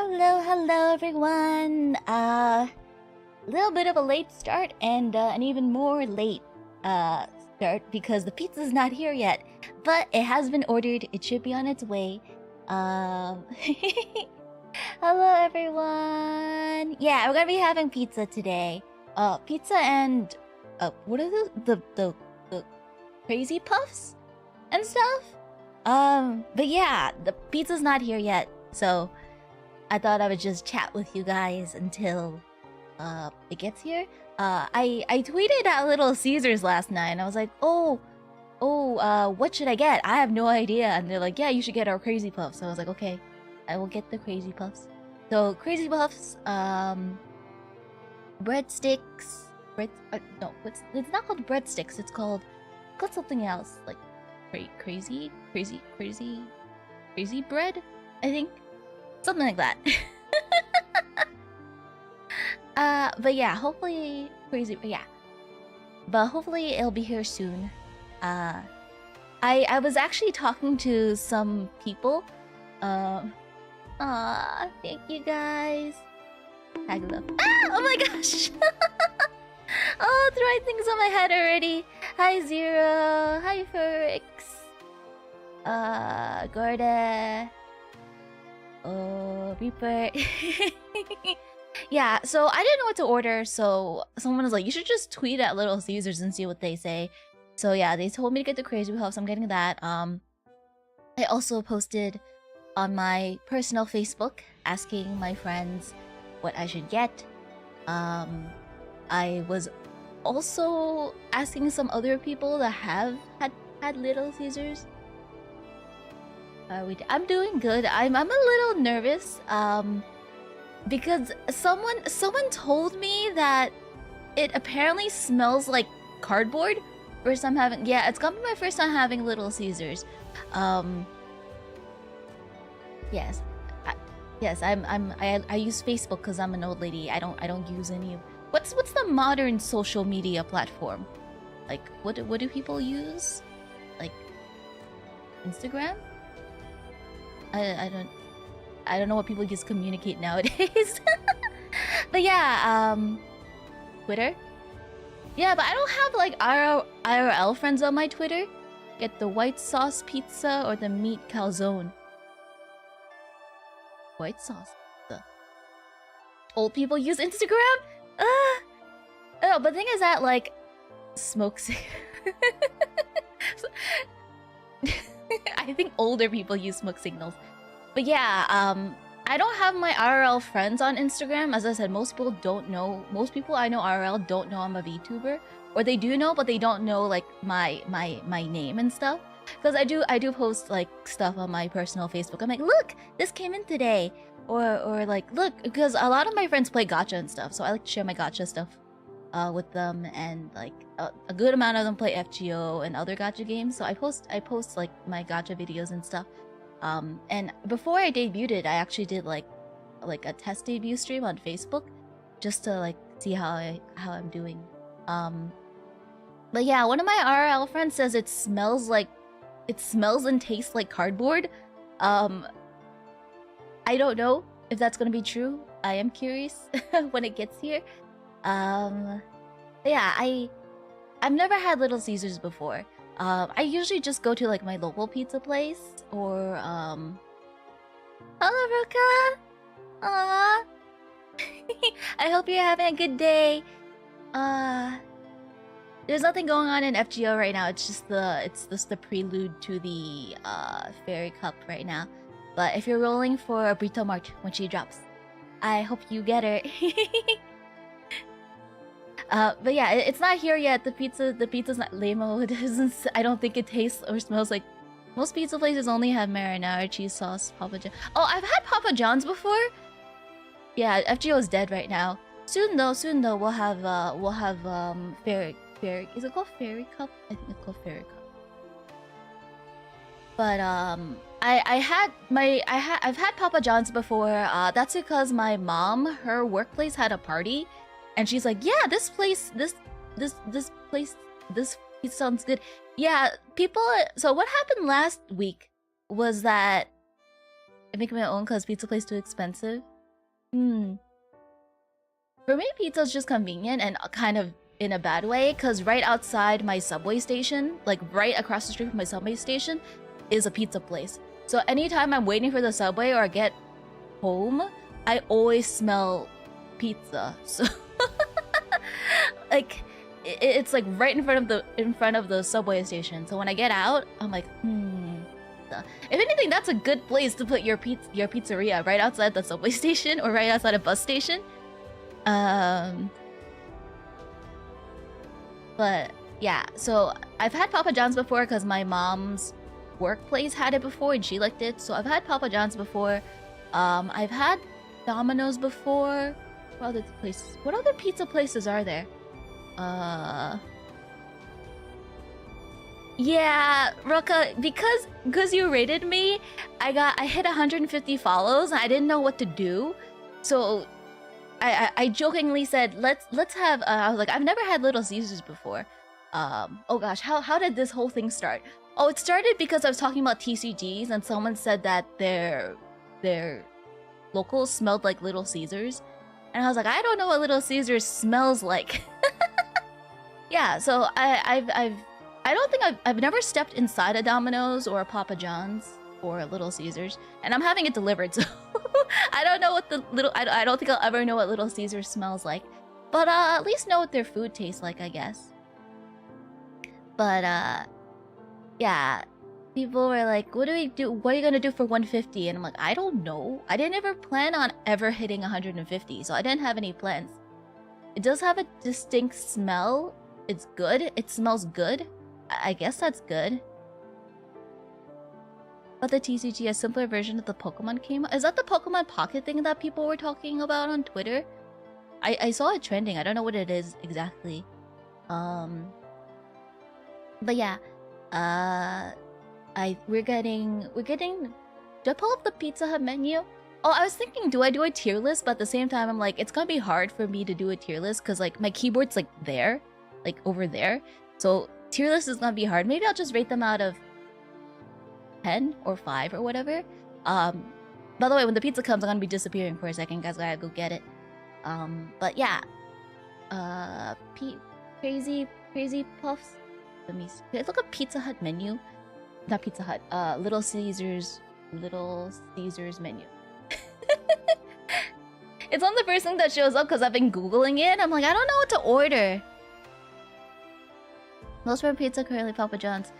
Hello everyone. Little bit of a late start and an even more late start because the pizza's not here yet, but it has been ordered. It should be on its way. Hello everyone. Yeah, we're gonna be having pizza today. Pizza and what are the crazy puffs and stuff? But yeah, the pizza's not here yet, so I thought I would just chat with you guys until it gets here. I tweeted at Little Casars last night and I was like, what should I get? I have no idea. And they're like, yeah, you should get our crazy puffs. So I was like, okay, I will get the crazy puffs. So crazy puffs, breadsticks, no, it's not called breadsticks. It's called something else, like crazy bread, I think. Something like that. But yeah, hopefully crazy, yeah. But hopefully it'll be here soon. I was actually talking to some people. Thank you guys. Tag love. Oh my gosh! Oh, throwing things on my head already. Hi Zero. Hi Ferrix. Gorda. Oh, Reaper. Yeah, so I didn't know what to order, so someone was like, you should just tweet at Little Casars and see what they say. So yeah, they told me to get the crazy puffs. I'm getting that. I also posted on my personal Facebook asking my friends what I should get. I was also asking some other people that have had Little Casars. I'm doing good. I'm a little nervous because someone told me that it apparently smells like cardboard. First time having, yeah, it's gonna be my first time having Little Casars. Yes, I use Facebook because I'm an old lady. I don't use any. What's the modern social media platform? Like what do people use? Like Instagram? I don't know what people use to communicate nowadays. But yeah, Twitter. Yeah, but I don't have like IRL friends on my Twitter. Get the white sauce pizza or the meat calzone. White sauce pizza. Old people use Instagram? Oh, but the thing is that like smoke I think older people use smoke signals. But yeah, I don't have my IRL friends on Instagram. As I said, most people don't know. Most people I know IRL don't know I'm a VTuber, or they do know, but they don't know like my name and stuff. Because I do post like stuff on my personal Facebook. I'm like, look, this came in today, or like, look, because a lot of my friends play gacha and stuff, so I like to share my gacha stuff with them, and like a good amount of them play FGO and other gacha games. So I post like my gacha videos and stuff. And before I debuted it, I actually did like a test debut stream on Facebook, just to like see how I'm doing. But yeah, one of my RL friends says it smells and tastes like cardboard. I don't know if that's gonna be true. I am curious when it gets here. Yeah, I've never had Little Casars before. I usually just go to like my local pizza place or hello Ruka. Aww. I hope you're having a good day. There's nothing going on in FGO right now. It's just the prelude to the Fairy Cup right now. But if you're rolling for Brito March when she drops, I hope you get her. But yeah, it's not here yet. The pizza's not lame-o. It doesn't. I don't think it tastes or smells like. Most pizza places only have marinara, cheese sauce, Papa John. Oh, I've had Papa John's before. Yeah, FGO is dead right now. Soon though, we'll have fairy. Is it called Fairy Cup? I think it's called Fairy Cup. But I've had Papa John's before. That's because my mom, her workplace had a party. And she's like, yeah, this place sounds good. Yeah, people. So what happened last week was that I make my own because pizza place too expensive. Hmm. For me, pizza's just convenient and kind of in a bad way, because right outside my subway station, like right across the street from my subway station, is a pizza place. So anytime I'm waiting for the subway or get home, I always smell pizza. So like it's like right in front of the subway station. So when I get out, I'm like, if anything, that's a good place to put your pizzeria, right outside the subway station or right outside a bus station. But yeah, so I've had Papa John's before because my mom's workplace had it before and she liked it. So I've had Papa John's before. I've had Domino's before. What other pizza places are there? Yeah, Ruka, because you rated me, I hit 150 follows and I didn't know what to do. So I jokingly said, let's have I was like, I've never had Little Caesars before. Oh gosh, how did this whole thing start? Oh, it started because I was talking about TCGs and someone said that their locals smelled like Little Caesars. And I was like, I don't know what Little Caesars smells like. Yeah, so I don't think I've never stepped inside a Domino's or a Papa John's or a Little Caesars, and I'm having it delivered, so I don't know what I don't think I'll ever know what Little Caesars smells like, but at least know what their food tastes like, I guess. But yeah, people were like, what do we do? What are you gonna do for 150? And I'm like, I don't know. I didn't ever plan on ever hitting 150, so I didn't have any plans. It does have a distinct smell. It's good. It smells good. I guess that's good. But the TCG, a simpler version of the Pokemon came out. Is that the Pokemon Pocket thing that people were talking about on Twitter? I saw it trending. I don't know what it is exactly. But yeah. We're getting. Do I pull up the Pizza Hut menu? Oh, I was thinking, do I do a tier list? But at the same time, I'm like, it's gonna be hard for me to do a tier list because like my keyboard's like there, like over there. So tier list is gonna be hard. Maybe I'll just rate them out of 10 or 5 or whatever. By the way, when the pizza comes, I'm gonna be disappearing for a second, guys. I gotta go get it. But yeah. Crazy puffs. Let me see. Look at Pizza Hut menu. Not Pizza Hut. Little Caesars menu. It's on the first thing that shows up because I've been Googling it. I'm like, I don't know what to order. Most for pizza, currently Papa John's.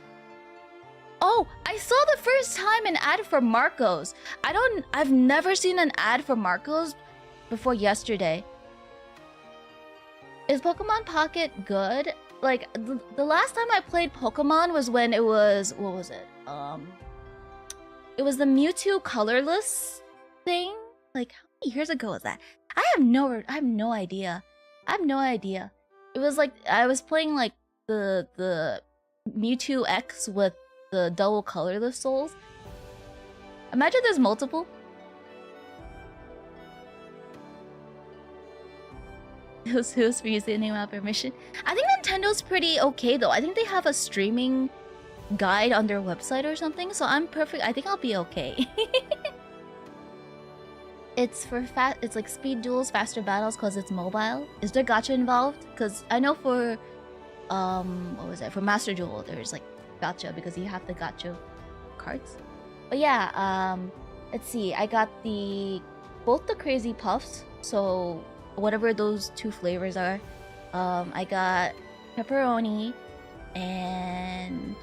Oh, I saw the first time an ad for Marco's. I've never seen an ad for Marco's before yesterday. Is Pokemon Pocket good? Like, the last time I played Pokemon was when it was, what was it? It was the Mewtwo colorless thing. Like, how many years ago was that? I have no idea. It was like, I was playing like the Mewtwo X with the double colorless souls. Imagine there's multiple. Who's for using name without permission? I think Nintendo's pretty okay though. I think they have a streaming guide on their website or something, so I'm perfect. I think I'll be okay. It's for it's like speed duels, faster battles because it's mobile. Is there gacha involved? Because I know for what was it? For Master Duel, there's like gacha because you have the gacha cards. But yeah, let's see. I got both the crazy puffs, so whatever those two flavors are. I got pepperoni and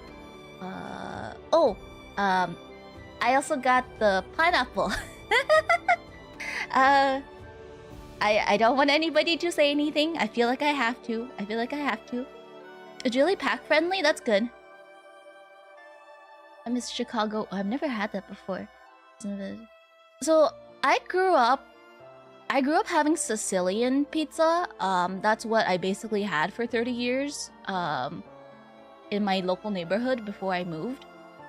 I also got the pineapple. I don't want anybody to say anything. I feel like I have to. It's really pack friendly. That's good. I miss Chicago. Oh, I've never had that before. So I grew up having Sicilian pizza. That's what I basically had for 30 years. In my local neighborhood before I moved.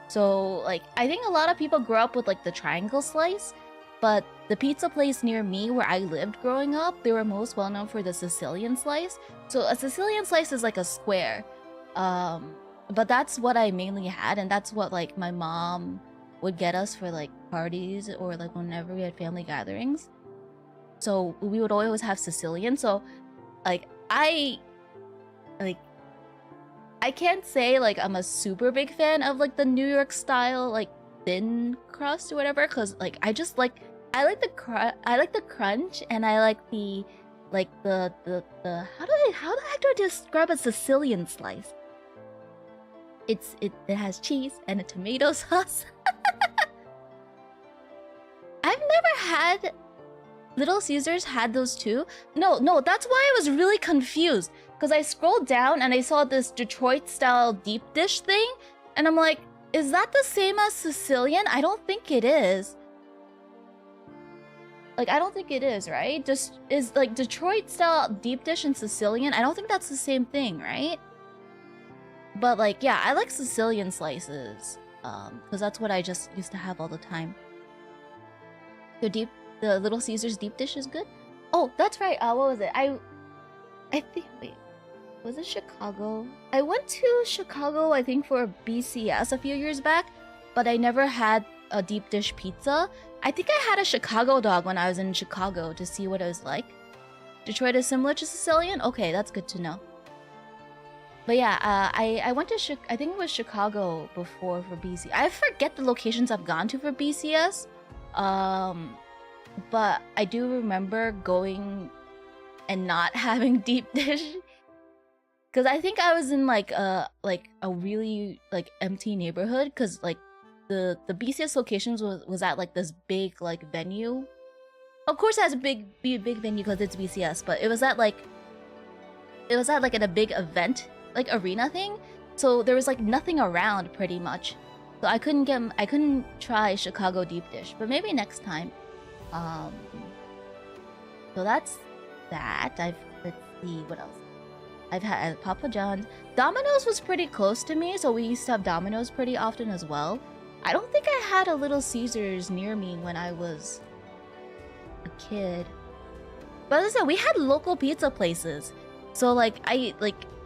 So like I think a lot of people grew up with like the triangle slice, but the pizza place near me where I lived growing up, they were most well known for the Sicilian slice. So a Sicilian slice is like a square. But that's what I mainly had, and that's what like my mom would get us for like parties or like whenever we had family gatherings. so we would always have Sicilian. So like I can't say like I'm a super big fan of like the New York style like thin crust or whatever, because like I like the crunch, and I like the how the heck do I describe a Sicilian slice? It has cheese and a tomato sauce. I've never had Little Caesars had those too. No, that's why I was really confused, because I scrolled down and I saw this Detroit style deep dish thing, and I'm like, is that the same as Sicilian? I don't think it is. Like, I don't think it is, right? Just is like Detroit style deep dish and Sicilian. I don't think that's the same thing, right? But like, yeah, I like Sicilian slices, because that's what I just used to have all the time. The Little Caesars deep dish is good. Oh, that's right. What was it? I think, wait, was it Chicago? I went to Chicago, I think, for BCS a few years back, but I never had a deep dish pizza. I think I had a Chicago dog when I was in Chicago to see what it was like. Detroit is similar to Sicilian? Okay, that's good to know. But yeah, I went to I think it was Chicago before for BC. I forget the locations I've gone to for BCS. But I do remember going and not having deep dish, because I think I was in like a really like empty neighborhood, because like the BCS locations was at like this big like venue. Of course it has a big venue because it's BCS, but it was at like at a big event like arena thing, so there was like nothing around pretty much. So I couldn't try Chicago deep dish, but maybe next time. So that's that. Let's see what else. I've had Papa John's. Domino's was pretty close to me, so we used to have Domino's pretty often as well. I don't think I had a Little Caesars near me when I was a kid. But as I said, we had local pizza places. So like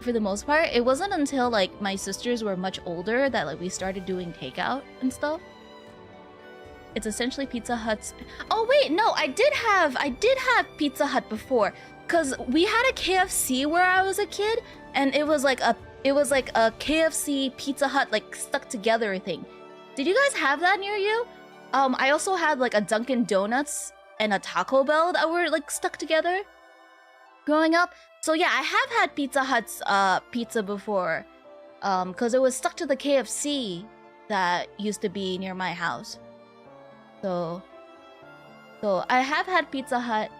for the most part, it wasn't until like my sisters were much older that like we started doing takeout and stuff. It's essentially Pizza Hut's. Oh wait, no, I did have Pizza Hut before, cause we had a KFC where I was a kid, and it was like a KFC Pizza Hut like stuck together thing. Did you guys have that near you? I also had like a Dunkin' Donuts and a Taco Bell that were like stuck together growing up. So yeah, I have had Pizza Hut's pizza before, cause it was stuck to the KFC that used to be near my house. So I have had Pizza Hut.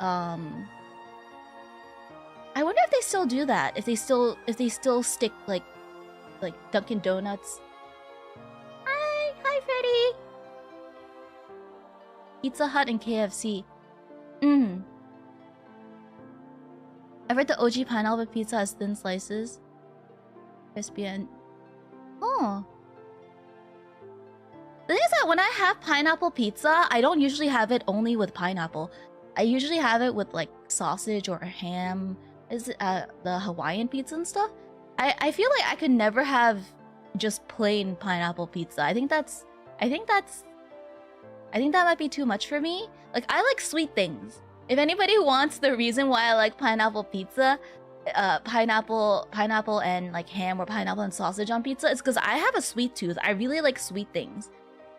I wonder if they still do that. If they still stick like Dunkin' Donuts. Hi Freddy. Pizza Hut and KFC. I've heard the OG pineapple pizza has thin slices. Crispy and oh. The thing is that when I have pineapple pizza, I don't usually have it only with pineapple. I usually have it with like sausage or ham. Is it the Hawaiian pizza and stuff? I feel like I could never have just plain pineapple pizza. I think that might be too much for me. Like, I like sweet things. If anybody wants the reason why I like pineapple pizza, pineapple and like ham or pineapple and sausage on pizza, it's because I have a sweet tooth. I really like sweet things.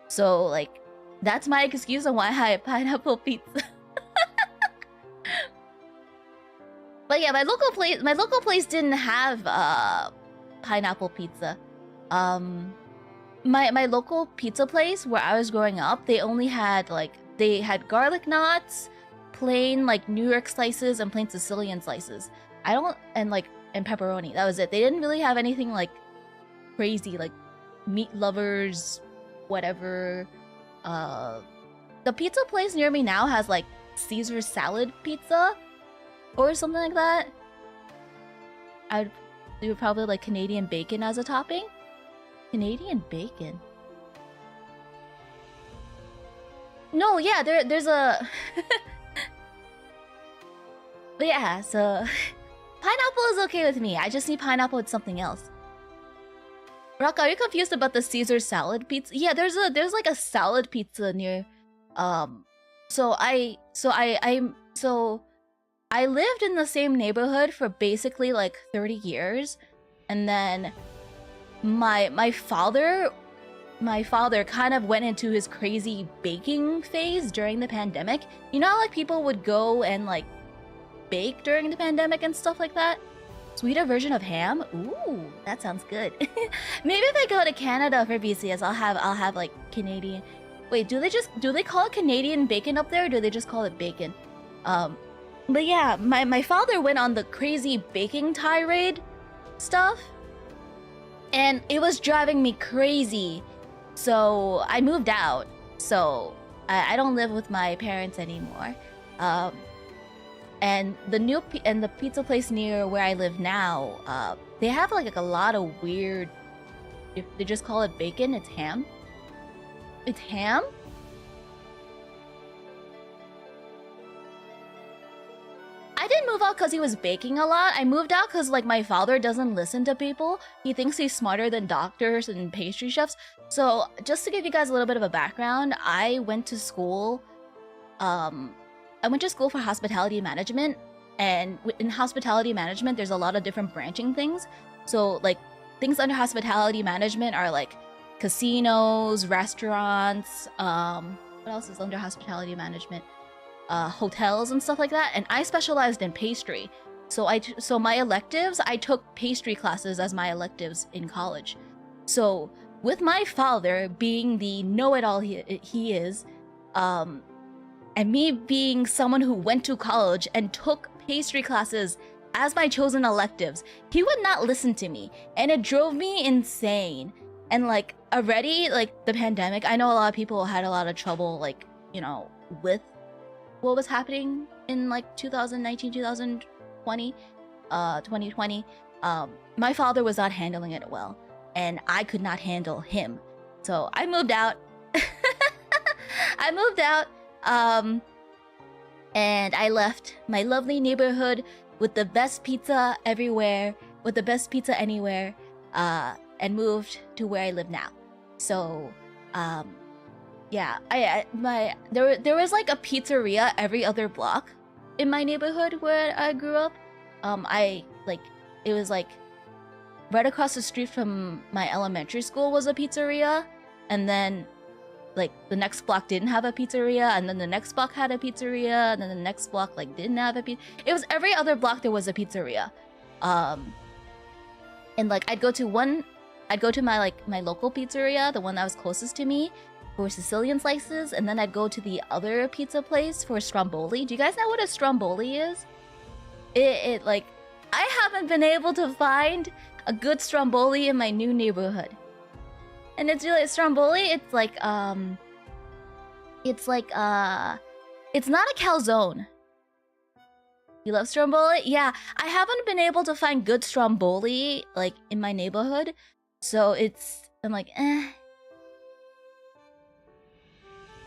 So like, that's my excuse on why I have pineapple pizza. But yeah, my local place didn't have pineapple pizza. My local pizza place where I was growing up, they only had they had garlic knots, plain like New York slices, and plain Sicilian slices. And pepperoni. That was it. They didn't really have anything like crazy, like meat lovers, whatever. The pizza place near me now has like Caesar salad pizza or something like that. I'd do probably like Canadian bacon as a topping. Canadian bacon. No, yeah, there's a but yeah, so pineapple is okay with me. I just need pineapple with something else. Rock, are you confused about the Caesar salad pizza? Yeah, there's like a salad pizza near So I So I lived in the same neighborhood for basically like 30 years, and then my father kind of went into his crazy baking phase during the pandemic. You know how like people would go and like bake during the pandemic and stuff like that? Sweeter version of ham? Ooh, that sounds good. Maybe if I go to Canada for BCS, I'll have like Canadian. Wait, do they call it Canadian bacon up there, or do they just call it bacon? But yeah, my father went on the crazy baking tirade stuff, and it was driving me crazy. So I moved out. So I don't live with my parents anymore. And the pizza place near where I live now, they have like a lot of weird. If they just call it bacon, it's ham. It's ham? I didn't move out because he was baking a lot. I moved out because like my father doesn't listen to people. He thinks he's smarter than doctors and pastry chefs. So just to give you guys a little bit of a background, I went to school for hospitality management, and in hospitality management, there's a lot of different branching things. So like things under hospitality management are like casinos, restaurants, what else is under hospitality management? Hotels and stuff like that. And I specialized in pastry. So my electives, I took pastry classes as my electives in college. So with my father being the know-it-all he is, and me being someone who went to college and took pastry classes as my chosen electives, he would not listen to me, and it drove me insane. And like already, like the pandemic, I know a lot of people had a lot of trouble, like, you know, with what was happening in like 2019, 2020, 2020. My father was not handling it well, and I could not handle him. So I moved out. I moved out. And I left my lovely neighborhood with the best pizza everywhere, with the best pizza anywhere, and moved to where I live now. So, yeah, there was like a pizzeria every other block in my neighborhood where I grew up. It was like right across the street from my elementary school was a pizzeria, and then like the next block didn't have a pizzeria, and then the next block had a pizzeria, and then the next block like didn't have a pizzeria. It was every other block there was a pizzeria. And like I'd go to my local pizzeria, the one that was closest to me, for Sicilian slices, and then I'd go to the other pizza place for stromboli. Do you guys know what a stromboli is? It like, I haven't been able to find a good stromboli in my new neighborhood. And it's really stromboli. It's not a calzone. You love stromboli? Yeah, I haven't been able to find good stromboli like in my neighborhood, so I'm like, eh.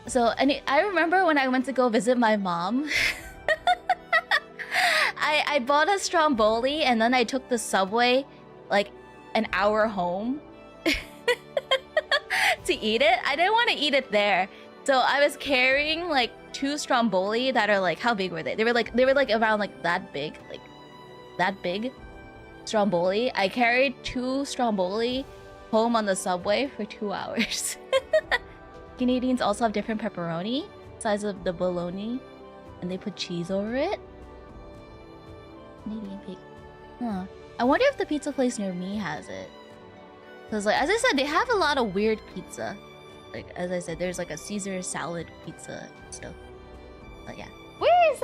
So I remember when I went to go visit my mom, I bought a stromboli and then I took the subway like an hour home to eat it. I didn't want to eat it there, so I was carrying like 2 stromboli that are like, how big were they? They were like around like that big stromboli. I carried 2 stromboli home on the subway for 2 hours. Canadians also have different pepperoni, size of the bologna, and they put cheese over it. Canadian pig. Huh. I wonder if the pizza place near me has it. Because like, as I said, they have a lot of weird pizza. Like, as I said, there's like a Caesar salad pizza stuff. But yeah. Where's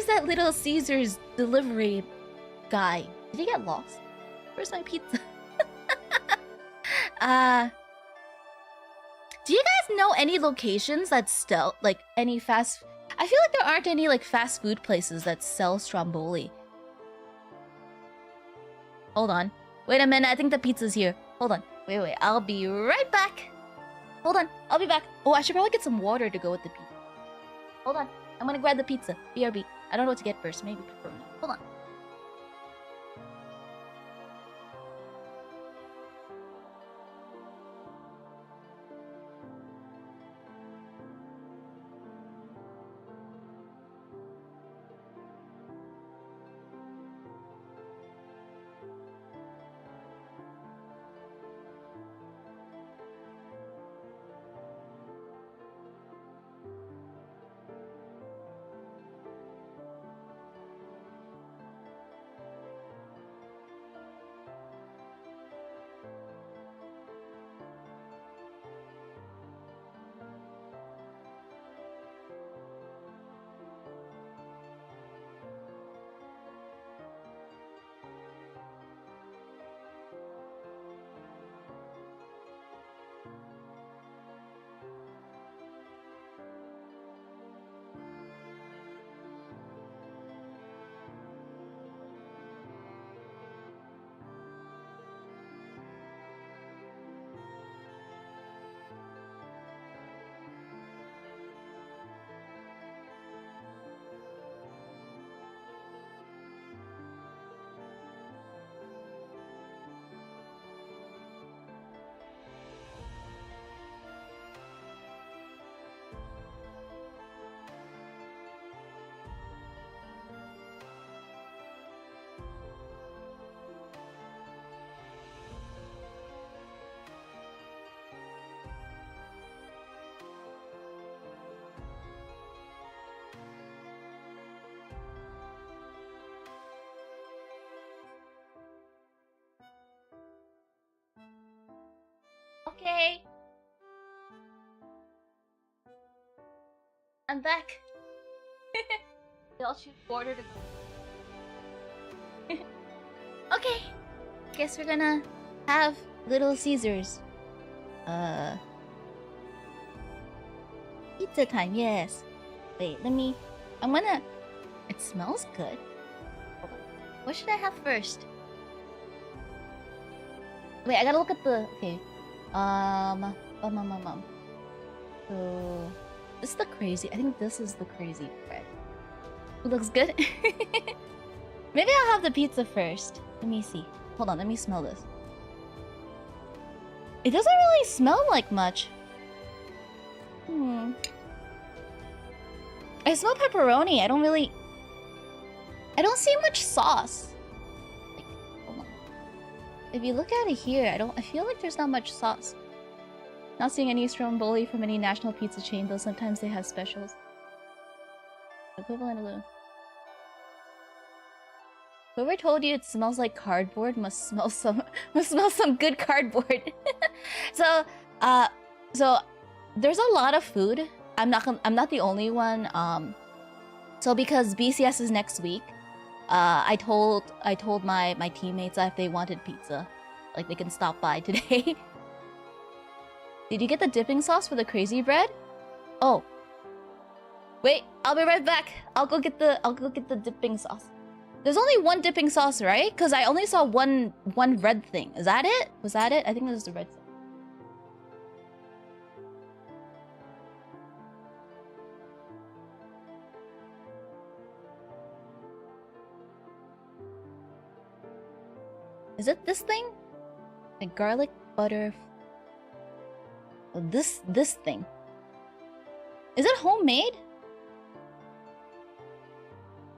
that Little Caesars delivery guy? Did he get lost? Where's my pizza? Do you guys know any locations that sell like any fast? I feel like there aren't any like fast food places that sell stromboli. Hold on. Wait a minute, I think the pizza's here. Hold on. Wait, I'll be right back. Hold on, I'll be back. Oh, I should probably get some water to go with the pizza. Hold on, I'm gonna grab the pizza. BRB. I don't know what to get first, maybe pepperoni. Hold on. I'm back. Y'all should order to go. Okay. Guess we're gonna have Little Caesars. Pizza time, yes. Wait, I'm gonna... It smells good. What should I have first? Wait, I gotta look at the... Okay. So... This is the crazy... I think this is the crazy bread. It looks good. Maybe I'll have the pizza first. Let me see. Hold on, let me smell this. It doesn't really smell like much. I smell pepperoni. I don't see much sauce. Like, hold on. If you look at it here, I feel like there's not much sauce. Not seeing any stromboli from any national pizza chain, though sometimes they have specials. Equivalent of the... Whoever told you it smells like cardboard must smell some good cardboard. So there's a lot of food. I'm not the only one. So because BCS is next week, I told my teammates that if they wanted pizza, like they can stop by today. Did you get the dipping sauce for the crazy bread? Oh. Wait, I'll be right back. I'll go get the dipping sauce. There's only one dipping sauce, right? Because I only saw one red thing. Is that it? Was that it? I think this is the red thing. Is it this thing? Like garlic butter. Oh, this thing. Is it homemade?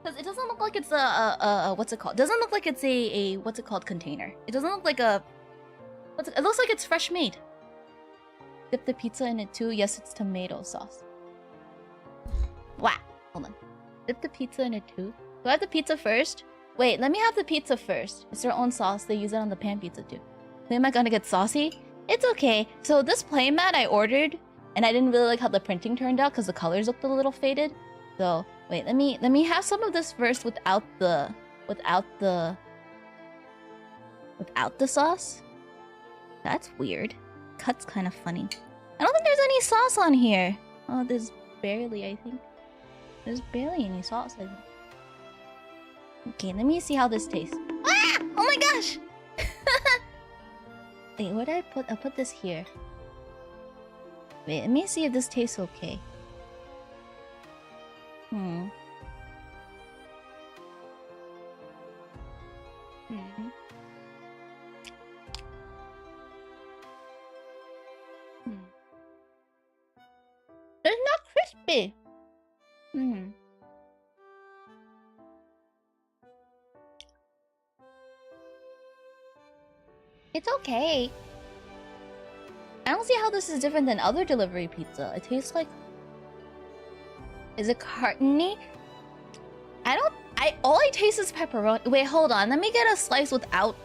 Because it doesn't look like it's a what's it called? It doesn't look like it's a what's it called container. It doesn't look like a it looks like it's fresh made. Dip the pizza in it too. Yes, it's tomato sauce. Wow. Hold on. Dip the pizza in it too. Do I have the pizza first? Wait, let me have the pizza first. It's their own sauce. They use it on the pan pizza too. Am I gonna get saucy? It's okay. So this playmat I ordered, and I didn't really like how the printing turned out because the colors looked a little faded. So wait, let me have some of this first without the sauce. That's weird. Cut's kind of funny. I don't think there's any sauce on here. Oh, there's barely, I think. There's barely any sauce, I think. Okay, let me see how this tastes. Ah! Oh my gosh! Wait, where did I put? I'll put this here. Wait, let me see if this tastes okay. It's not crispy. It's okay. I don't see how this is different than other delivery pizza. It tastes like... Is it cartony? All I taste is pepperoni. Wait, hold on. Let me get a slice without...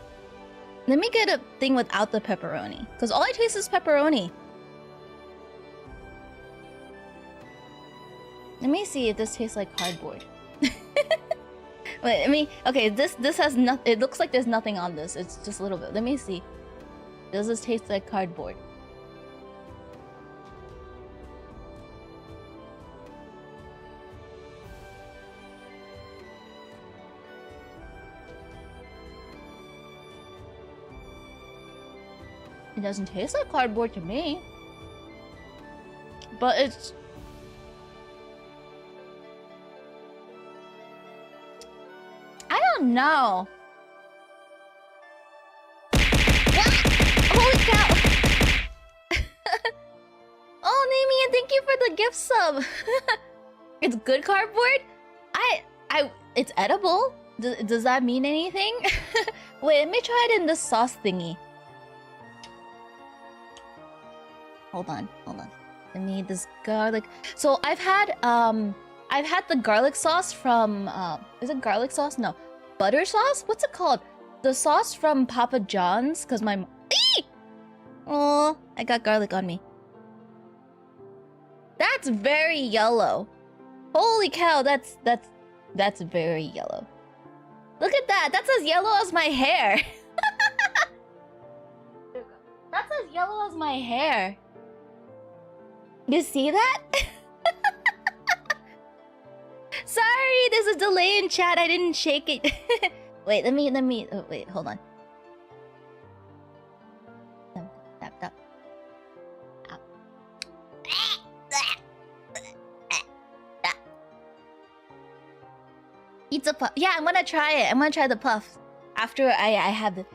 Let me get a thing without the pepperoni. Because all I taste is pepperoni. Let me see if this tastes like cardboard. Wait, I mean, okay, this has nothing. It looks like there's nothing on this. It's just a little bit. Let me see. Does this taste like cardboard? It doesn't taste like cardboard to me. But it's... I don't know. Holy cow! Oh, Namian, thank you for the gift sub. It's good cardboard? It's edible. Does that mean anything? Wait, let me try it in this sauce thingy. Hold on. I need this garlic. So I've had the garlic sauce from is it garlic sauce? No. Butter sauce? What's it called? The sauce from Papa John's, cuz my Oh, I got garlic on me. That's very yellow. Holy cow, that's very yellow. Look at that. That's as yellow as my hair. That's as yellow as my hair. You see that? Sorry, there's a delay in chat. I didn't shake it. Wait, let me. Oh, wait, hold on. Tap. Eats a puff. Yeah, I'm gonna try it. I'm gonna try the puff after I have the.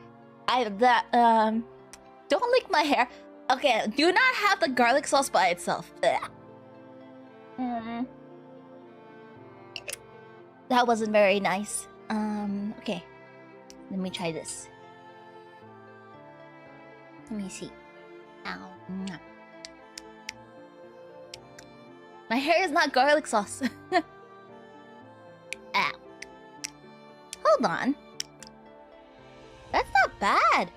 Don't lick my hair. Okay, do not have the garlic sauce by itself. That wasn't very nice. Okay. Let me try this. Let me see. Ow. My hair is not garlic sauce. Ow. Hold on. That's not bad.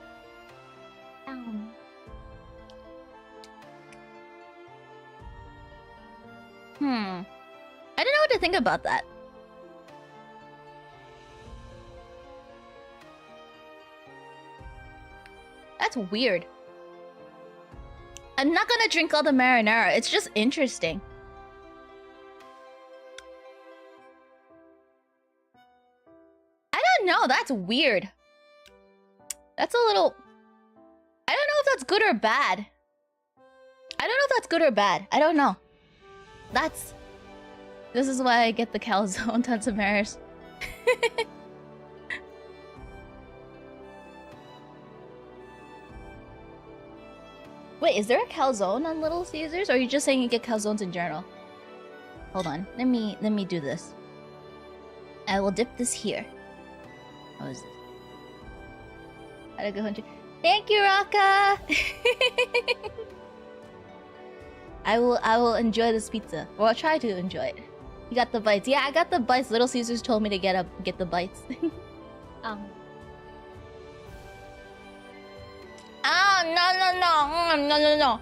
I don't know what to think about that. That's weird. I'm not gonna drink all the marinara. It's just interesting. I don't know. That's weird. That's a little... I don't know if that's good or bad. I don't know if that's good or bad. I don't know. That's... This is why I get the calzone Tanzamaris. Wait, is there a calzone on Little Caesars? Or are you just saying you get calzones in general? Hold on. Let me do this. I will dip this here. What is this? How to go 100. Thank you, Raka! I will enjoy this pizza. Or I'll try to enjoy it. You got the bites. Yeah, I got the bites. Little Caesars told me to get the bites. Oh, no.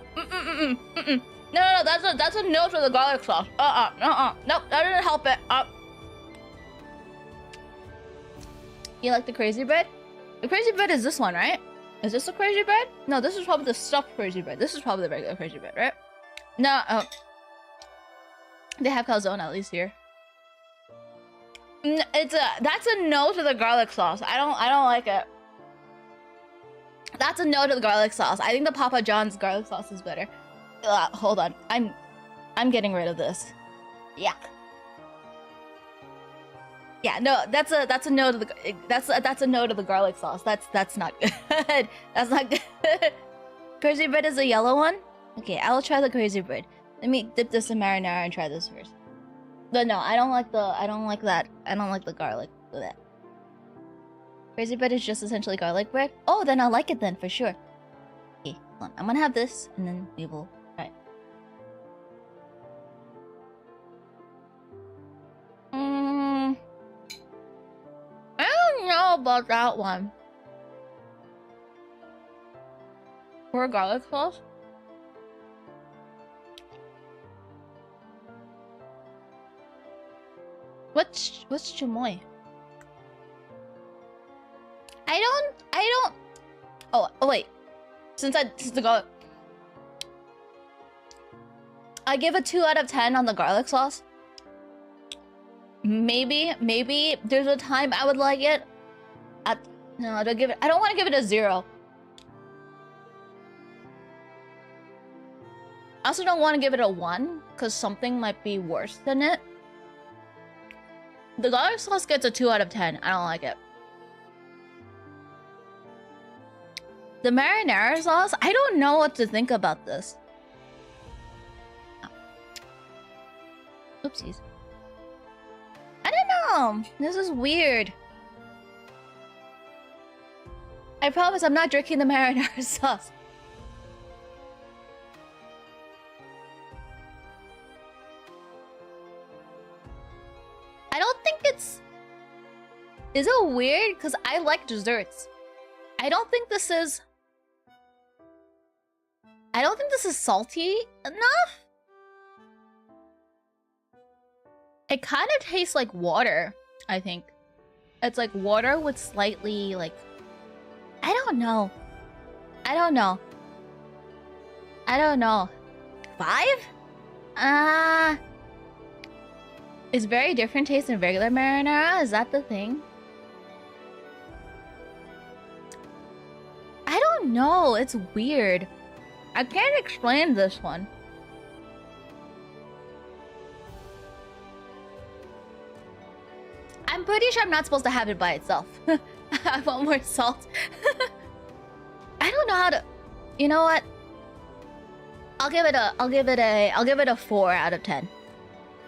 No, that's a no to the garlic sauce. Nope, that didn't help it. You like the crazy bread? The crazy bread is this one, right? Is this the crazy bread? No, this is probably the stuffed crazy bread. This is probably the regular crazy bread, right? No, they have calzone at least here. That's a no to the garlic sauce. I don't like it. That's a no to the garlic sauce. I think the Papa John's garlic sauce is better. Hold on. I'm getting rid of this. Yeah. Yeah, no, that's a no to the that's a no to the garlic sauce. That's not good. That's not good. Crazy bread is a yellow one? Okay, I will try the crazy bread. Let me dip this in marinara and try this first. But no, I don't like that. I don't like the garlic with it. Crazy bread is just essentially garlic bread. Oh, then I'll like it then for sure. Okay, hold on. I'm gonna have this and then we will try it. I don't know about that one. For garlic sauce? What's chamoy? I don't. Oh wait. Since the garlic, I give a 2 out of 10 on the garlic sauce. Maybe there's a time I would like it. No, I don't give it. I don't want to give it a 0. I also don't want to give it a 1 because something might be worse than it. The garlic sauce gets a 2 out of 10. I don't like it. The marinara sauce, I don't know what to think about this. Oh. Oopsies. I don't know. This is weird. I promise I'm not drinking the marinara sauce. I don't think it's... Is it weird? Because I like desserts. I don't think this is salty enough. It kind of tastes like water, I think. It's like water with slightly like... I don't know. I don't know. 5? It's very different taste than regular marinara? Is that the thing? I don't know. It's weird. I can't explain this one. I'm pretty sure I'm not supposed to have it by itself. I want more salt. I don't know how to... You know what? I'll give it a 4 out of 10.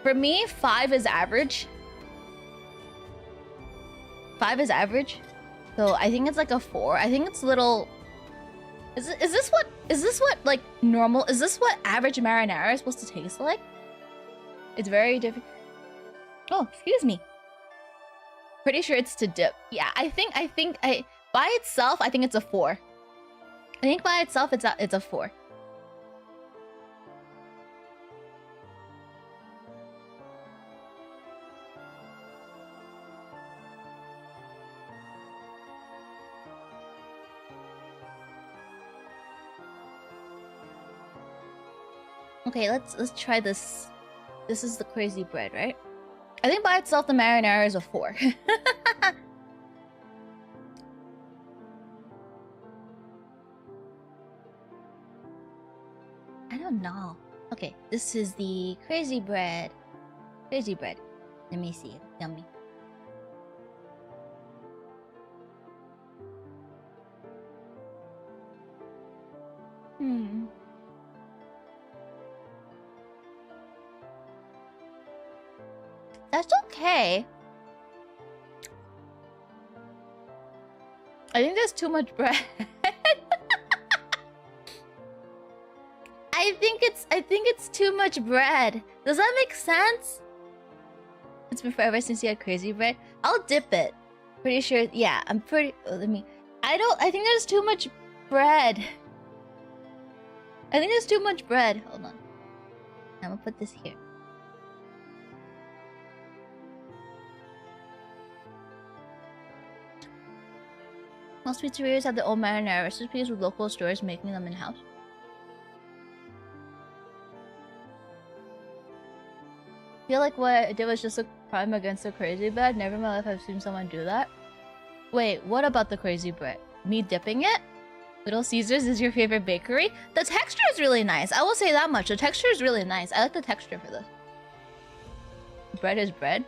For me, 5 is average. 5 is average. So I think it's like a 4. I think it's a little... Is this what like normal? Is this what average marinara is supposed to taste like? It's very different. Oh, excuse me. Pretty sure it's to dip. Yeah, I think by itself, I think it's a 4. I think by itself, it's a 4. Okay, let's try this. This is the crazy bread, right? I think by itself the marinara is a 4. I don't know. Okay, this is the crazy bread. Crazy bread. Let me see. Yummy. That's okay. I think there's too much bread. I think it's too much bread. Does that make sense? It's been forever since you had crazy bread. I'll dip it. Pretty sure. Yeah, I'm pretty. Oh, I think there's too much bread. I think there's too much bread. Hold on. I'm gonna put this here. Most pizzerias have their own marinara recipes with local stores making them in-house. I feel like what I did was just a crime against the crazy bread. Never in my life I've seen someone do that. Wait, what about the crazy bread? Me dipping it? Little Caesars is your favorite bakery? The texture is really nice. I will say that much. The texture is really nice. I like the texture for this. Bread is bread?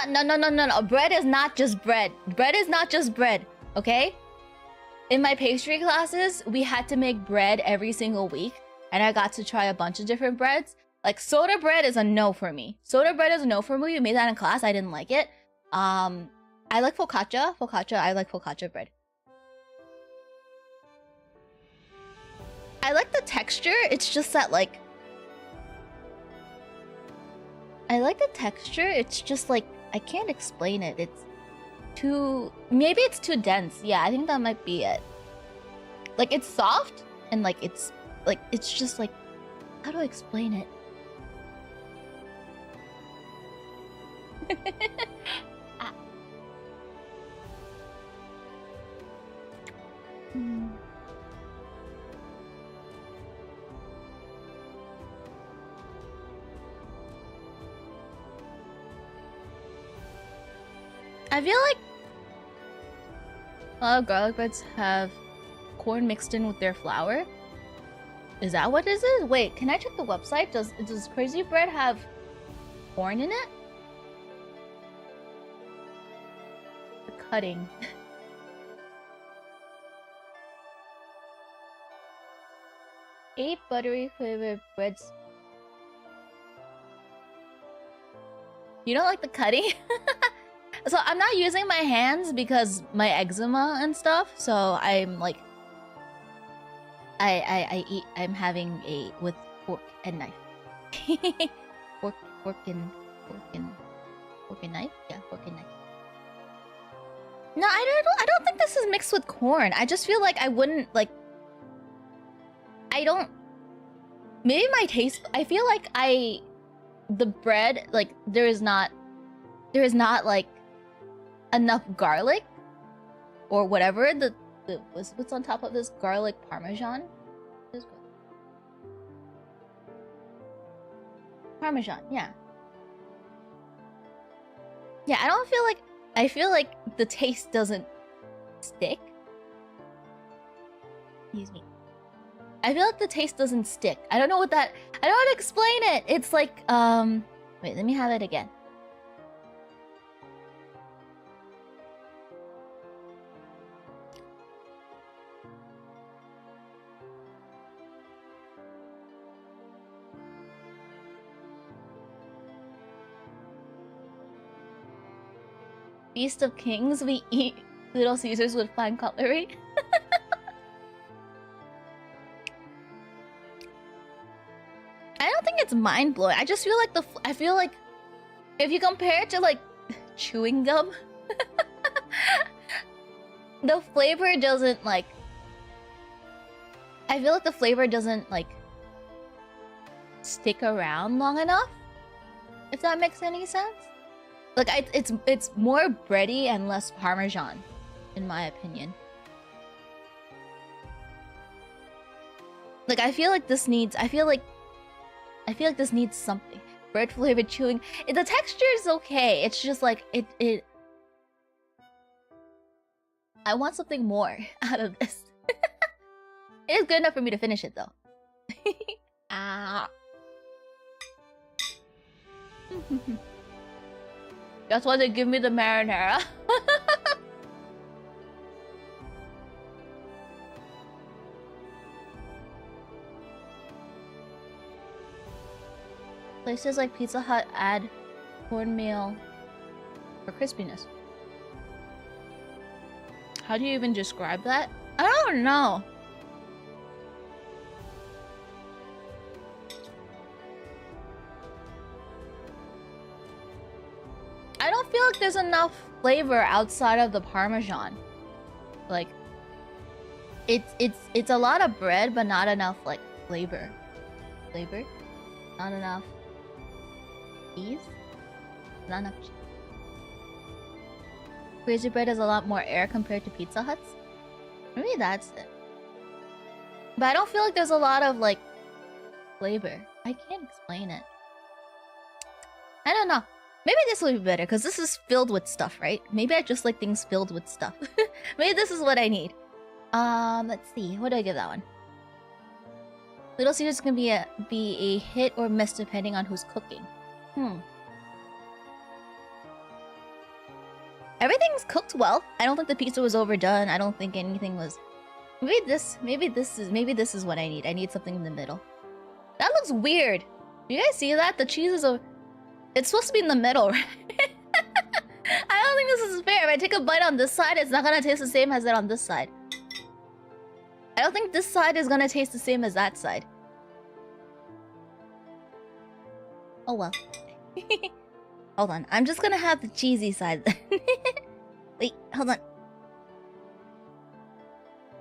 No. Bread is not just bread. Bread is not just bread. Okay? In my pastry classes, we had to make bread every single week. And I got to try a bunch of different breads. Like, soda bread is a no for me. Soda bread is a no for me. We made that in class. I didn't like it. I like focaccia. I like focaccia bread. I like the texture. It's just that, like... I like the texture. It's just, like... I can't explain it. It's too... Maybe it's too dense. Yeah, I think that might be it. Like, it's soft. And, like, it's... Like, it's just, like... How do I explain it? Ah. I feel like a lot of garlic breads have corn mixed in with their flour. Is that what this is? Wait, can I check the website? Does crazy bread have corn in it? The cutting. 8 buttery flavored breads. You don't like the cutting? So I'm not using my hands because my eczema and stuff. So I'm like, I'm having a with fork and knife. fork and knife. Yeah, fork and knife. No, I don't think this is mixed with corn. I just feel like I wouldn't like. I don't. Maybe my taste. I feel like the bread, like there is not like enough garlic or whatever. What's on top of this garlic parmesan? Parmesan, yeah. Yeah, I feel like the taste doesn't stick. Excuse me. I feel like the taste doesn't stick. I don't know what that... I don't know how to explain it. It's like, wait, let me have it again. Feast of Kings, we eat Little Caesars with fine cutlery. I don't think it's mind-blowing. I just feel like I feel like if you compare it to like chewing gum, the flavor doesn't like... I feel like the flavor doesn't like stick around long enough, if that makes any sense. Like it's more bready and less parmesan, in my opinion. Like I feel like this needs something. Bread flavored chewing. The texture is okay. It's just like it. I want something more out of this. It is good enough for me to finish it though. Ah. That's why they give me the marinara. Places like Pizza Hut add cornmeal for crispiness. How do you even describe that? I don't know. I don't feel like there's enough flavor outside of the parmesan. Like, it's a lot of bread, but not enough like flavor. Flavor? Not enough cheese? Not enough cheese. Crazy Bread has a lot more air compared to Pizza Hut's. Maybe that's it. But I don't feel like there's a lot of like flavor. I can't explain it. I don't know. Maybe this will be better, because this is filled with stuff, right? Maybe I just like things filled with stuff. Maybe this is what I need. Let's see. What do I give that one? Little Caesars can be a hit or miss depending on who's cooking. Everything's cooked well. I don't think the pizza was overdone. I don't think anything was... Maybe this is what I need. I need something in the middle. That looks weird. Do you guys see that? The cheese is over... It's supposed to be in the middle, right? I don't think this is fair. If I take a bite on this side, it's not gonna taste the same as it on this side. I don't think this side is gonna taste the same as that side. Oh well. Hold on. I'm just gonna have the cheesy side then. Wait, hold on.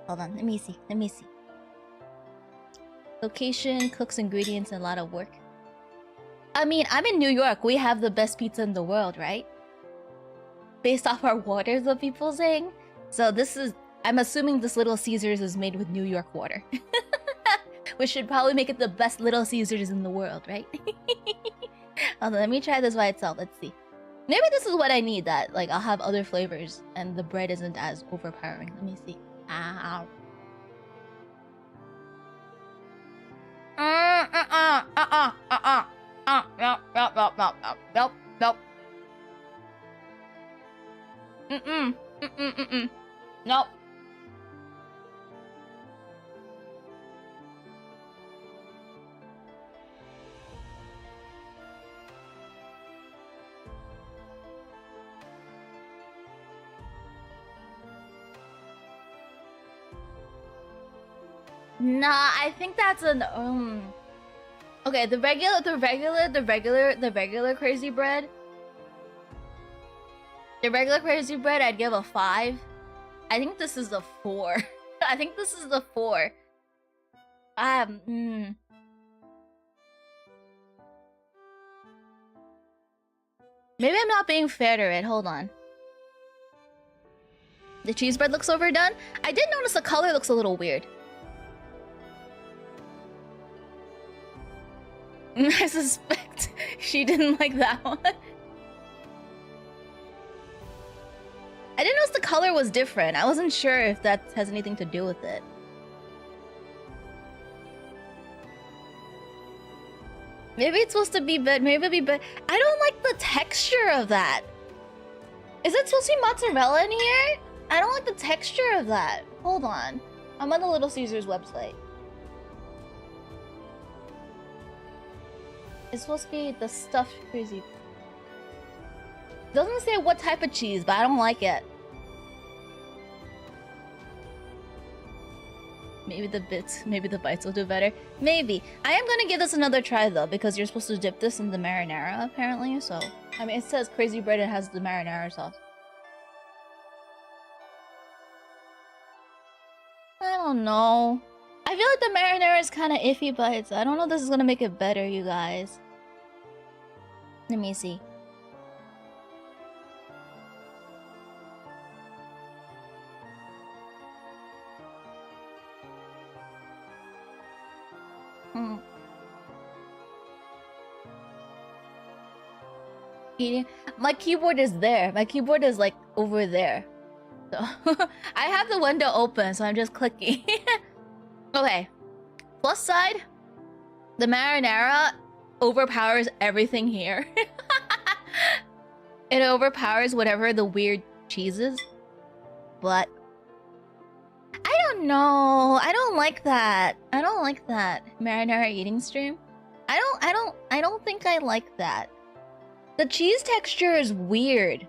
Hold on. Let me see. Location, cooks, ingredients, and a lot of work. I mean, I'm in New York. We have the best pizza in the world, right? Based off our waters, what people saying. So this is... I'm assuming this Little Caesars is made with New York water. Which should probably make it the best Little Caesars in the world, right? Hold on, let me try this by itself. Let's see. Maybe this is what I need, that like I'll have other flavors and the bread isn't as overpowering. Let me see. Ow. Nope. Nah, I think that's an okay, the regular crazy bread. The regular crazy bread I'd give a 5. I think this is a 4. I think this is the 4. Maybe I'm not being fair to it. Hold on. The cheese bread looks overdone. I did notice the color looks a little weird. I suspect she didn't like that one. I didn't notice the color was different. I wasn't sure if that has anything to do with it. Maybe it's supposed to be bad. Maybe it'll be bad. I don't like the texture of that. Is it supposed to be mozzarella in here? I don't like the texture of that. Hold on. I'm on the Little Caesars website. It's supposed to be the stuffed crazy. Doesn't say what type of cheese, but I don't like it. Maybe the bites will do better. Maybe. I am gonna give this another try though, because you're supposed to dip this in the marinara apparently, so... I mean, it says crazy bread and has the marinara sauce. I don't know. I feel like the marinara is kind of iffy bites. I don't know if this is gonna make it better, you guys. Let me see. Eating. My keyboard is there. My keyboard is like over there. So I have the window open, so I'm just clicking. Okay. Plus side, the marinara overpowers everything here. It overpowers whatever the weird cheese is. But I don't know. I don't like that. I don't like that. Marinara eating stream. I don't think I like that. The cheese texture is weird.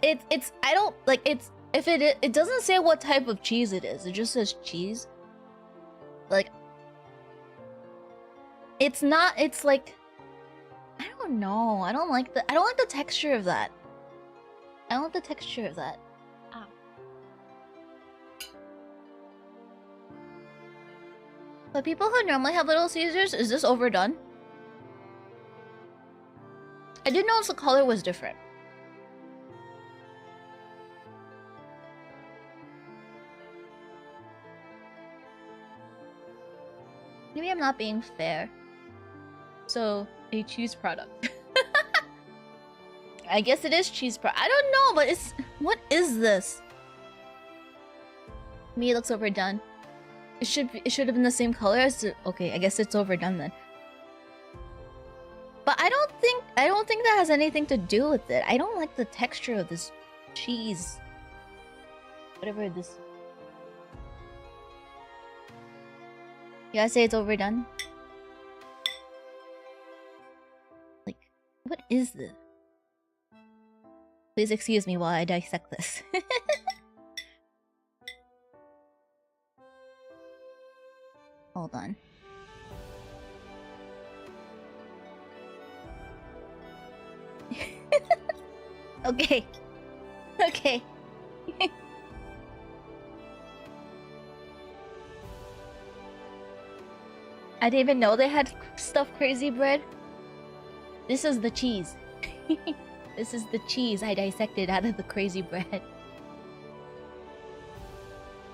It's I don't like it's if it doesn't say what type of cheese it is. It just says cheese. Like it's not it's like I don't know. I don't like the texture of that. I don't like the texture of that. Ow. But people who normally have Little Caesars, is this overdone? I did notice the color was different. Maybe I'm not being fair. So, a cheese product. I guess it is cheese product. I don't know, but it's... What is this? Me, it looks overdone. It should have been the same color as the... Okay, I guess it's overdone then. But I don't think that has anything to do with it. I don't like the texture of this cheese. Whatever this... You guys say it's overdone? Like, what is this? Please excuse me while I dissect this. Hold on. Okay. Okay. I didn't even know they had stuffed crazy bread. This is the cheese. This is the cheese I dissected out of the crazy bread.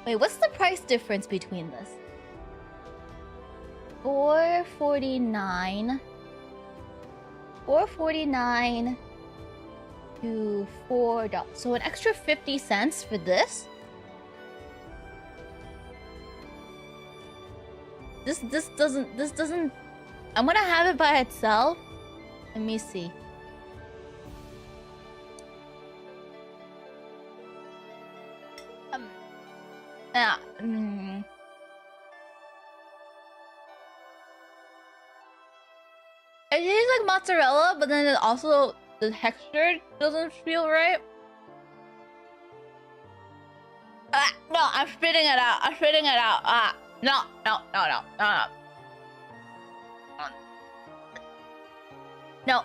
Wait, what's the price difference between this? $4.49. $4.49 to $4. So an extra 50 cents for this? This doesn't... I'm gonna have it by itself. Let me see. It tastes like mozzarella, but then it also the texture doesn't feel right. No, I'm spitting it out. I'm spitting it out. No.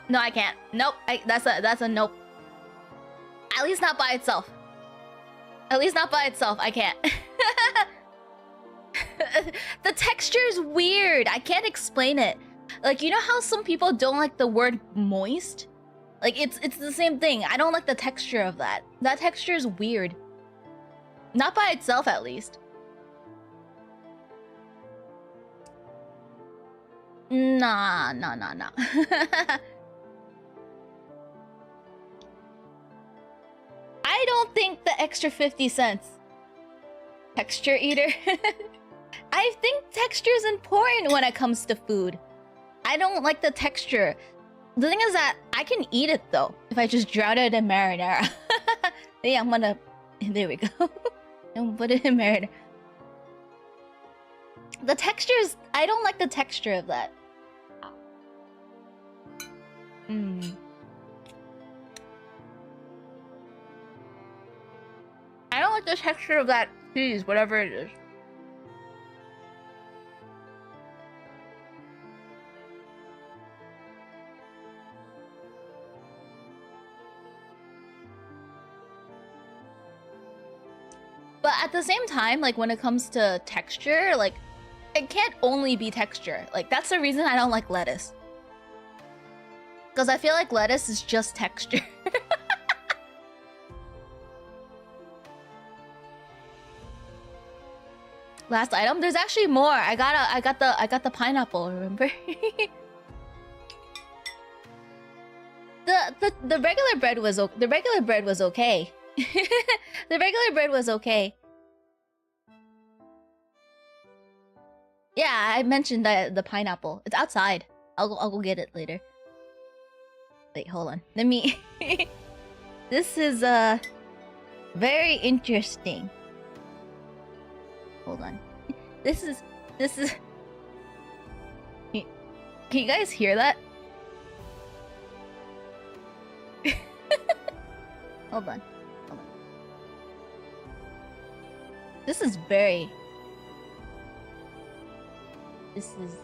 No, I can't. Nope. That's a nope. At least not by itself. At least not by itself. I can't. The texture is weird. I can't explain it. Like, you know how some people don't like the word moist? Like, it's the same thing. I don't like the texture of that. That texture is weird. Not by itself, at least. Nah. I don't think the extra 50 cents. Texture eater. I think texture is important when it comes to food. I don't like the texture. The thing is that I can eat it though if I just drown it in marinara. Yeah, I'm gonna. There we go. And put it in marinara. The textures. I don't like the texture of that. I don't like the texture of that cheese, whatever it is. But at the same time, like when it comes to texture, like it can't only be texture. Like that's the reason I don't like lettuce. Because I feel like lettuce is just texture. Last item? There's actually more. I got the pineapple, remember? The regular bread was okay. The regular bread was okay. The regular bread was okay. Yeah, I mentioned the pineapple. It's outside. I'll go get it later. Wait, hold on. Let me. This is very interesting. Hold on. This is. Can you guys hear that? Hold on. This is very. This is.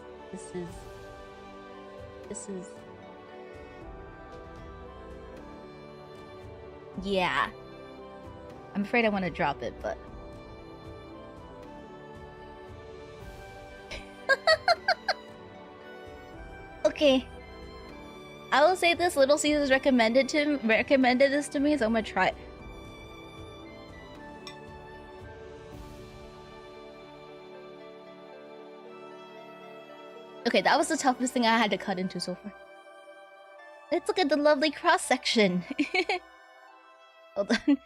Yeah. I'm afraid I want to drop it, but. Okay. I will say this: Little Caesars recommended this to me, so I'm gonna try it. Okay, that was the toughest thing I had to cut into so far. Let's look at the lovely cross-section. Hold on.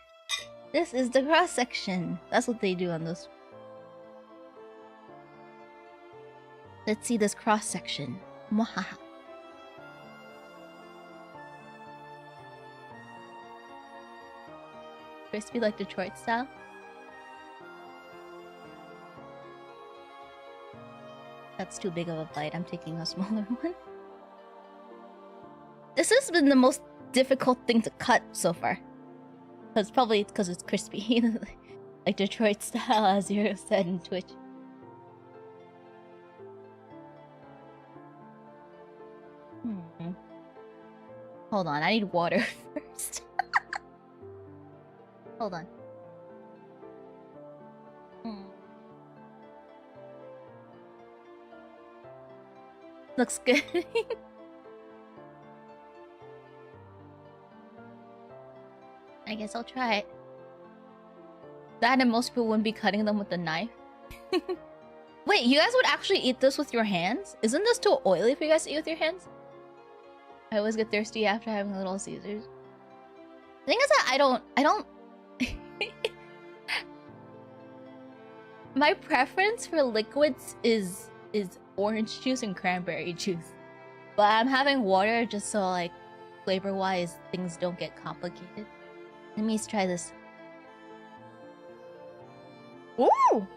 This is the cross-section. That's what they do on those. Let's see this cross-section. Mwahaha. Crispy like Detroit style. That's too big of a bite. I'm taking a smaller one. This has been the most difficult thing to cut so far. Because probably it's because it's crispy. Like Detroit style, as you said in Twitch. Hold on, I need water first. Hold on. Looks good. I guess I'll try it. That and most people wouldn't be cutting them with a knife. Wait, you guys would actually eat this with your hands? Isn't this too oily for you guys to eat with your hands? I always get thirsty after having Little Caesars. The thing is that I don't... My preference for liquids is orange juice and cranberry juice. But I'm having water just so, like, flavor-wise, things don't get complicated. Let me try this. Ooh!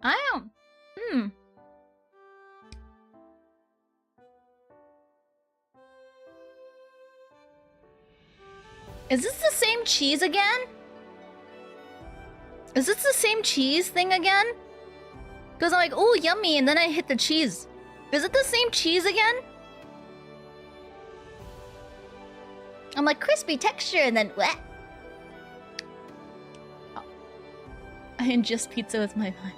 I am. Is this the same cheese again? Is this the same cheese thing again? Because I'm like, oh, yummy, and then I hit the cheese. Is it the same cheese again? I'm like, crispy texture, and then what? Oh. I ingest pizza with my mind.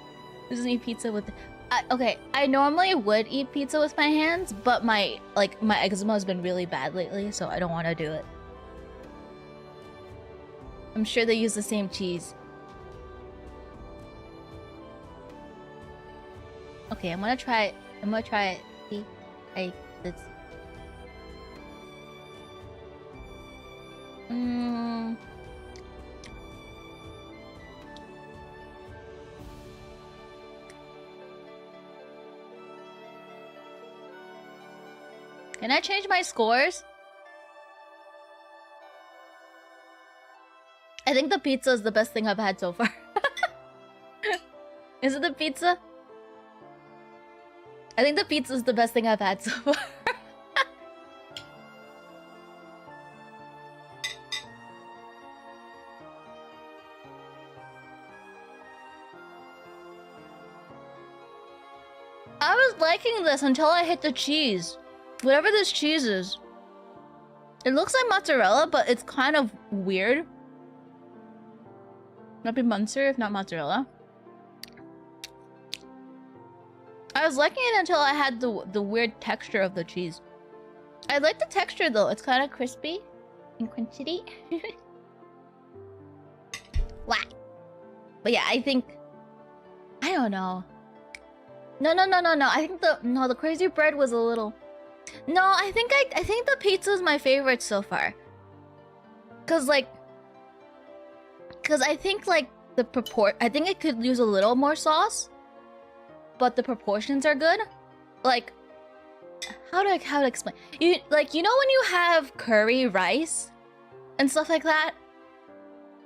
This is eat pizza with... okay, I normally would eat pizza with my hands, but my eczema has been really bad lately, so I don't want to do it. I'm sure they use the same cheese. Okay, I'm gonna try it. See? Let's... Can I change my scores? I think the pizza is the best thing I've had so far. Is it the pizza? I think the pizza is the best thing I've had so far. I was liking this until I hit the cheese. Whatever this cheese is. It looks like mozzarella, but it's kind of weird. Might be Munster, if not mozzarella. I was liking it until I had the weird texture of the cheese. I like the texture though. It's kind of crispy and crunchy. Wow. But yeah, I think... I don't know. No. I think the crazy bread was a little... No, I think the pizza is my favorite so far. Cause I think like I think it could use a little more sauce, but the proportions are good. Like, how to explain? You know when you have curry rice and stuff like that.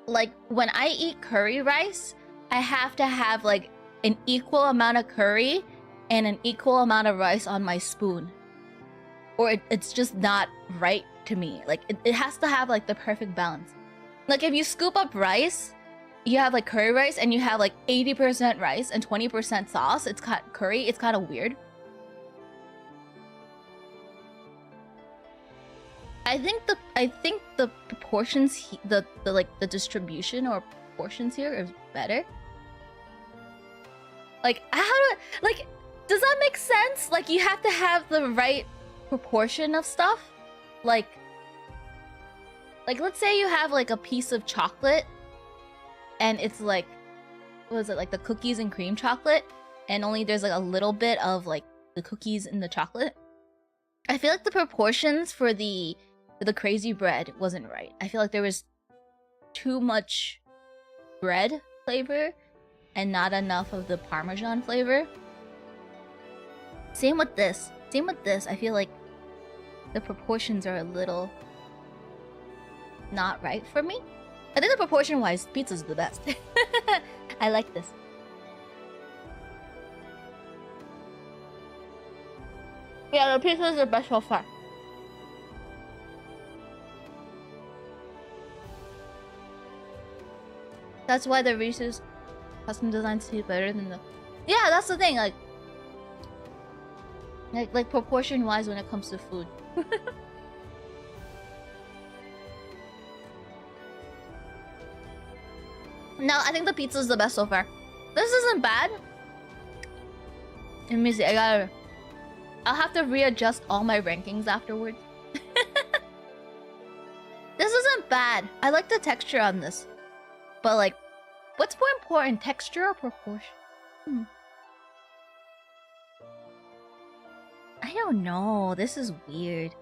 Like when I eat curry rice, I have to have like an equal amount of curry and an equal amount of rice on my spoon. Or it's just not right to me. Like, it has to have, like, the perfect balance. Like, if you scoop up rice, you have, like, curry rice, and you have, like, 80% rice and 20% sauce. It's curry. It's kind of weird. I think the proportions, the distribution or proportions here is better. Like, does that make sense? Like, you have to have the right proportion of stuff. Like let's say you have like a piece of chocolate and it's like, what is it, like the cookies and cream chocolate, and only there's like a little bit of like the cookies in the chocolate. I feel like the proportions for the crazy bread wasn't right. I feel like there was too much bread flavor and not enough of the Parmesan flavor. Same with this. I feel like the proportions are a little not right for me. I think the proportion-wise, pizza's the best. I like this. Yeah, the pizza's the best so far. That's why the Reese's custom design tastes better than the... Yeah, that's the thing, like proportion-wise when it comes to food. No, I think the pizza is the best so far. This isn't bad. Let me see. I'll have to readjust all my rankings afterwards. This isn't bad. I like the texture on this. But like, what's more important, texture or proportion? I don't know. This is weird.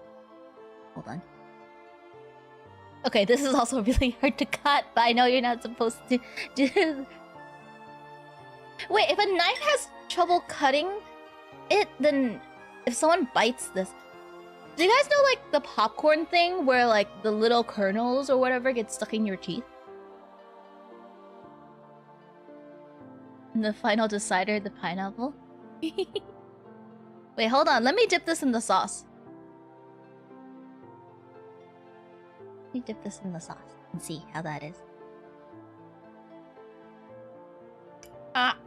Hold on. Okay, this is also really hard to cut, but I know you're not supposed to do... Wait, if a knife has trouble cutting it, then if someone bites this... Do you guys know, like, the popcorn thing where, like, the little kernels or whatever get stuck in your teeth? And the final decider, the pineapple? Wait, hold on. Let me dip this in the sauce. Let me dip this in the sauce and see how that is. Ah.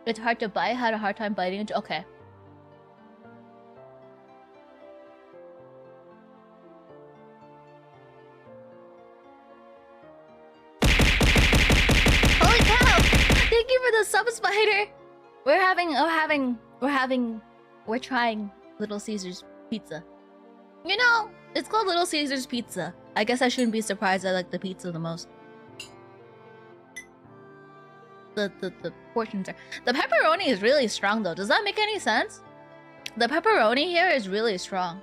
It's hard to bite. Had a hard time biting it. Okay. Holy cow! Thank you for the sub, Spider. We're trying Little Caesars pizza. You know, it's called Little Caesars pizza. I guess I shouldn't be surprised. I like the pizza the most. The portions are... The pepperoni is really strong though. Does that make any sense? The pepperoni here is really strong.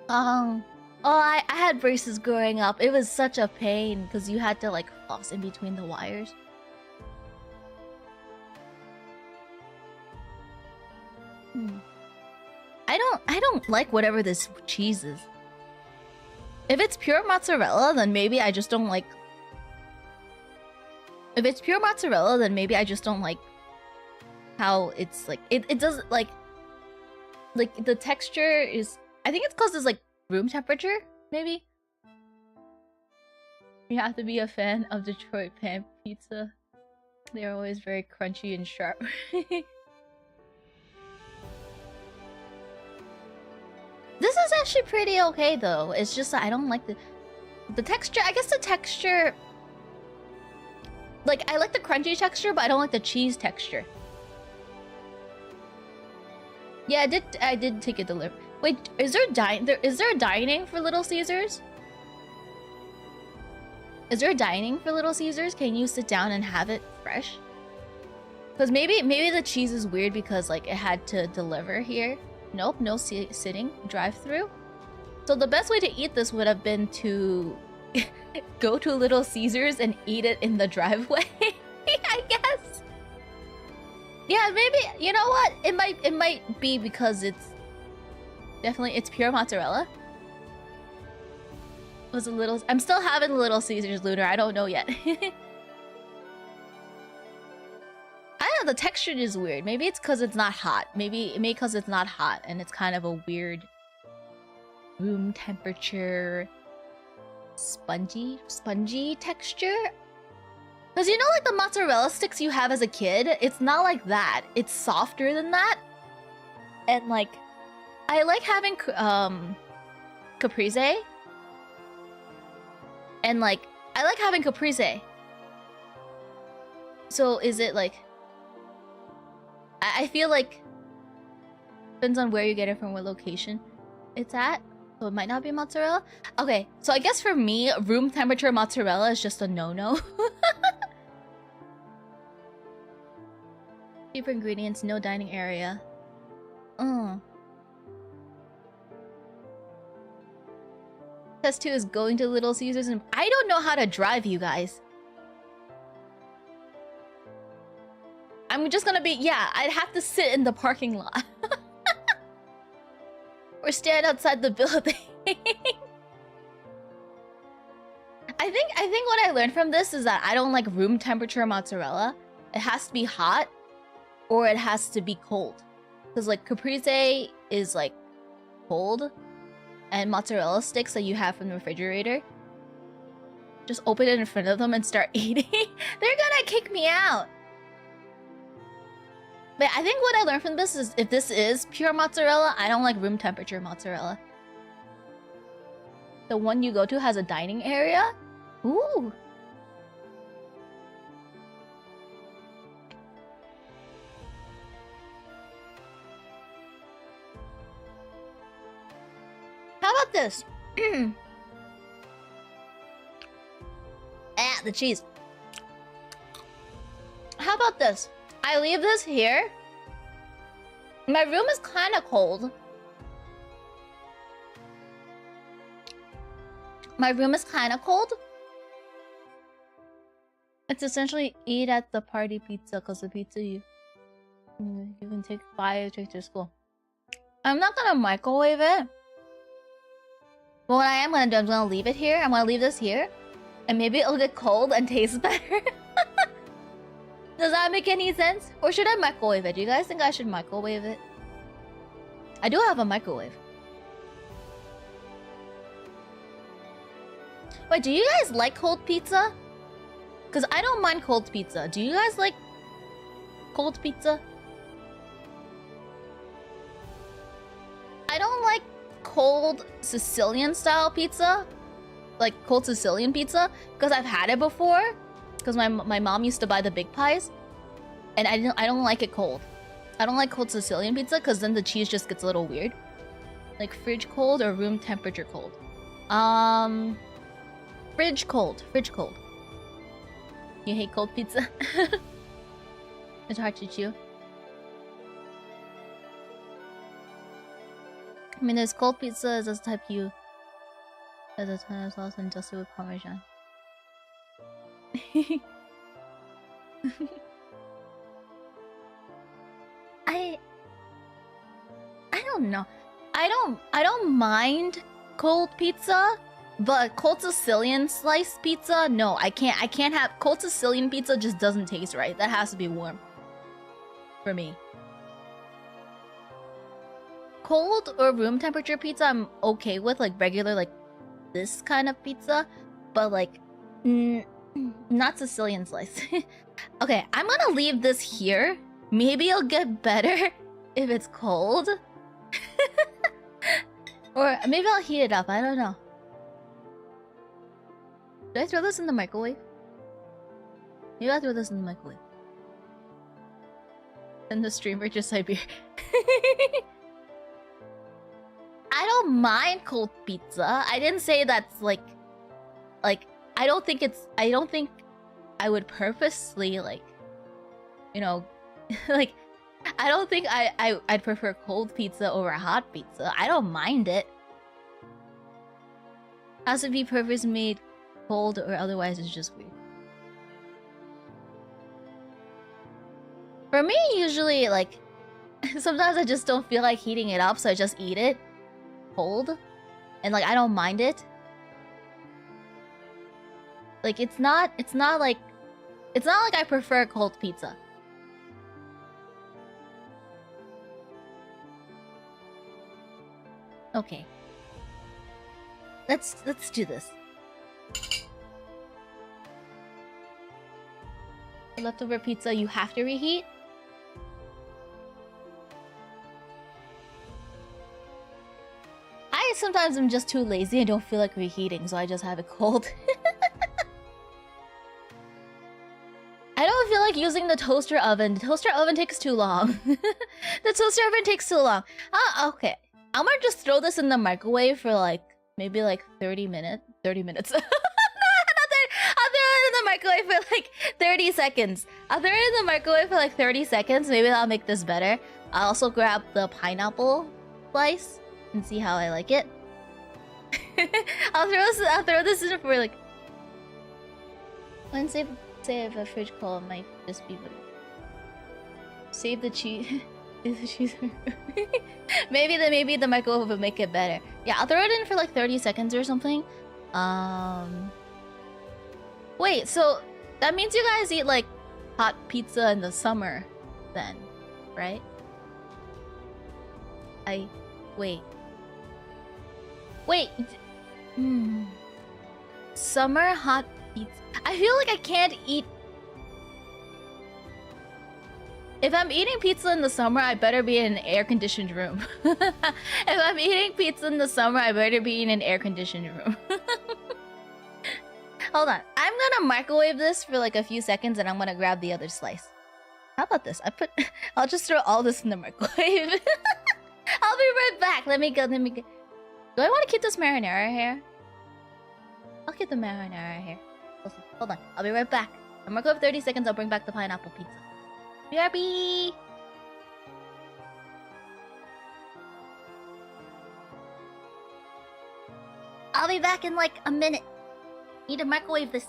Oh, I had braces growing up. It was such a pain because you had to like floss in between the wires. I don't like whatever this cheese is. If it's pure mozzarella, then maybe I just don't like... If it's pure mozzarella, then maybe I just don't like how it's like... It doesn't like... Like, the texture is... I think it's because it's like room temperature, maybe? You have to be a fan of Detroit pan pizza. They're always very crunchy and sharp. This is actually pretty okay though. It's just that I don't like the texture. I guess the texture... Like, I like the crunchy texture, but I don't like the cheese texture. Yeah, I did take a delivery. Wait, is there dining for Little Caesars? Is there dining for Little Caesars? Can you sit down and have it fresh? Because maybe the cheese is weird because like it had to deliver here. Nope, no sitting, drive-through. So the best way to eat this would have been to go to Little Caesars and eat it in the driveway. I guess. Yeah, maybe. You know what? It might be because it's definitely it's pure mozzarella. It was a little. I'm still having Little Caesars, Lunar. I don't know yet. I don't know, the texture is weird. Maybe it's because it's not hot. Maybe because it's not hot and it's kind of a weird room temperature spongy texture. Because you know, like the mozzarella sticks you have as a kid, it's not like that. It's softer than that. And like, I like having caprese. And like, I like having caprese. So is it like... I feel like depends on where you get it from, what location it's at. So it might not be mozzarella. Okay, so I guess for me, room temperature mozzarella is just a no-no. Cheaper ingredients, no dining area. Test 2 is going to Little Caesars, and I don't know how to drive, you guys. I'm just gonna be, yeah, I'd have to sit in the parking lot. Or stand outside the building. I think what I learned from this is that I don't like room temperature mozzarella. It has to be hot, or it has to be cold. Because like caprese is like cold, and mozzarella sticks that you have from the refrigerator, just open it in front of them and start eating. They're gonna kick me out. But I think what I learned from this is if this is pure mozzarella, I don't like room temperature mozzarella. The one you go to has a dining area? Ooh. How about this? The cheese. How about this? I leave this here. My room is kind of cold. My room is kind of cold. It's essentially eat at the party pizza, because the pizza you can take to school. I'm not gonna microwave it. But what I am gonna do, I'm gonna leave it here. I'm gonna leave this here. And maybe it'll get cold and taste better. Does that make any sense? Or should I microwave it? Do you guys think I should microwave it? I do have a microwave. Wait, do you guys like cold pizza? Because I don't mind cold pizza. Do you guys like cold pizza? I don't like cold Sicilian style pizza. Like cold Sicilian pizza. Because I've had it before. Because my mom used to buy the big pies. And I don't like it cold. I don't like cold Sicilian pizza because then the cheese just gets a little weird. Like fridge cold or room temperature cold? Fridge cold. Fridge cold. You hate cold pizza? It's hard to chew. I mean, there's cold pizza as a type you... as a ton of sauce and dusted with Parmesan. I don't know. I don't mind cold pizza, but cold Sicilian sliced pizza, no, I can't have cold Sicilian pizza. Just doesn't taste right. That has to be warm for me. Cold or room temperature pizza I'm okay with, like regular, like this kind of pizza, but like not Sicilian slice. Okay, I'm gonna leave this here. Maybe it'll get better if it's cold. Or maybe I'll heat it up, I don't know. Did I throw this in the microwave? Maybe I'll throw this in the microwave. And the streamer just Siberia. I don't mind cold pizza. I didn't say that's like I don't think I would purposely like, you know, like I don't think I'd prefer cold pizza over hot pizza. I don't mind it. Has to be purpose made cold or otherwise it's just weird. For me, usually like sometimes I just don't feel like heating it up, so I just eat it cold. And like I don't mind it. Like it's not like I prefer cold pizza. Okay. Let's do this. Leftover pizza you have to reheat? I sometimes am just too lazy and don't feel like reheating, so I just have it cold. I don't feel like using the toaster oven. The toaster oven takes too long. The toaster oven takes too long. Okay. I'm gonna just throw this in the microwave for like, maybe like 30 minutes. 30 minutes. No, not 30. I'll throw it in the microwave for like 30 seconds. I'll throw it in the microwave for like 30 seconds. Maybe that'll make this better. I'll also grab the pineapple slice and see how I like it. I'll throw this in for like... When save a fridge cold might just be... Save the cheese... maybe the microwave will make it better. Yeah, I'll throw it in for like 30 seconds or something. Wait, so that means you guys eat like hot pizza in the summer then, right? Wait. Summer hot pizza. I feel like I can't eat... If I'm eating pizza in the summer, I better be in an air-conditioned room. If I'm eating pizza in the summer, I better be in an air-conditioned room. Hold on. I'm gonna microwave this for like a few seconds and I'm gonna grab the other slice. How about this? I'll just throw all this in the microwave. I'll be right back. Let me go. Do I want to keep this marinara here? I'll keep the marinara here. Hold on. I'll be right back. I'm gonna go for 30 seconds. I'll bring back the pineapple pizza. BRB! I'll be back in like a minute. Need to microwave this.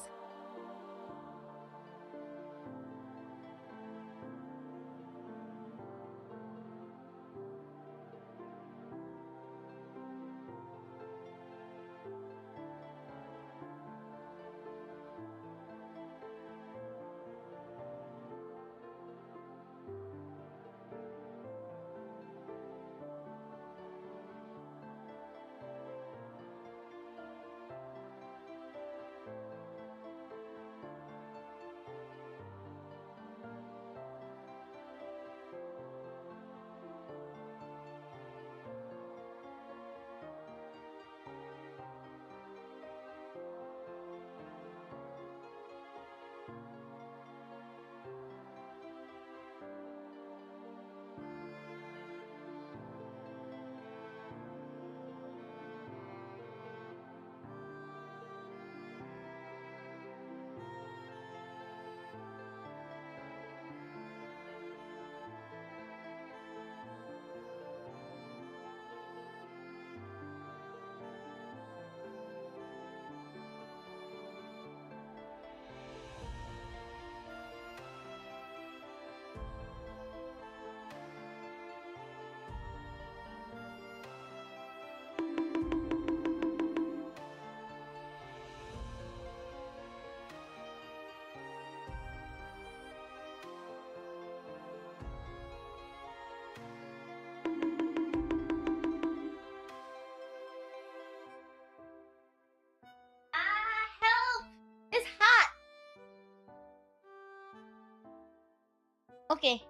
Okay.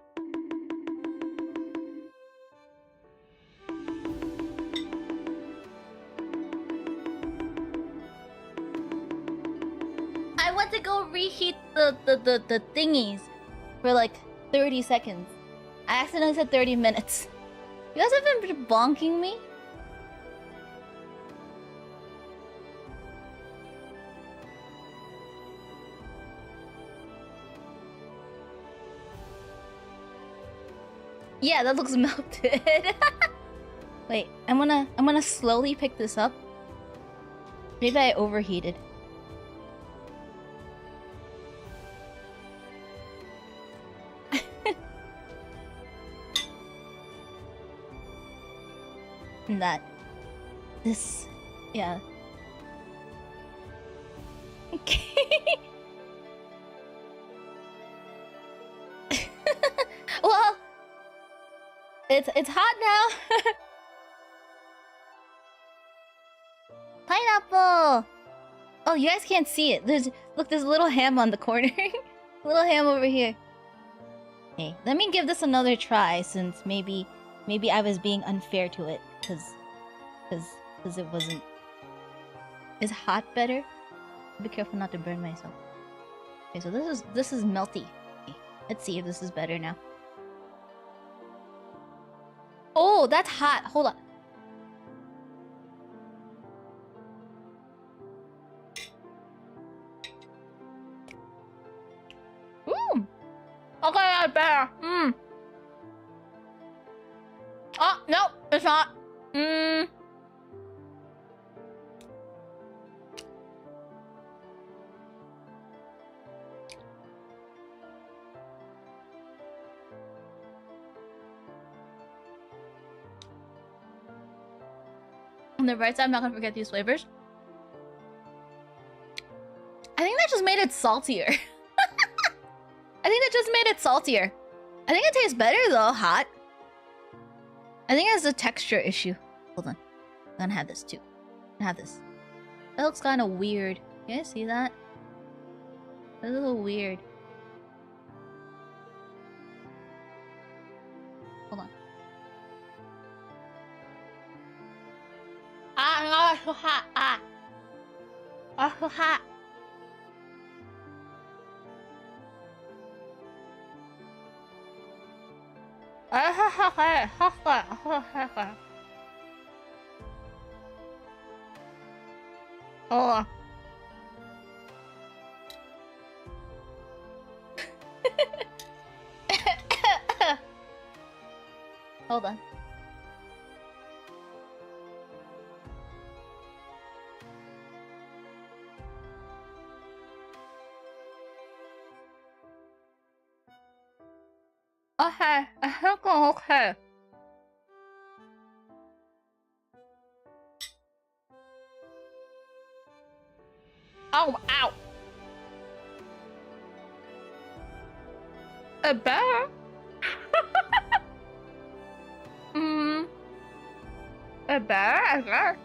I went to go reheat the thingies for like 30 seconds. I accidentally said 30 minutes. You guys have been bonking me? Yeah, that looks melted. Wait, I'm gonna slowly pick this up. Maybe I overheated. And that. This. Yeah. Okay. Well, it's hot now. Pineapple. Oh, you guys can't see it. There's a little ham on the corner. Little ham over here. Okay, let me give this another try since maybe I was being unfair to it because it wasn't. Is hot better? Be careful not to burn myself. Okay, so this is melty. Okay, let's see if this is better now. Oh, that's hot. Hold on. Okay, that's better. Oh, no, it's not. On the right side, I'm not gonna forget these flavors. I think that just made it saltier. I think that just made it saltier. I think it tastes better though, hot. I think it's a texture issue. Hold on. I'm gonna have this too. I'm gonna have this. That looks kind of weird. You guys see that? That's a little weird. Hold on. Ah, no, so hot. Ah. Oh, so hot. Oh. Hold on. Okay, I think I'm okay. Oh, ow. A bear? A bear? A bear?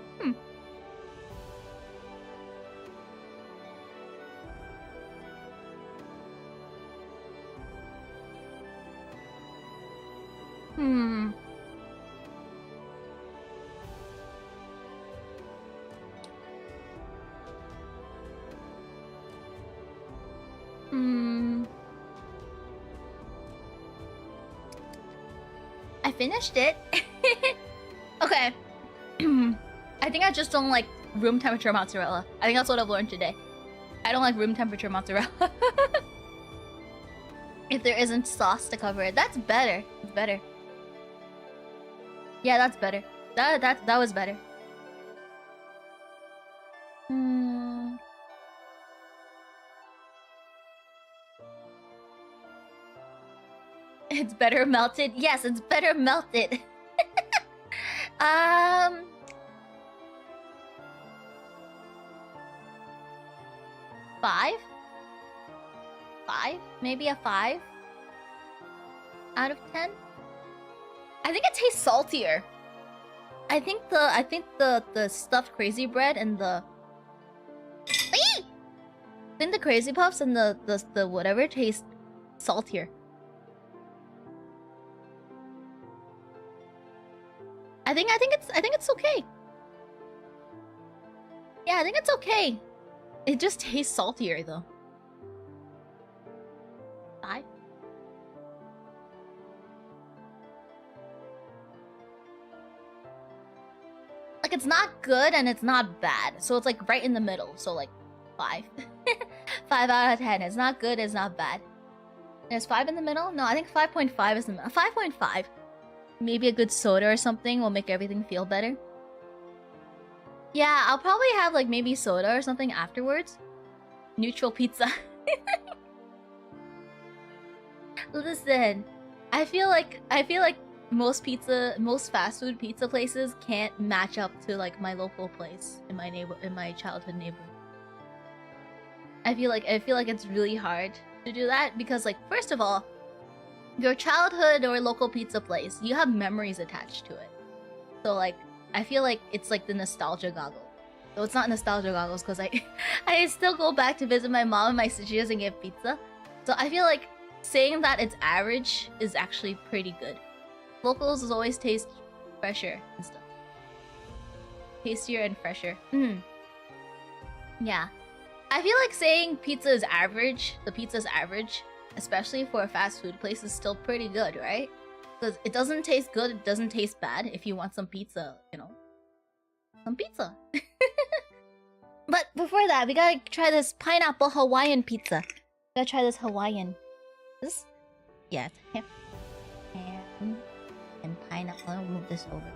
I finished it. Okay. I think I just don't like room temperature mozzarella. I think that's what I've learned today. I don't like room temperature mozzarella. If there isn't sauce to cover it, that's better. It's better. Yeah, that's better. That was better. It's better melted. Yes, it's better melted. 5? 5? Maybe a 5 out of 10. I think it tastes saltier. I think the stuffed crazy bread and the crazy puffs and the whatever taste saltier. I think it's okay. Yeah, I think it's okay. It just tastes saltier though. 5. Like, it's not good and it's not bad, so it's like right in the middle. So like 5. 5 out of 10. It's not good, it's not bad. There's 5 in the middle? No, I think 5.5 is the middle. 5.5. Maybe a good soda or something will make everything feel better. Yeah, I'll probably have like maybe soda or something afterwards. Neutral pizza. Listen, I feel like most fast food pizza places can't match up to like my local place in my childhood neighborhood. I feel like it's really hard to do that because, like, first of all, your childhood or local pizza place, you have memories attached to it. So like, I feel like it's like the nostalgia goggle. So it's not nostalgia goggles because I still go back to visit my mom and my sister and get pizza. So I feel like saying that it's average is actually pretty good. Locals always taste fresher and stuff. Tastier and fresher. Yeah. I feel like saying pizza is average, the pizza's average, especially for a fast food place, is still pretty good, right? Because it doesn't taste good, it doesn't taste bad if you want some pizza, you know? Some pizza. But before that, we gotta try this pineapple Hawaiian pizza. We gotta try this Hawaiian. This? Yeah, it's ham and pineapple. I'm gonna move this over.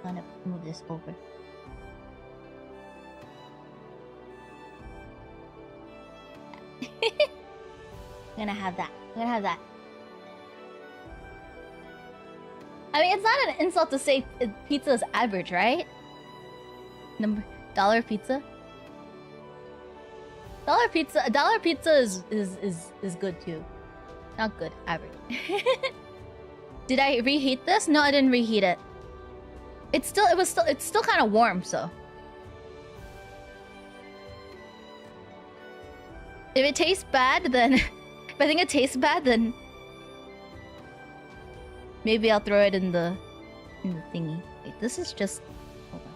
I'm gonna move this over. I'm gonna have that. I'm gonna have that. I mean, it's not an insult to say pizza is average, right? Dollar pizza. Dollar pizza is good too. Not good, average. Did I reheat this? No, I didn't reheat it. It's still kind of warm, so. If it tastes bad, then if I think it tastes bad, then maybe I'll throw it in the thingy. Wait, this is just. Hold on.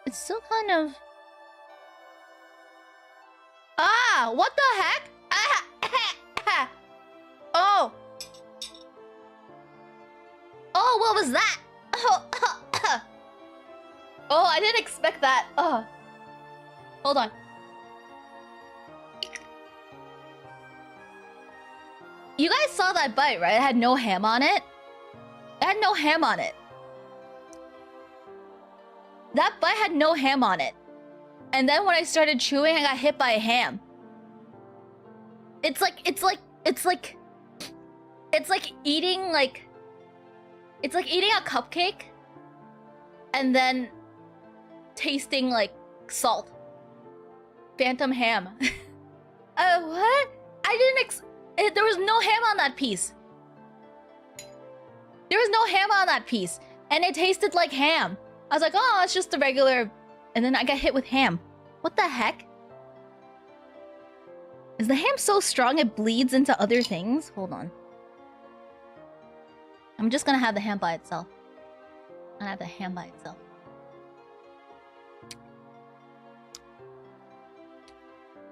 It's still kind of. Ah! What the heck? Ah! Oh! Oh, what was that? Oh, I didn't expect that. Oh. Hold on. You guys saw that bite, right? It had no ham on it. It had no ham on it. That bite had no ham on it. And then when I started chewing, I got hit by a ham. It's like eating a cupcake and then tasting like salt. Phantom ham. What? I didn't there was no ham on that piece. There was no ham on that piece. And it tasted like ham. I was like, oh, it's just a regular... And then I got hit with ham. What the heck? Is the ham so strong it bleeds into other things? Hold on. I'm just gonna have the ham by itself. I'm gonna have the ham by itself.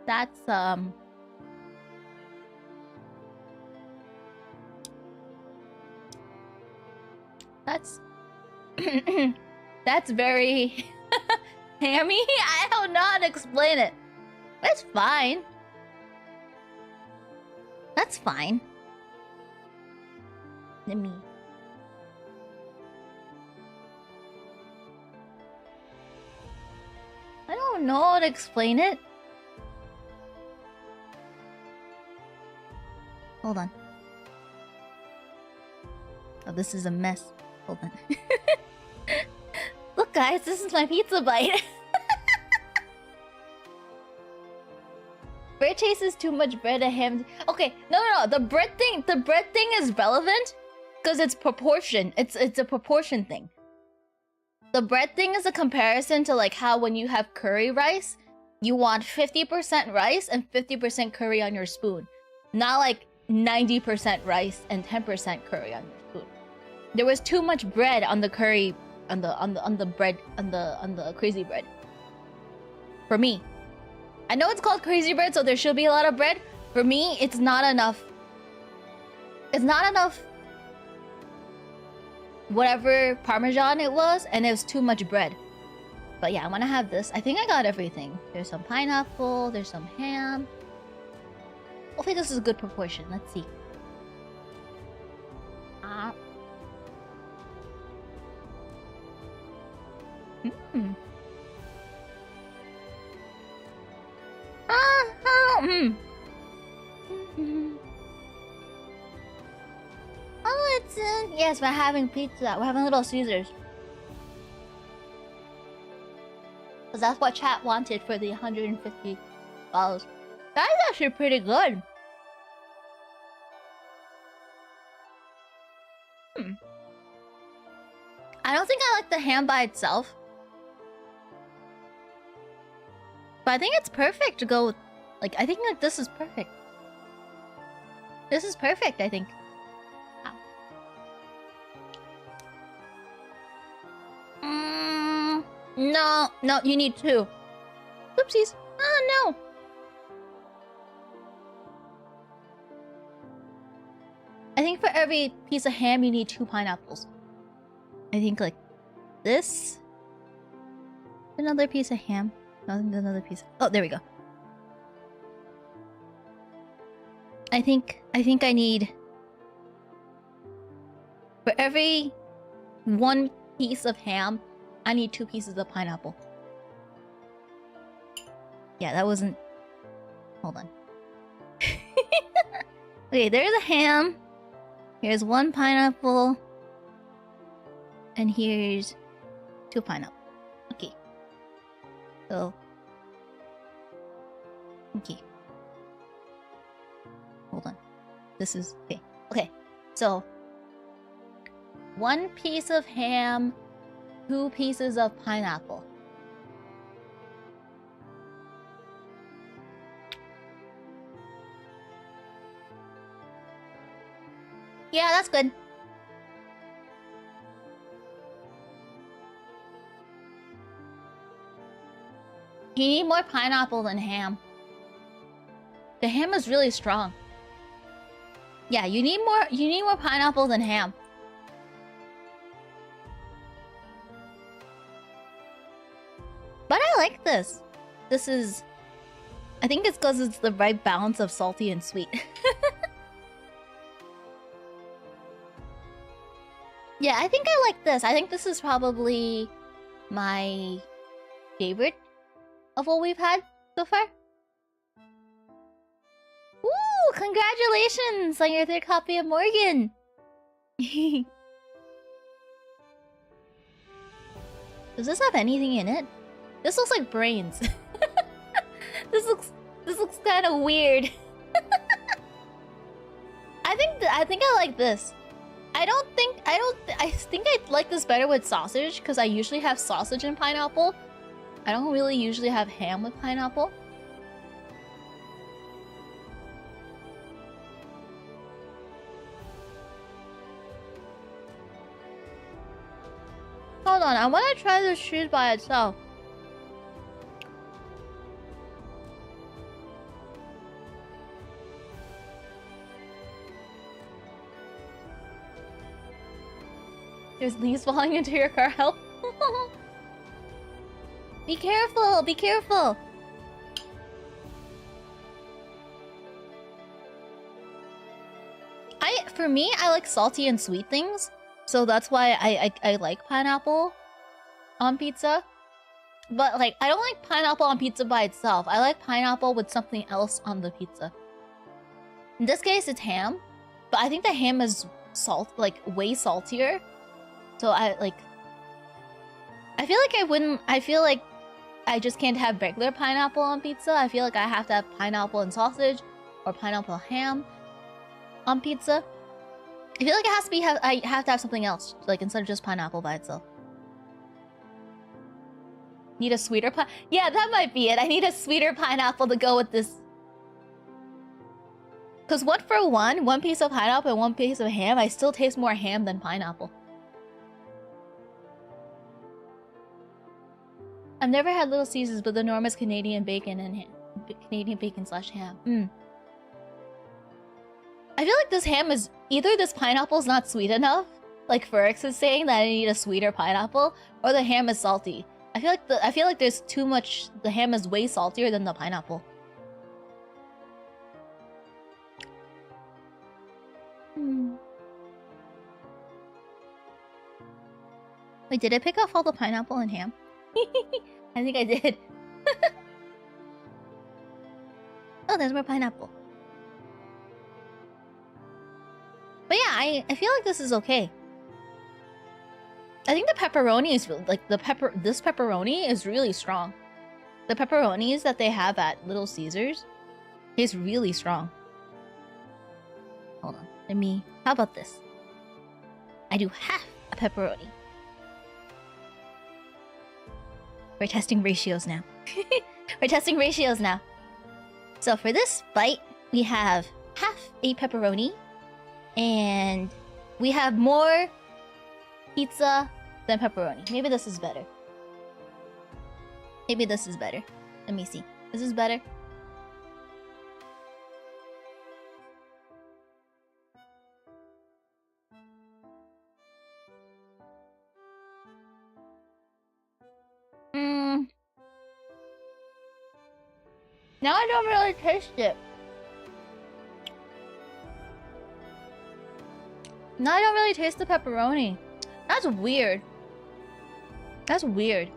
That's, That's very hammy? I don't know how to explain it. That's fine. That's fine. Let me... I don't know how to explain it. Hold on. Oh, this is a mess. Hold on. Look, guys, this is my pizza bite. Bread chases too much bread and ham. Okay, no. The bread thing is relevant because it's proportion. It's a proportion thing. The bread thing is a comparison to like how when you have curry rice, you want 50% rice and 50% curry on your spoon. Not like 90% rice and 10% curry on your food. There was too much bread on the curry, on the bread, on the crazy bread. For me. I know it's called crazy bread, so there should be a lot of bread. For me, it's not enough. It's not enough whatever Parmesan it was, and it was too much bread. But yeah, I want to have this. I think I got everything. There's some pineapple, there's some ham. Hopefully this is a good proportion. Let's see. Oh, it's yes, we're having pizza. We're having Little Caesars. Because that's what chat wanted for the $150. That is actually pretty good. I don't think I like the ham by itself. But I think it's perfect to go with, like, I think like this is perfect. This is perfect, I think. No, you need 2. Oopsies. Oh, no. I think for every piece of ham, you need 2 pineapples. I think like this. Another piece of ham. Another piece. Oh, there we go. I think I need, for every 1 piece of ham, I need 2 pieces of pineapple. Yeah, that wasn't... Hold on. Okay, there's a ham. Here's 1 pineapple. And here's 2 pineapple. Okay. So... Okay. Hold on. This is... Okay. Okay. So... 1 piece of ham, 2 pieces of pineapple. Yeah, that's good. You need more pineapple than ham. The ham is really strong. Yeah, you need more pineapple than ham. But I like this. This is... I think it's because it's the right balance of salty and sweet. Yeah, I think I like this. I think this is probably my favorite of what we've had so far. Woo! Congratulations on your 3rd copy of Morgan! Does this have anything in it? This looks like brains. This looks kind of weird. I think I like this. I think I like this better with sausage, because I usually have sausage and pineapple. I don't really usually have ham with pineapple. Hold on, I want to try this cheese by itself. There's leaves falling into your car. Help! Be careful! Be careful! For me, I like salty and sweet things. So that's why I like pineapple on pizza. But like, I don't like pineapple on pizza by itself. I like pineapple with something else on the pizza. In this case, it's ham. But I think the ham is way saltier. So I feel like I just can't have regular pineapple on pizza. I feel like I have to have pineapple and sausage or pineapple ham on pizza. I feel like it has to be I have to have something else, like instead of just pineapple by itself. Need a sweeter Yeah, that might be it. I need a sweeter pineapple to go with this. Because what for one piece of pineapple and one piece of ham, I still taste more ham than pineapple. I've never had Little Caesars, but the norm is Canadian bacon and Canadian bacon / ham. I feel like this ham is either this pineapple's not sweet enough, like Ferrex is saying that I need a sweeter pineapple, or the ham is salty. I feel like there's too much. The ham is way saltier than the pineapple. Wait, did I pick off all the pineapple and ham? I think I did. Oh, there's more pineapple. But yeah, I feel like this is okay. I think the pepperoni is really, like this pepperoni is really strong. The pepperonis that they have at Little Caesars is really strong. Hold on, how about this? I do half a pepperoni. We're testing ratios now. We're testing ratios now. So for this bite, we have half a pepperoni, and we have more pizza than pepperoni. Maybe this is better. Maybe this is better. Let me see. Is this better? Now I don't really taste it. Now I don't really taste the pepperoni. That's weird. That's weird.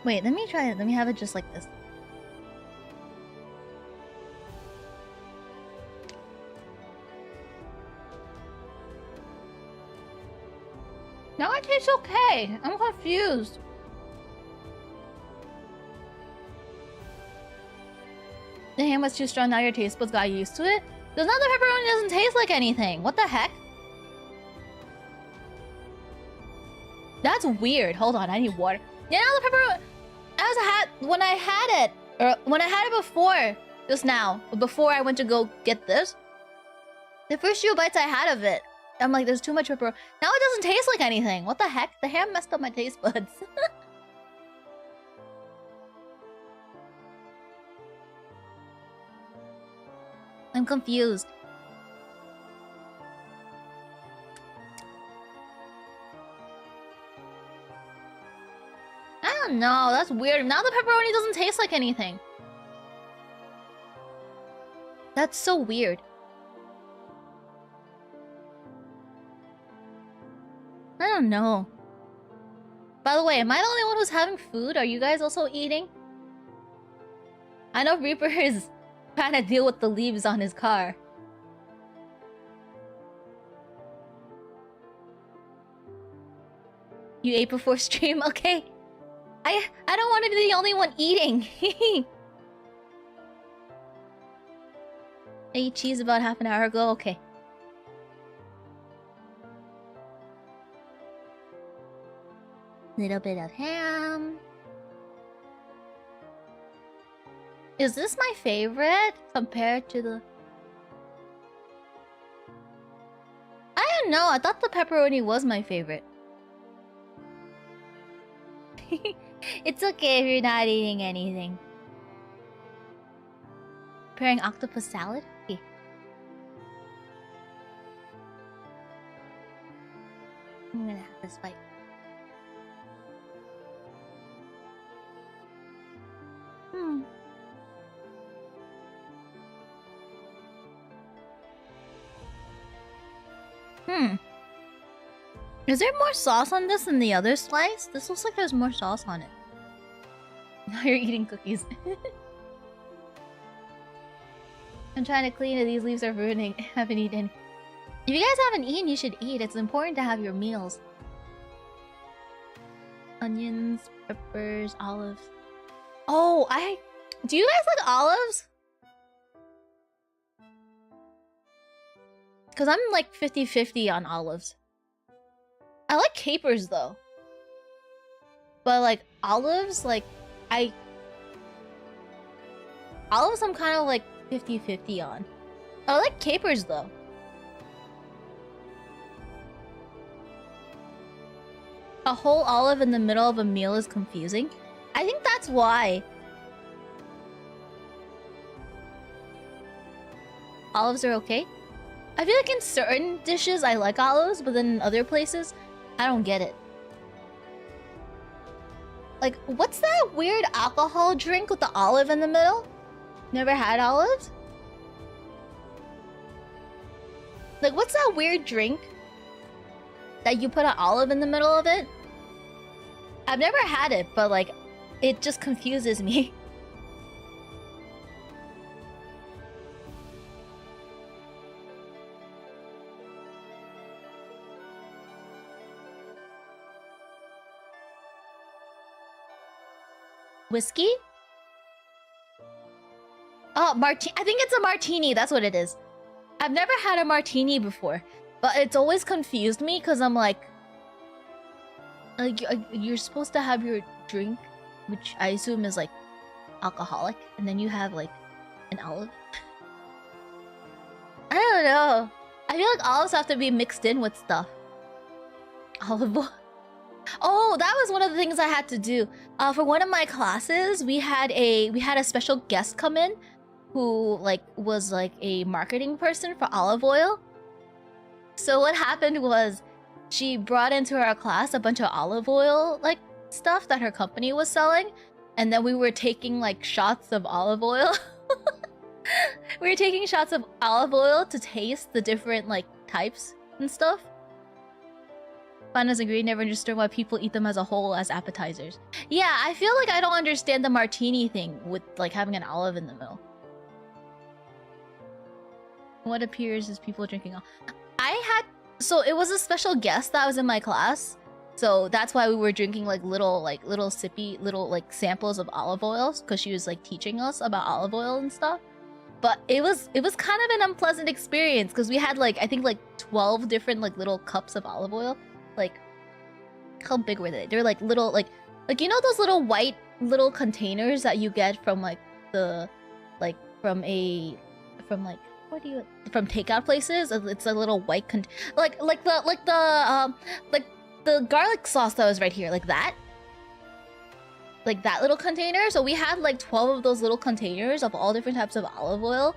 Wait, let me try it. Let me have it just like this. Now it tastes okay. I'm confused. The ham was too strong, now your taste buds got used to it? Because now the pepperoni doesn't taste like anything. What the heck? That's weird. Hold on, I need water. Yeah, now the pepperoni... when I had it before, just now, before I went to go get this, the first few bites I had of it, I'm like, there's too much pepperoni. Now it doesn't taste like anything. What the heck? The ham messed up my taste buds. I'm confused. I don't know. That's weird. Now the pepperoni doesn't taste like anything. That's so weird. I don't know. By the way, am I the only one who's having food? Are you guys also eating? I know Reaper is trying to deal with the leaves on his car. You ate before stream? Okay. I don't want to be the only one eating. I ate cheese about half an hour ago. Okay. Little bit of ham. Is this my favorite compared to the... I don't know. I thought the pepperoni was my favorite. It's okay if you're not eating anything. Preparing octopus salad? Okay. I'm gonna have this bite. Is there more sauce on this than the other slice? This looks like there's more sauce on it. Now you're eating cookies. I'm trying to clean it. These leaves are ruining. I haven't eaten. If you guys haven't eaten, you should eat. It's important to have your meals. Onions, peppers, olives. Oh, do you guys like olives? Because I'm like 50-50 on olives. I like capers though. But like olives, like olives I'm kind of like 50-50 on. I like capers though. A whole olive in the middle of a meal is confusing. I think that's why. Olives are okay. I feel like in certain dishes I like olives, but then in other places, I don't get it. Like, what's that weird alcohol drink with the olive in the middle? Never had olives? Like, what's that weird drink that you put an olive in the middle of it? I've never had it, but like, it just confuses me. Whiskey? Oh, martini. I think it's a martini. That's what it is. I've never had a martini before, but it's always confused me because I'm like, you're supposed to have your drink, which I assume is like alcoholic, and then you have like an olive. I don't know. I feel like olives have to be mixed in with stuff. Olive oil. Oh, that was one of the things I had to do. For one of my classes, we had a special guest come in who like was like a marketing person for olive oil. So what happened was she brought into our class a bunch of olive oil like stuff that her company was selling, and then we were taking like shots of olive oil. We were taking shots of olive oil to taste the different like types and stuff. Finance agree, never understood why people eat them as a whole as appetizers. Yeah, I feel like I don't understand the martini thing with like having an olive in the middle. What appears is people drinking. So it was a special guest that was in my class. So that's why we were drinking like little sippy like samples of olive oils, because she was like teaching us about olive oil and stuff. But it was kind of an unpleasant experience because we had like I think like 12 different like little cups of olive oil. Like, how big were they? They're like little like you know those little white little containers that you get from like from takeout places. It's a little white like the garlic sauce that was right here, like that little container. So we had like 12 of those little containers of all different types of olive oil,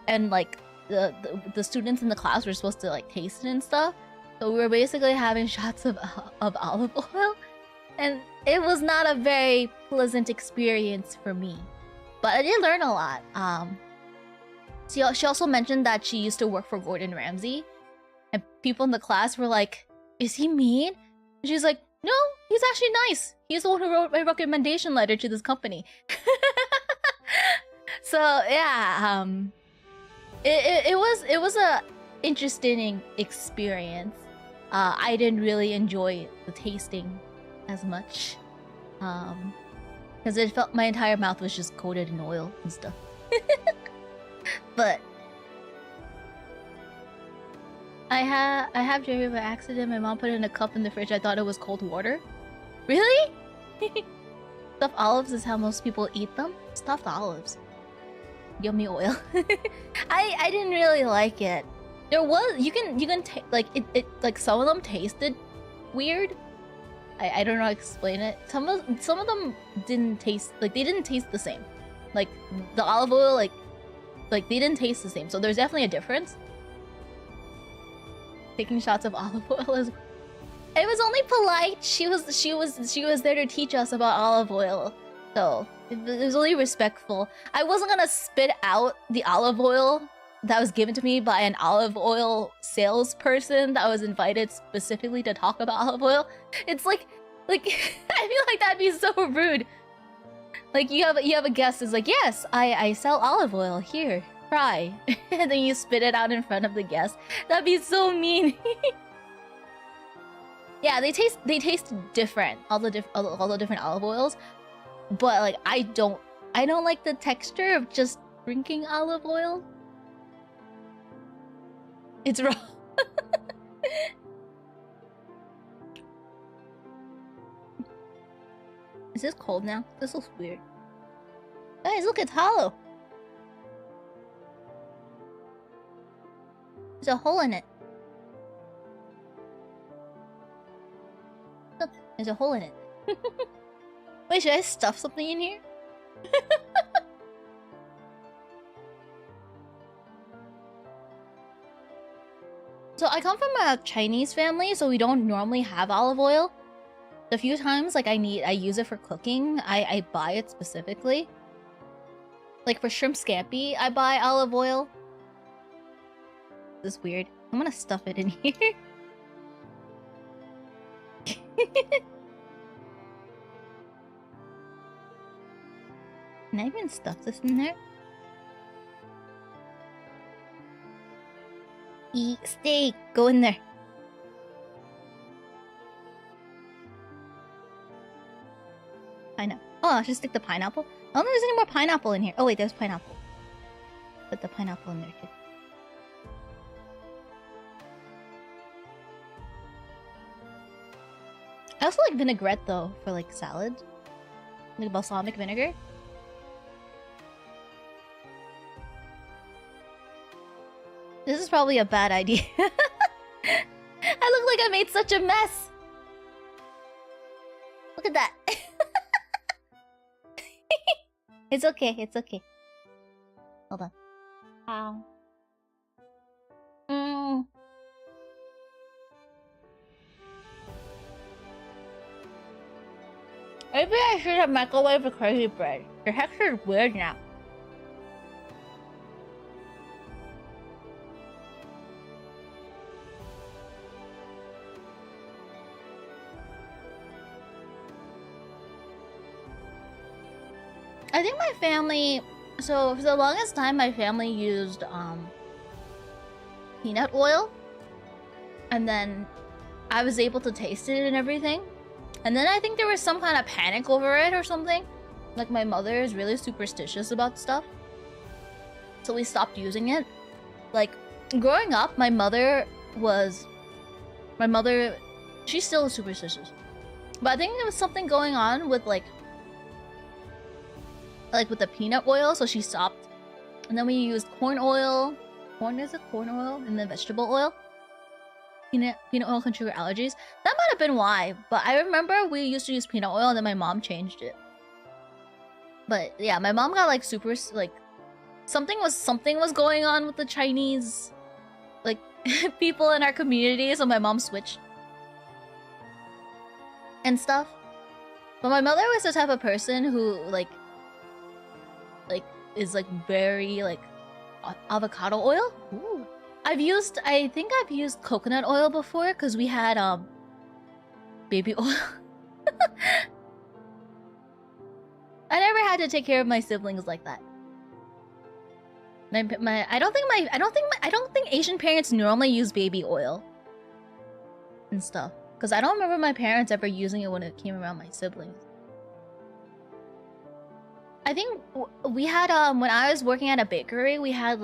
and like the students in the class were supposed to like taste it and stuff. So we were basically having shots of olive oil, and it was not a very pleasant experience for me. But I did learn a lot. She also mentioned that she used to work for Gordon Ramsay, and people in the class were like, "Is he mean?" And she's like, "No, he's actually nice. He's the one who wrote my recommendation letter to this company." So yeah, it was a interesting experience. I didn't really enjoy the tasting as much, because it felt my entire mouth was just coated in oil and stuff. But I have drank it by accident. My mom put it in a cup in the fridge. I thought it was cold water. Really? Stuffed olives is how most people eat them. Stuffed olives. Yummy oil. I didn't really like it. There was you can like it like some of them tasted weird. I don't know how to explain it. Some of them didn't taste like they didn't taste the same. Like the olive oil like they didn't taste the same. So there's definitely a difference. Taking shots of olive oil is. It was only polite. She was there to teach us about olive oil, so it was only respectful. I wasn't gonna spit out the olive oil that was given to me by an olive oil salesperson that was invited specifically to talk about olive oil. It's like I feel like that'd be so rude. Like you have a guest is like, yes, I sell olive oil here, try, and then you spit it out in front of the guest. That'd be so mean. Yeah, they taste different, all the different olive oils, but like I don't like the texture of just drinking olive oil. It's raw. Is this cold now? This looks weird. Guys, look, it's hollow. There's a hole in it. Look, there's a hole in it. Wait, should I stuff something in here? So I come from a Chinese family, so we don't normally have olive oil. The few times like I use it for cooking, I buy it specifically. Like for shrimp scampi, I buy olive oil. This is weird. I'm gonna stuff it in here. Can I even stuff this in there? Eat steak. Go in there. Pineapple. Oh, I should stick the pineapple. I don't think there's any more pineapple in here. Oh wait, there's pineapple. Put the pineapple in there too. I also like vinaigrette though for like salad. Like balsamic vinegar. This is probably a bad idea. I look like I made such a mess. Look at that. It's okay, it's okay. Hold on. Ow. Maybe I should have microwaved the crazy bread. The texture is weird now. I think my family... So, for the longest time, my family used, peanut oil. And then I was able to taste it and everything. And then I think there was some kind of panic over it or something. Like, my mother is really superstitious about stuff. So we stopped using it. Like, growing up, my mother... She's still superstitious. But I think there was something going on with, like with the peanut oil, so she stopped. And then we used corn oil. Corn oil? And then vegetable oil. Peanut oil can trigger allergies. That might have been why. But I remember we used to use peanut oil and then my mom changed it. But yeah, my mom got like super like something was going on with the Chinese like people in our community, so my mom switched. And stuff. But my mother was the type of person who is like very like avocado oil. Ooh. I think I've used coconut oil before because we had baby oil. I never had to take care of my siblings like that. I don't think Asian parents normally use baby oil and stuff, because I don't remember my parents ever using it when it came around my siblings. I think we had when I was working at a bakery, we had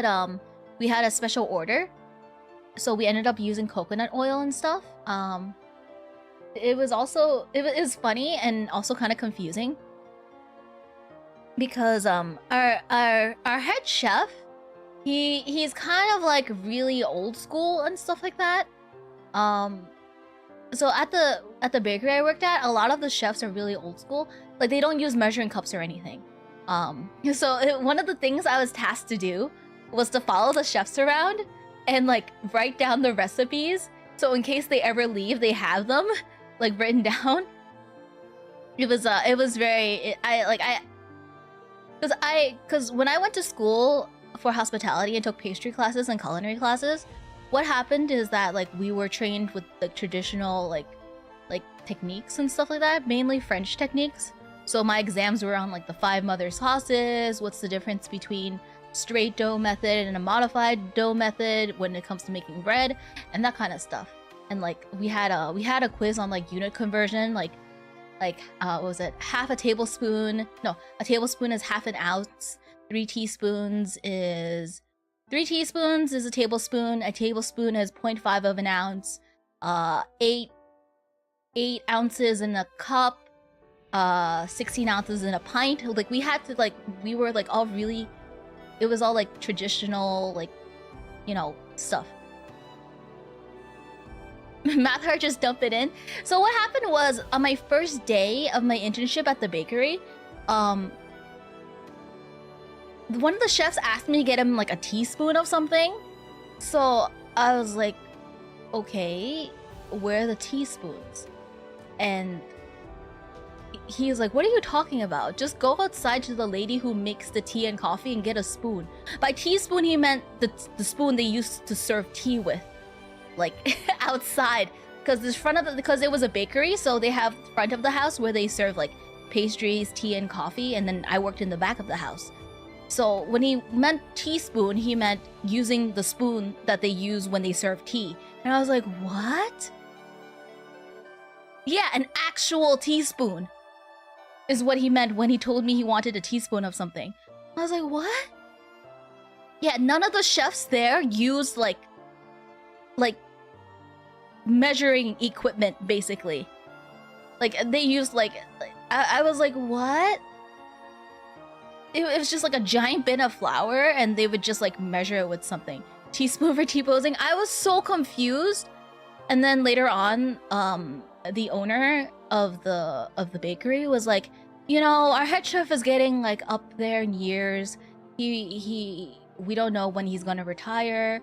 a special order, so we ended up using coconut oil and stuff. It was funny and also kind of confusing because our head chef, he's kind of like really old school and stuff like that. So at the bakery I worked at, a lot of the chefs are really old school. Like, they don't use measuring cups or anything. So one of the things I was tasked to do was to follow the chefs around and like write down the recipes, so in case they ever leave, they have them like written down. It was very because when I went to school for hospitality and took pastry classes and culinary classes, what happened is that like we were trained with the traditional like techniques and stuff like that, mainly French techniques. So my exams were on like the 5 mother sauces, what's the difference between straight dough method and a modified dough method when it comes to making bread, and that kind of stuff. And like we had a quiz on like unit conversion, like what was it, a tablespoon is half an ounce, 3 teaspoons is a tablespoon is 0.5 of an ounce, 8 8 ounces in a cup, 16 ounces in a pint. Like we had to like, we were like all really, it was all like traditional, like, you know, stuff. Math heart, just dump it in. So what happened was on my first day of my internship at the bakery, one of the chefs asked me to get him like a teaspoon of something. So I was like, okay, where are the teaspoons? And he was like, what are you talking about? Just go outside to the lady who makes the tea and coffee and get a spoon. By teaspoon, he meant the spoon they used to serve tea with, like outside. Because it was a bakery, so they have front of the house where they serve like pastries, tea, and coffee, and then I worked in the back of the house. So when he meant teaspoon, he meant using the spoon that they use when they serve tea. And I was like, what? Yeah, an actual teaspoon is what he meant when he told me he wanted a teaspoon of something. I was like, what? Yeah, none of the chefs there used like measuring equipment, basically. Like, they used like I was like, what? It was just like a giant bin of flour, and they would just like measure it with something. Teaspoon for T-posing. I was so confused. And then later on, the owner of the bakery was like, you know, our head chef is getting like up there in years. We don't know when he's gonna retire.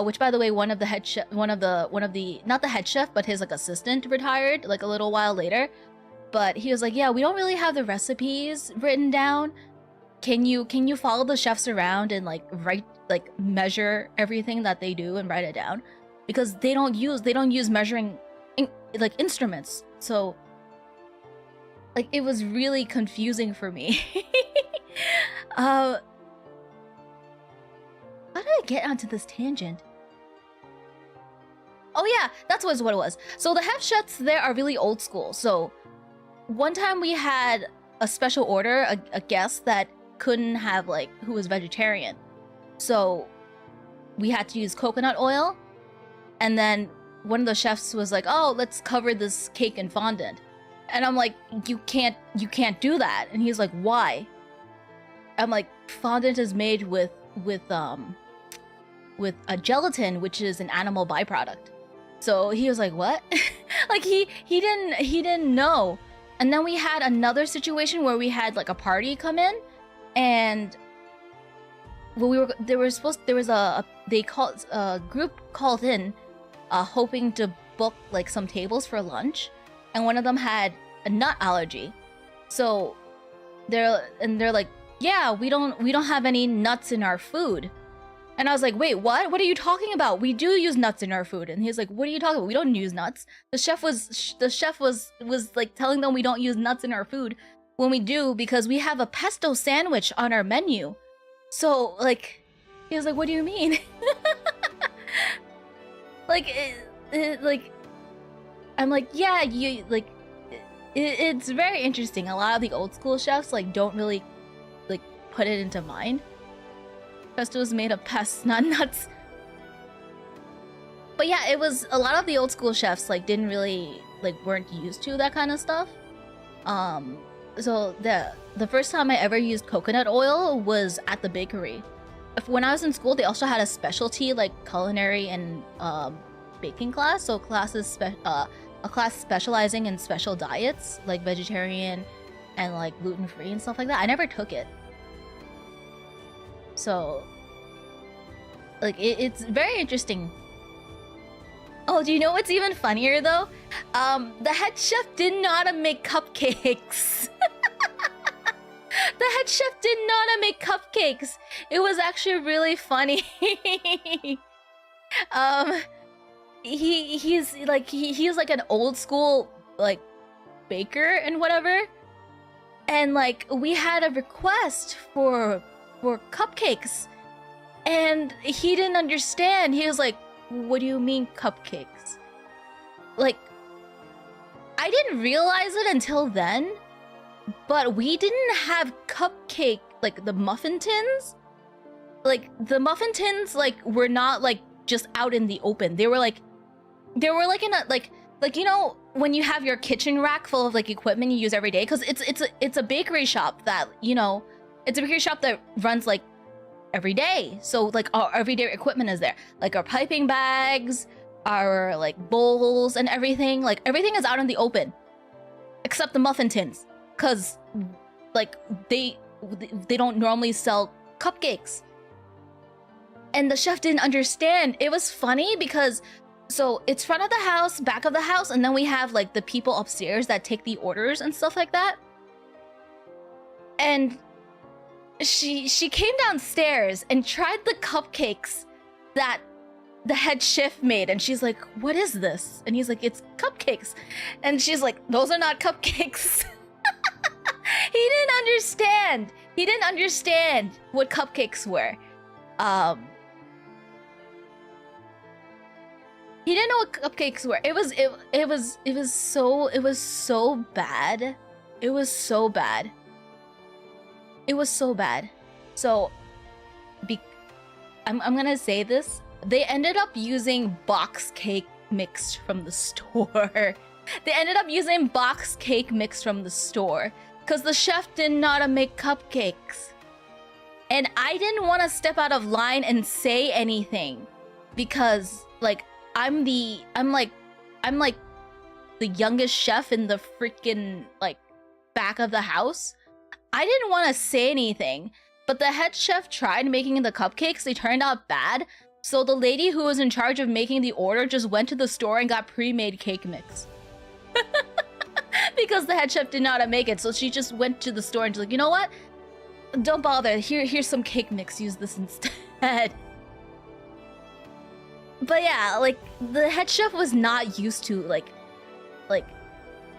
Which, by the way, one of the not the head chef, but his like assistant retired like a little while later. But he was like, yeah, we don't really have the recipes written down. Can you follow the chefs around and like measure everything that they do and write it down? Because they don't use measuring like instruments. So like it was really confusing for me. How did I get onto this tangent? Oh yeah, that's what it was. So the head chefs there are really old school. So one time we had a special order, a guest that couldn't have like, who was vegetarian. So we had to use coconut oil. And then one of the chefs was like, oh, let's cover this cake in fondant. And I'm like, you can't do that. And he's like, why? I'm like, fondant is made with a gelatin, which is an animal byproduct. So he was like, what? Like he didn't know. And then we had another situation where we had like a party come in, and well, there was a group called in, hoping to book like some tables for lunch, and one of them had a nut allergy. So they're like, yeah, we don't have any nuts in our food. And I was like, wait, what? What are you talking about? We do use nuts in our food. And he's like, what are you talking about? We don't use nuts. The chef was like telling them we don't use nuts in our food when we do, because we have a pesto sandwich on our menu. So like, he was like, what do you mean? Like, I'm like, yeah, you like, it's very interesting. A lot of the old school chefs like don't really like put it into mind. Pesto is made of pests, not nuts. But yeah, it was a lot of the old school chefs like didn't really like weren't used to that kind of stuff. So the first time I ever used coconut oil was at the bakery. When I was in school, they also had a specialty like culinary and baking class. So a class specializing in special diets like vegetarian and like gluten-free and stuff like that. I never took it. So, like, it's very interesting. Oh, do you know what's even funnier, though? The head chef didn't know how to make cupcakes. The head chef didn't know how to make cupcakes. It was actually really funny. He's like an old school, like, baker and whatever. And, like, we had a request for cupcakes, and he didn't understand. He was like, what do you mean cupcakes? Like, I didn't realize it until then, but we didn't have cupcake, like the muffin tins. Like the muffin tins like were not like just out in the open. They were like in a like you know when you have your kitchen rack full of like equipment you use every day, because it's a bakery shop that, you know, it's a bakery shop that runs like every day. So like our everyday equipment is there, like our piping bags, our like bowls and everything. Like everything is out in the open, except the muffin tins, because like they don't normally sell cupcakes. And the chef didn't understand. It was funny because so it's front of the house, back of the house, and then we have like the people upstairs that take the orders and stuff like that. And she came downstairs and tried the cupcakes that the head chef made, and she's like, "What is this?" And he's like, "It's cupcakes." And she's like, "Those are not cupcakes." He didn't understand. He didn't understand what cupcakes were. He didn't know what cupcakes were. It was so bad. It was so bad. It was so bad. So, I'm gonna say this. They ended up using box cake mix from the store. They ended up using box cake mix from the store because the chef didn't know how to make cupcakes. And I didn't want to step out of line and say anything because like I'm like the youngest chef in the freaking like back of the house. I didn't want to say anything, but the head chef tried making the cupcakes. They turned out bad. So the lady who was in charge of making the order just went to the store and got pre-made cake mix. Because the head chef didn't know how to make it. So she just went to the store and she's like, "You know what? Don't bother. Here's some cake mix. Use this instead." But yeah, like the head chef was not used to like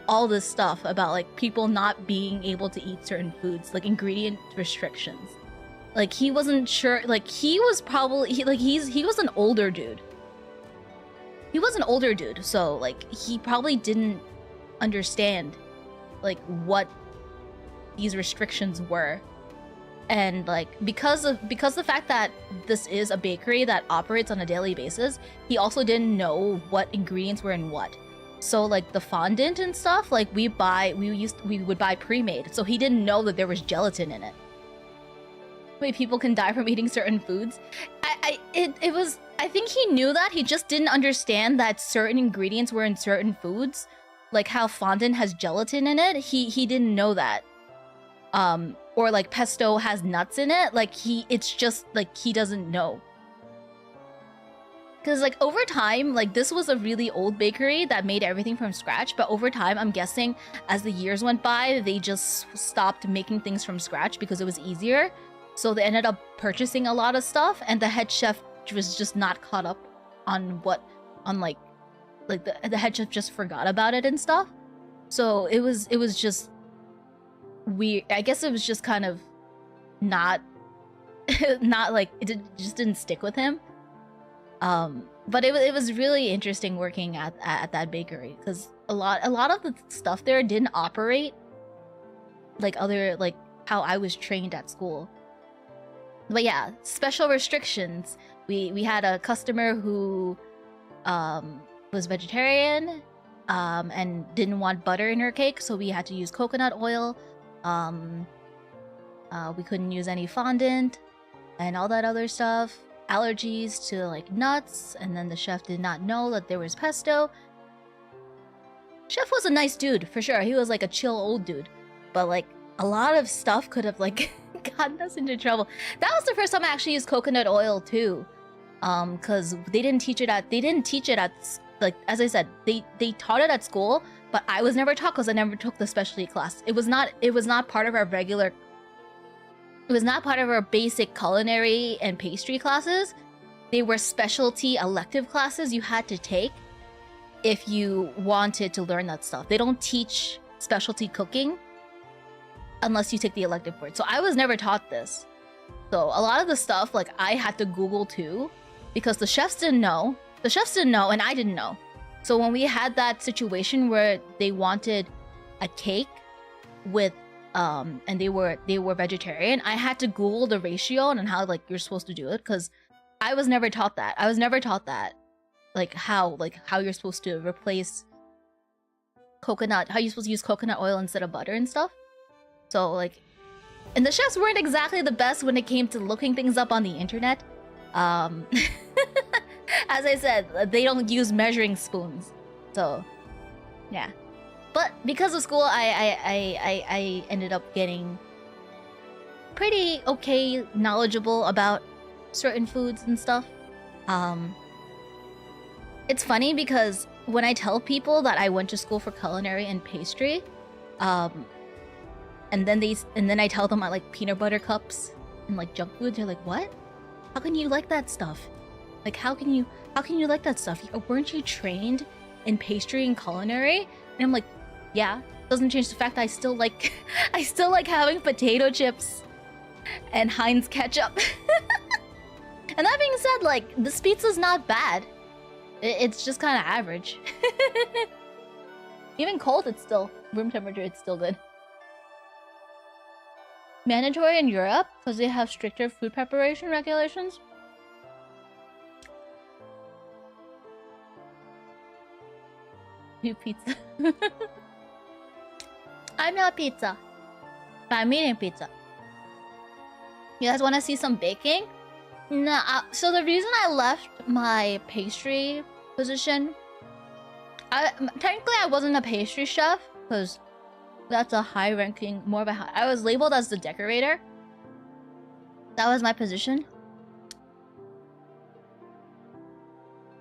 all this stuff about like people not being able to eat certain foods, like ingredient restrictions. Like he wasn't sure. Like he was probably he was an older dude. He was an older dude, so like he probably didn't understand like what these restrictions were. And like because the fact that this is a bakery that operates on a daily basis, he also didn't know what ingredients were in what. So like the fondant and stuff, like we would buy pre-made. So he didn't know that there was gelatin in it. Wait, people can die from eating certain foods? I think he knew that, he just didn't understand that certain ingredients were in certain foods. Like how fondant has gelatin in it, he didn't know that. Or like pesto has nuts in it, like it's just like he doesn't know. Because like over time, like this was a really old bakery that made everything from scratch, but over time, I'm guessing as the years went by, they just stopped making things from scratch because it was easier. So they ended up purchasing a lot of stuff, and the head chef was just not caught up on like the head chef just forgot about it and stuff. So it was just weird. I guess it was just kind of not like just didn't stick with him. But it was really interesting working at that bakery because a lot of the stuff there didn't operate like how I was trained at school. But yeah, special restrictions. We had a customer who was vegetarian and didn't want butter in her cake, so we had to use coconut oil. We couldn't use any fondant and all that other stuff. Allergies to like nuts, and then the chef did not know that there was pesto. Chef was a nice dude for sure. He was like a chill old dude, but like a lot of stuff could have like gotten us into trouble. That was the first time I actually used coconut oil too, because they didn't teach it at like, as I said, they taught it at school, but I was never taught because I never took the specialty class. It was not part of our regular. It was not part of our basic culinary and pastry classes. They were specialty elective classes you had to take if you wanted to learn that stuff. They don't teach specialty cooking unless you take the elective for it. So I was never taught this. So a lot of the stuff, like, I had to Google too, because the chefs didn't know. The chefs didn't know, and I didn't know. So when we had that situation where they wanted a cake with and they were vegetarian, I had to Google the ratio and how like you're supposed to do it, because I was never taught that. I was never taught that, like how you're supposed to replace coconut, how you're supposed to use coconut oil instead of butter and stuff. So like, and the chefs weren't exactly the best when it came to looking things up on the internet. As I said, they don't use measuring spoons. So, yeah. But because of school, I ended up getting pretty okay knowledgeable about certain foods and stuff. It's funny because when I tell people that I went to school for culinary and pastry, and then I tell them I like peanut butter cups and like junk food, they're like, "What? How can you like that stuff? Like how can you like that stuff? Weren't you trained in pastry and culinary?" And I'm like, "Yeah." Doesn't change the fact that I still like having potato chips and Heinz ketchup. And that being said, like, this pizza's not bad. It's just kind of average. Even cold, it's still room temperature. It's still good. Mandatory in Europe because they have stricter food preparation regulations. New pizza. I'm not pizza, but I'm eating pizza. You guys want to see some baking? No. So the reason I left my pastry position, technically I wasn't a pastry chef because that's a high-ranking, more of a high. I was labeled as the decorator. That was my position.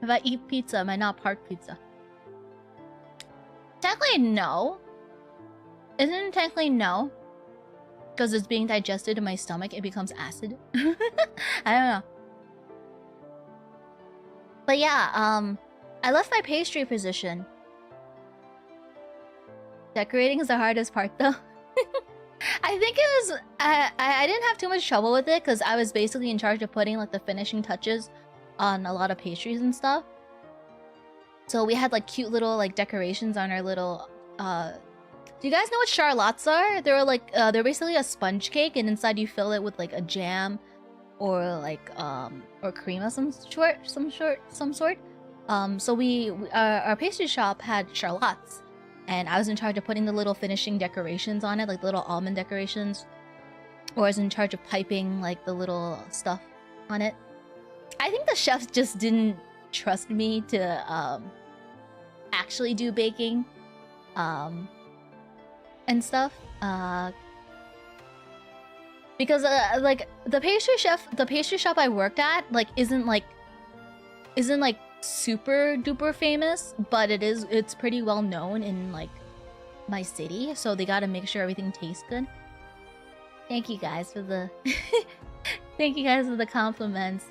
If I eat pizza, am I not part pizza? Technically, no. Isn't it technically no? Because it's being digested in my stomach, it becomes acid. I don't know. But yeah, I left my pastry position. Decorating is the hardest part though. I think it was... I didn't have too much trouble with it because I was basically in charge of putting like the finishing touches on a lot of pastries and stuff. So we had like cute little like decorations on our little... Do you guys know what charlottes are? They're like they're basically a sponge cake, and inside you fill it with like a jam, or like or cream of some sort. So our pastry shop had charlottes, and I was in charge of putting the little finishing decorations on it, like little almond decorations, or I was in charge of piping like the little stuff on it. I think the chefs just didn't trust me to actually do baking. And stuff, because like the pastry shop I worked at like isn't like super duper famous, but it's pretty well known in like my city, so they gotta make sure everything tastes good. Thank you guys for the thank you guys for the compliments.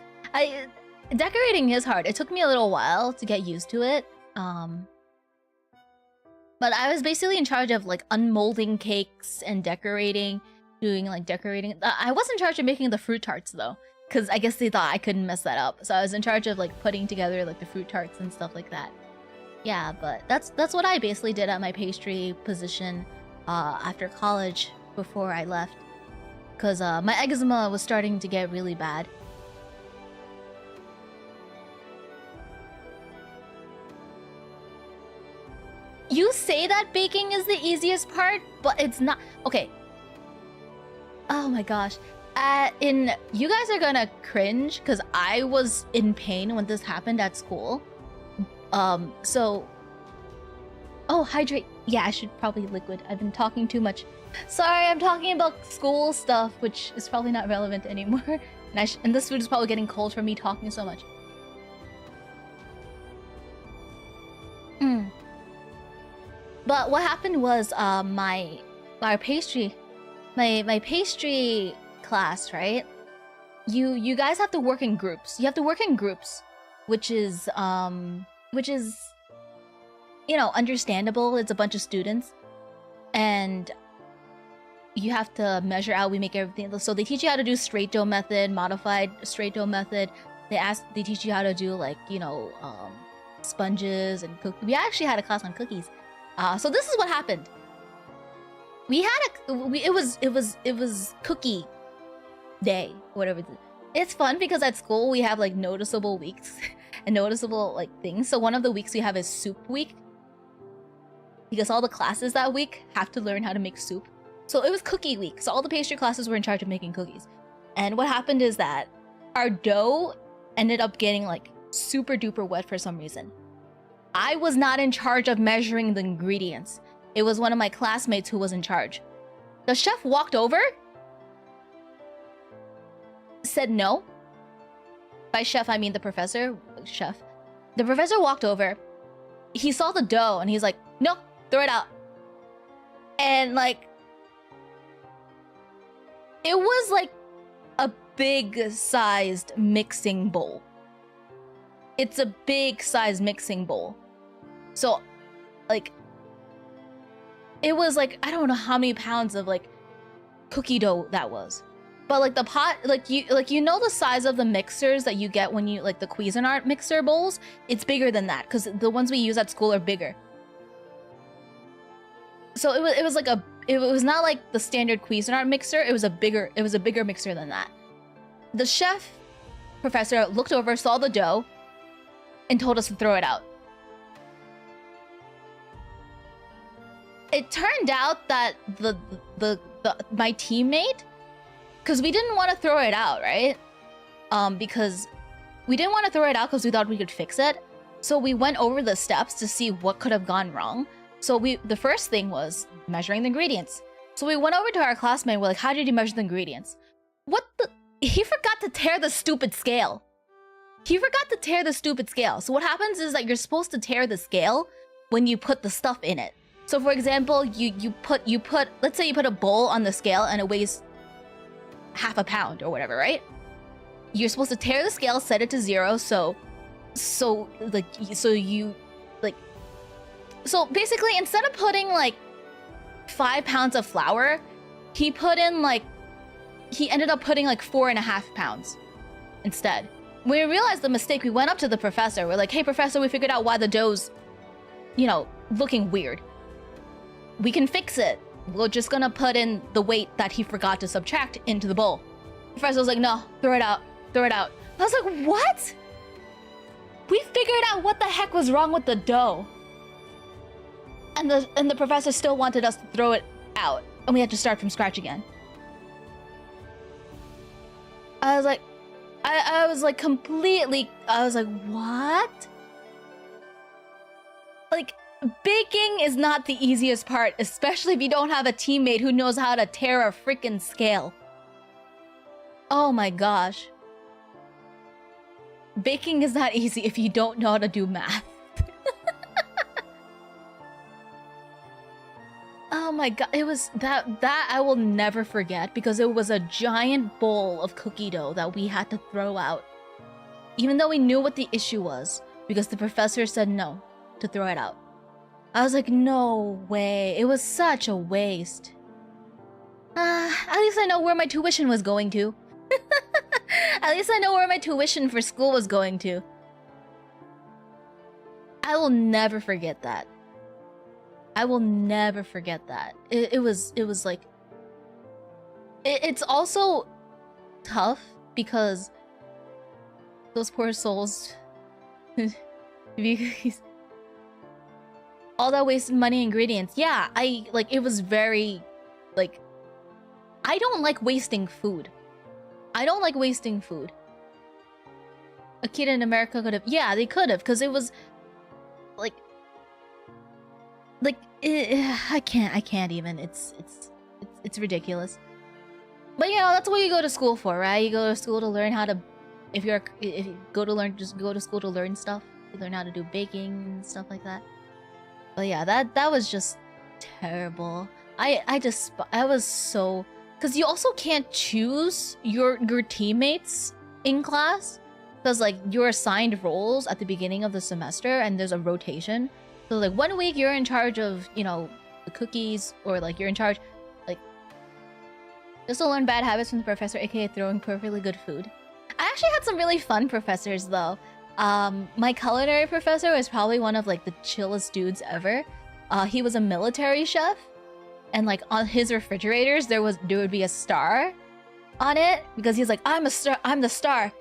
Decorating is hard. It took me a little while to get used to it. But I was basically in charge of like unmolding cakes and decorating, decorating. I was in charge of making the fruit tarts though, because I guess they thought I couldn't mess that up. So I was in charge of like putting together like the fruit tarts and stuff like that. Yeah, but that's what I basically did at my pastry position after college before I left, because my eczema was starting to get really bad. You say that baking is the easiest part, but it's not. Okay. Oh my gosh. You guys are gonna cringe because I was in pain when this happened at school. So... Oh, hydrate. Yeah, I should probably liquid. I've been talking too much. Sorry, I'm talking about school stuff, which is probably not relevant anymore. And this food is probably getting cold from me talking so much. But what happened was my pastry class, right? You guys have to work in groups. You have to work in groups, which is you know, understandable. It's a bunch of students, and you have to measure out. We make everything. So they teach you how to do straight dough method, modified straight dough method. They teach you how to do like, you know, sponges and cook. We actually had a class on cookies. So this is what happened. We had it was cookie day, whatever. It's fun because at school we have like noticeable weeks and noticeable like things. So one of the weeks we have is soup week. because all the classes that week have to learn how to make soup. So it was cookie week. So all the pastry classes were in charge of making cookies. And what happened is that our dough ended up getting like super duper wet for some reason. I was not in charge of measuring the ingredients. It was one of my classmates who was in charge. The chef walked over, said no. By chef, I mean the professor. Chef. The professor walked over. He saw the dough and he's like, no, throw it out. And like, it was like a big sized mixing bowl. It's a big sized mixing bowl. So like, it was like, I don't know how many pounds of like cookie dough that was. But like the pot, like you know the size of the mixers that you get when you like the Cuisinart mixer bowls? It's bigger than that because the ones we use at school are bigger. So it was like it was not like the standard Cuisinart mixer. It was a bigger mixer than that. The chef professor looked over, saw the dough, and told us to throw it out. It turned out that my teammate, because we didn't want to throw it out, right? Because we didn't want to throw it out because we thought we could fix it. So we went over the steps to see what could have gone wrong. So the first thing was measuring the ingredients. So we went over to our classmate. We're like, how did you measure the ingredients? He forgot to tear the stupid scale. He forgot to tear the stupid scale. So what happens is that you're supposed to tear the scale when you put the stuff in it. So for example, you put let's say you put a bowl on the scale and it weighs half a pound or whatever, right? You're supposed to tear the scale, set it to 0, so basically instead of putting like 5 pounds of flour, he ended up putting like 4.5 pounds instead. When we realized the mistake, we went up to the professor. We're like, hey professor, we figured out why the dough's, looking weird. We can fix it. We're just gonna put in the weight that he forgot to subtract into the bowl. The professor was like, no, throw it out. Throw it out. I was like, what? We figured out what the heck was wrong with the dough. And the professor still wanted us to throw it out. And we had to start from scratch again. I was like, I was like completely, I was like, what? Like, baking is not the easiest part, especially if you don't have a teammate who knows how to tear a freaking scale. Oh my gosh. Baking is not easy if you don't know how to do math. Oh my god, it was that I will never forget because it was a giant bowl of cookie dough that we had to throw out. Even though we knew what the issue was, because the professor said no to throw it out. I was like, no way. It was such a waste. At least I know where my tuition was going to. At least I know where my tuition for school was going to. I will never forget that. I will never forget that. It was like... It's also tough because those poor souls... because all that wasted money ingredients. Yeah, it was very, I don't like wasting food. I don't like wasting food. A kid in America could have, yeah, they could have, because it was, I can't even, it's ridiculous. But that's what you go to school for, right? You go to school to learn how to, if you go to school to learn stuff. You learn how to do baking and stuff like that. But yeah, that was just terrible. I was so... Because you also can't choose your teammates in class. Because, you're assigned roles at the beginning of the semester, and there's a rotation. So, 1 week you're in charge of, the cookies, or, you're in charge, just to learn bad habits from the professor, aka throwing perfectly good food. I actually had some really fun professors, though. My culinary professor was probably one of, the chillest dudes ever. He was a military chef. And on his refrigerators there would be a star on it because he's like, I'm the star.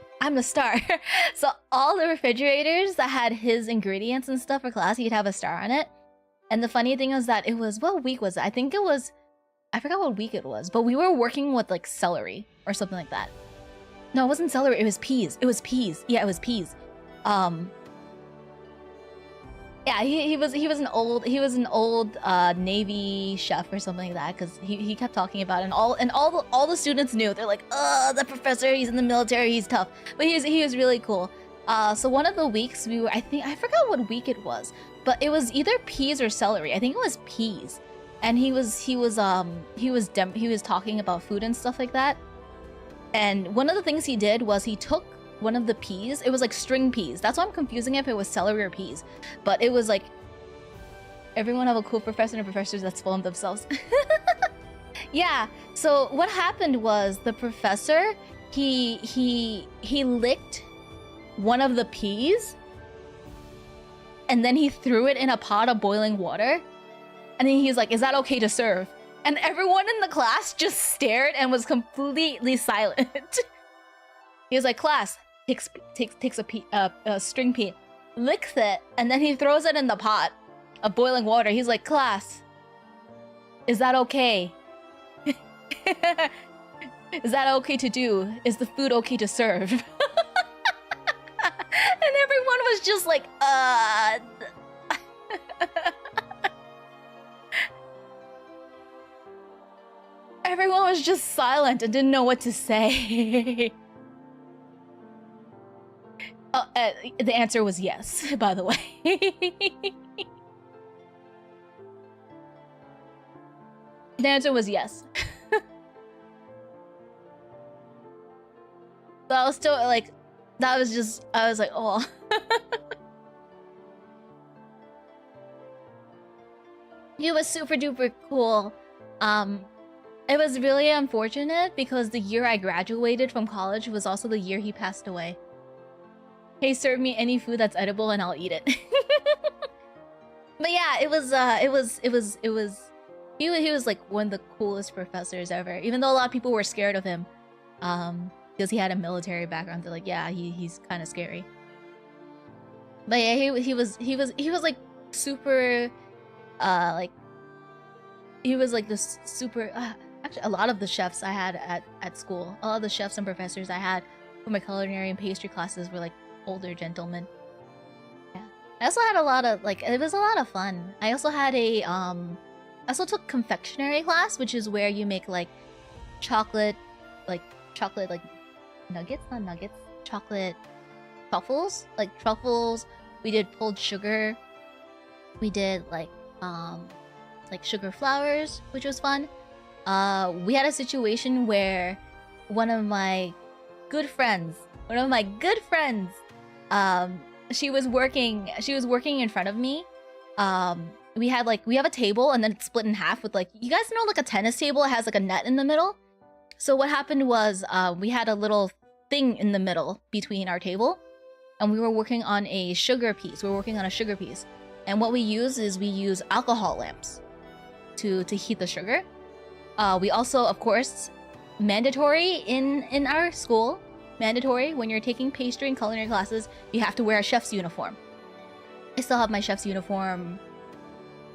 So all the refrigerators that had his ingredients and stuff for class, he'd have a star on it. And the funny thing is that it was, what week was it? I think it was, I forgot what week it was, but we were working with like celery or something like that. No, it wasn't celery, it was peas. It was peas. Yeah, it was peas. Yeah, he was an old Navy chef or something like that, because he kept talking about it, and all the students knew. They're like, oh, the professor, he's in the military, he's tough, but he was really cool. So one of the weeks we were, I forgot what week it was, but it was either peas or celery. I think it was peas, and he was talking about food and stuff like that. And one of the things he did was he took one of the peas. It was like string peas. That's why I'm confusing if it was celery or peas. But it was like, everyone have a cool professor and professors that spoil themselves. Yeah. So what happened was the professor, he licked one of the peas, and then he threw it in a pot of boiling water. And then he's like, "Is that okay to serve?" And everyone in the class just stared and was completely silent. He was like, "Class," takes a string pea, licks it, and then he throws it in the pot of boiling water. He's like, "Class, is that okay? Is that okay to do? Is the food okay to serve?" And everyone was just like, Everyone was just silent and didn't know what to say. The answer was yes, by the way. The answer was yes. But I was still like, I was like, oh. He was super duper cool. It was really unfortunate because the year I graduated from college was also the year he passed away. Hey, serve me any food that's edible and I'll eat it. But yeah, he was like one of the coolest professors ever. Even though a lot of people were scared of him, because he had a military background. They're like, yeah, he's kind of scary. But yeah, he was like super, like, he was like this super. Actually, a lot of the chefs I had at school, a lot of the chefs and professors I had for my culinary and pastry classes were like older gentlemen. Yeah, I also had a lot of like, it was a lot of fun. I also had I also took confectionery class, which is where you make like chocolate like nuggets, not nuggets, chocolate truffles, like truffles. We did pulled sugar. We did like sugar flowers, which was fun. We had a situation where one of my good friends, she was working in front of me. We have a table and then it's split in half with like, you guys know like a tennis table, it has like a net in the middle. So what happened was we had a little thing in the middle between our table, and we were working on a sugar piece. And what we use is alcohol lamps to heat the sugar. We also, of course, mandatory in our school, mandatory when you're taking pastry and culinary classes, you have to wear a chef's uniform. I still have my chef's uniform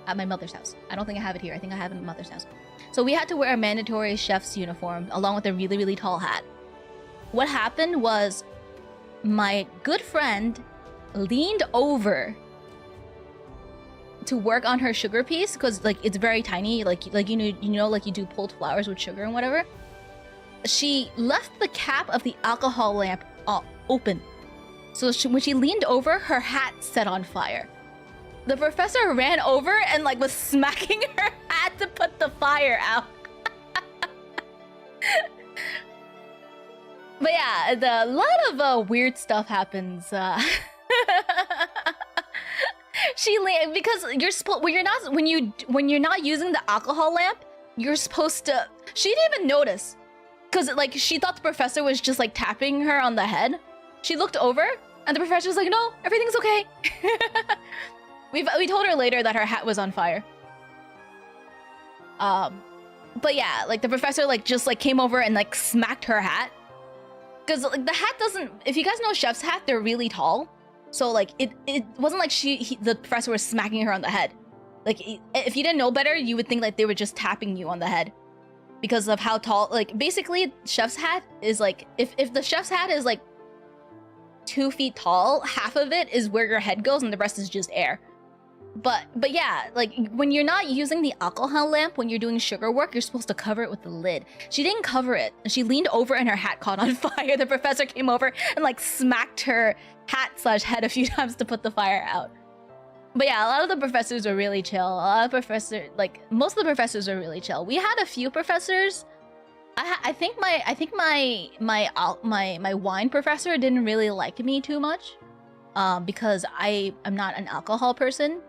at my mother's house. I don't think I have it here. I think I have it at my mother's house. So we had to wear a mandatory chef's uniform along with a really, really tall hat. What happened was my good friend leaned over to work on her sugar piece because like it's very tiny, like you know like you do pulled flowers with sugar and whatever. She left the cap of the alcohol lamp open, so when she leaned over, her hat set on fire. The professor ran over and like was smacking her hat to put the fire out. But yeah, a lot of weird stuff happens. Because you're supposed when you're not using the alcohol lamp, you're supposed to. She didn't even notice, because like she thought the professor was just like tapping her on the head. She looked over and the professor was like, "No, everything's okay." We told her later that her hat was on fire. But yeah, like the professor like just like came over and like smacked her hat, because like the hat doesn't. If you guys know chef's hat, they're really tall. So like it wasn't like the professor was smacking her on the head. Like, if you didn't know better, you would think like they were just tapping you on the head because of how tall. Like, basically, chef's hat is like, if the chef's hat is like 2 feet tall, half of it is where your head goes and the rest is just air. But yeah, like when you're not using the alcohol lamp when you're doing sugar work, you're supposed to cover it with the lid. She didn't cover it. She leaned over and her hat caught on fire. The professor came over and like smacked her hat/head a few times to put the fire out. But yeah, a lot of the professors are really chill. A lot of professors, like most of the professors are really chill. We had a few professors. I think my wine professor didn't really like me too much, because I'm not an alcohol person.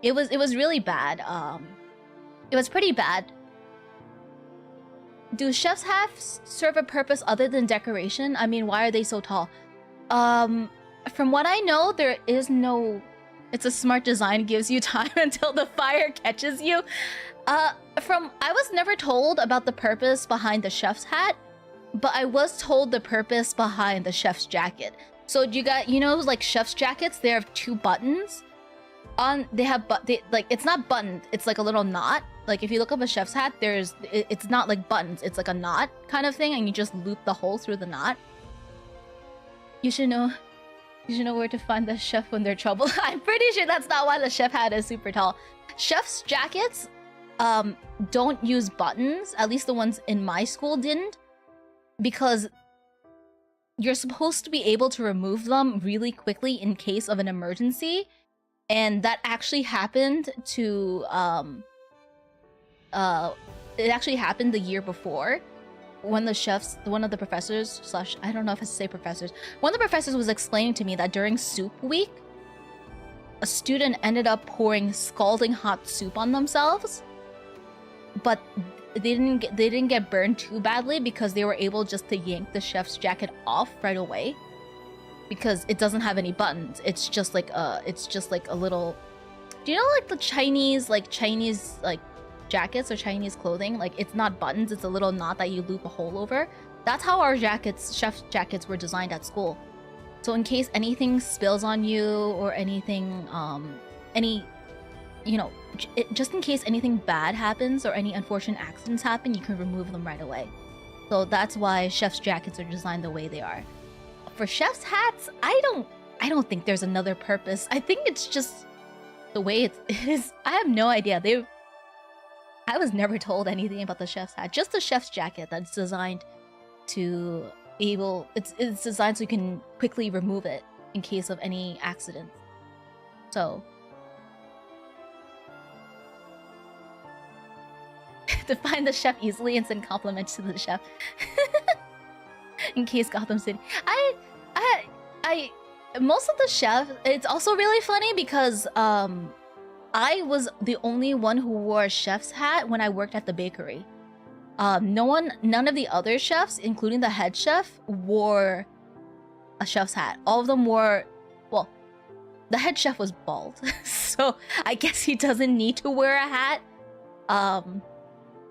It was really bad. It was pretty bad. Do chef's hats serve a purpose other than decoration? I mean, why are they so tall? From what I know, there is no. It's a smart design, gives you time until the fire catches you. I was never told about the purpose behind the chef's hat, but I was told the purpose behind the chef's jacket. So you got, you know, like chef's jackets, they have 2 buttons on. They have like it's not buttoned. It's like a little knot. Like if you look up a chef's hat, it's not like buttons. It's like a knot kind of thing, and you just loop the hole through the knot. You should know. You should know where to find the chef when they're trouble. I'm pretty sure that's not why the chef hat is super tall. Chef's jackets don't use buttons. At least the ones in my school didn't, because you're supposed to be able to remove them really quickly in case of an emergency, and that actually happened to it actually happened the year before. When one of the professors / I don't know if I should say professors, one of the professors was explaining to me that during soup week, a student ended up pouring scalding hot soup on themselves, but they didn't get burned too badly because they were able just to yank the chef's jacket off right away, because it doesn't have any buttons. It's just like a little. Do you know like the Chinese jackets or Chinese clothing? Like it's not buttons, it's a little knot that you loop a hole over. That's how our chef's jackets were designed at school. So in case anything spills on you or anything, just in case anything bad happens or any unfortunate accidents happen, you can remove them right away. So that's why chef's jackets are designed the way they are. For chef's hats, I don't think there's another purpose. I think it's just the way it is. I have no idea. I was never told anything about the chef's hat. Just the chef's jacket that's designed to it's designed so you can quickly remove it in case of any accident. So to find the chef easily and send compliments to the chef. In case Gotham City. I most of the chefs, it's also really funny because I was the only one who wore a chef's hat when I worked at the bakery. None of the other chefs, including the head chef, wore a chef's hat. All of them wore, well, the head chef was bald, so I guess he doesn't need to wear a hat.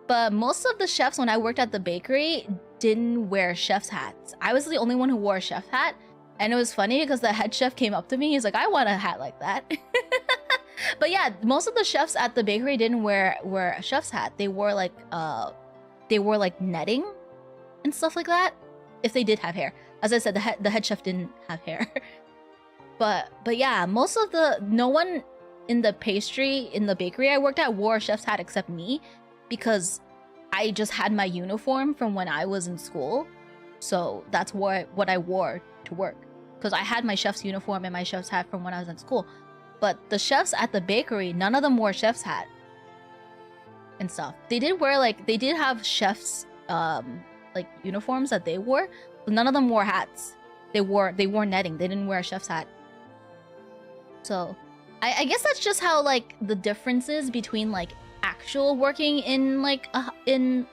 But most of the chefs when I worked at the bakery didn't wear chef's hats. I was the only one who wore a chef's hat, and it was funny because the head chef came up to me. He's like, "I want a hat like that." But yeah, most of the chefs at the bakery didn't wear a chef's hat. They wore like netting and stuff like that. If they did have hair, as I said, the head chef didn't have hair. but yeah, no one in the bakery I worked at wore a chef's hat except me, because I just had my uniform from when I was in school, so that's what I wore to work, because I had my chef's uniform and my chef's hat from when I was in school. But the chefs at the bakery, none of them wore chef's hat and stuff. They did have chefs like uniforms that they wore, but none of them wore hats. They wore netting. They didn't wear a chef's hat. So I guess that's just how like the differences between like actual working in an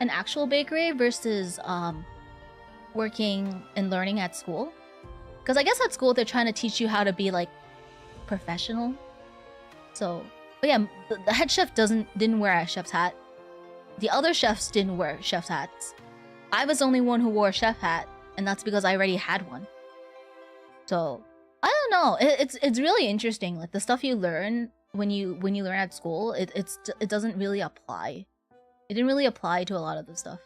actual bakery versus working and learning at school. Because I guess at school they're trying to teach you how to be like professional. So, but yeah, the head chef didn't wear a chef's hat. The other chefs didn't wear chef's hats. I was the only one who wore a chef hat, and that's because I already had one. So I don't know. It's really interesting, like the stuff you learn when you learn at school, it doesn't really apply. It didn't really apply to a lot of the stuff.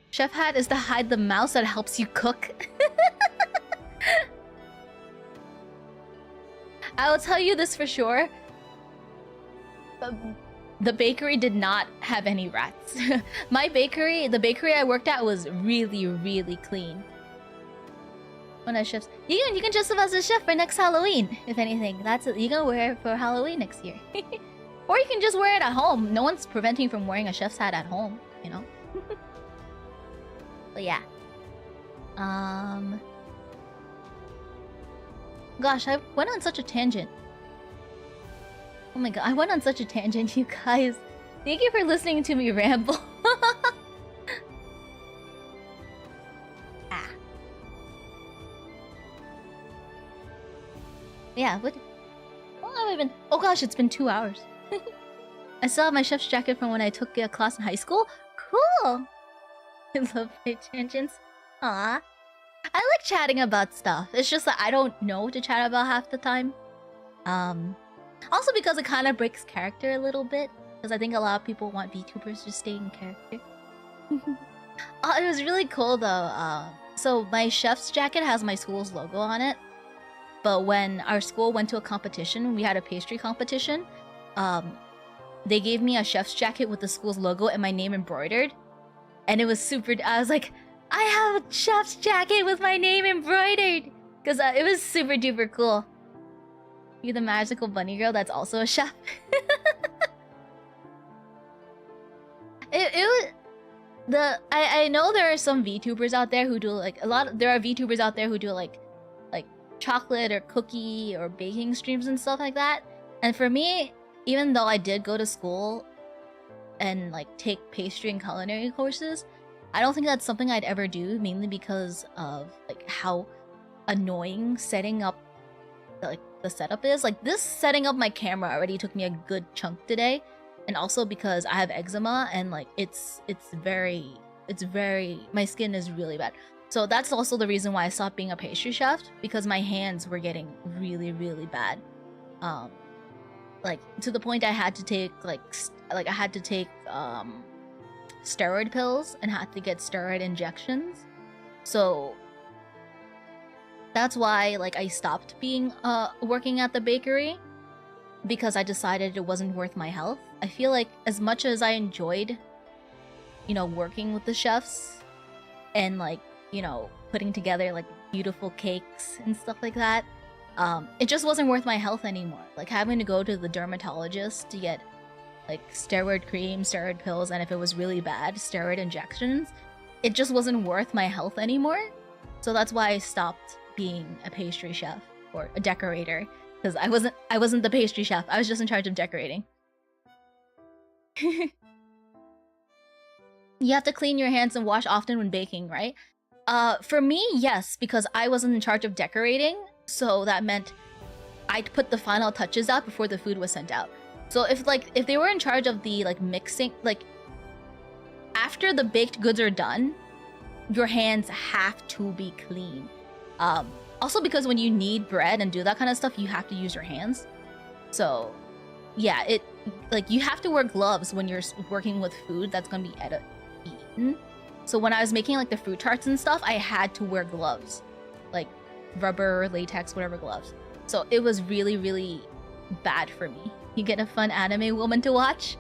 Chef hat is to hide the mouse that helps you cook. I will tell you this for sure. The bakery did not have any rats. The bakery I worked at was really, really clean. When I chefs, you can dress up as a chef for next Halloween. If anything, that's it. You can wear it for Halloween next year, or you can just wear it at home. No one's preventing you from wearing a chef's hat at home, you know. But yeah, gosh, I went on such a tangent. Oh my god, I went on such a tangent, you guys. Thank you for listening to me ramble. Yeah, what have I been? Oh gosh, it's been 2 hours. I still have my chef's jacket from when I took a class in high school. Cool! I love my tangents. Aw. I like chatting about stuff. It's just that I don't know what to chat about half the time. Also because it kind of breaks character a little bit. Because I think a lot of people want VTubers to stay in character. It was really cool though. So my chef's jacket has my school's logo on it. But when our school went to a competition, we had a pastry competition, they gave me a chef's jacket with the school's logo and my name embroidered. And it was super... I was like, I have a chef's jacket with my name embroidered! Because it was super duper cool. You're the magical bunny girl that's also a chef. I know there are some VTubers out there who do like... There are VTubers out there who do like chocolate or cookie or baking streams and stuff like that. And for me, even though I did go to school and like take pastry and culinary courses, I don't think that's something I'd ever do, mainly because of like how annoying setting up like the setup is. Like this setting up my camera already took me a good chunk today, and also because I have eczema and like it's very my skin is really bad. So that's also the reason why I stopped being a pastry chef, because my hands were getting really, really bad. Like to the point I had to take steroid pills and had to get steroid injections. So that's why like I stopped being working at the bakery, because I decided it wasn't worth my health. I feel like as much as I enjoyed, you know, working with the chefs and like, you know, putting together like beautiful cakes and stuff like that, it just wasn't worth my health anymore. Like having to go to the dermatologist to get like steroid cream, steroid pills, and if it was really bad, steroid injections, it just wasn't worth my health anymore. So that's why I stopped being a pastry chef or a decorator, because I wasn't the pastry chef. I was just in charge of decorating. You have to clean your hands and wash often when baking, right? For me, yes, because I wasn't in charge of decorating, so that meant I'd put the final touches out before the food was sent out. So if they were in charge of the like mixing, like after the baked goods are done, your hands have to be clean. Also because when you knead bread and do that kind of stuff, you have to use your hands. So yeah, you have to wear gloves when you're working with food that's gonna be eaten. So when I was making like the fruit tarts and stuff, I had to wear gloves, like rubber, latex, whatever gloves. So it was really, really bad for me. You get a fun anime woman to watch?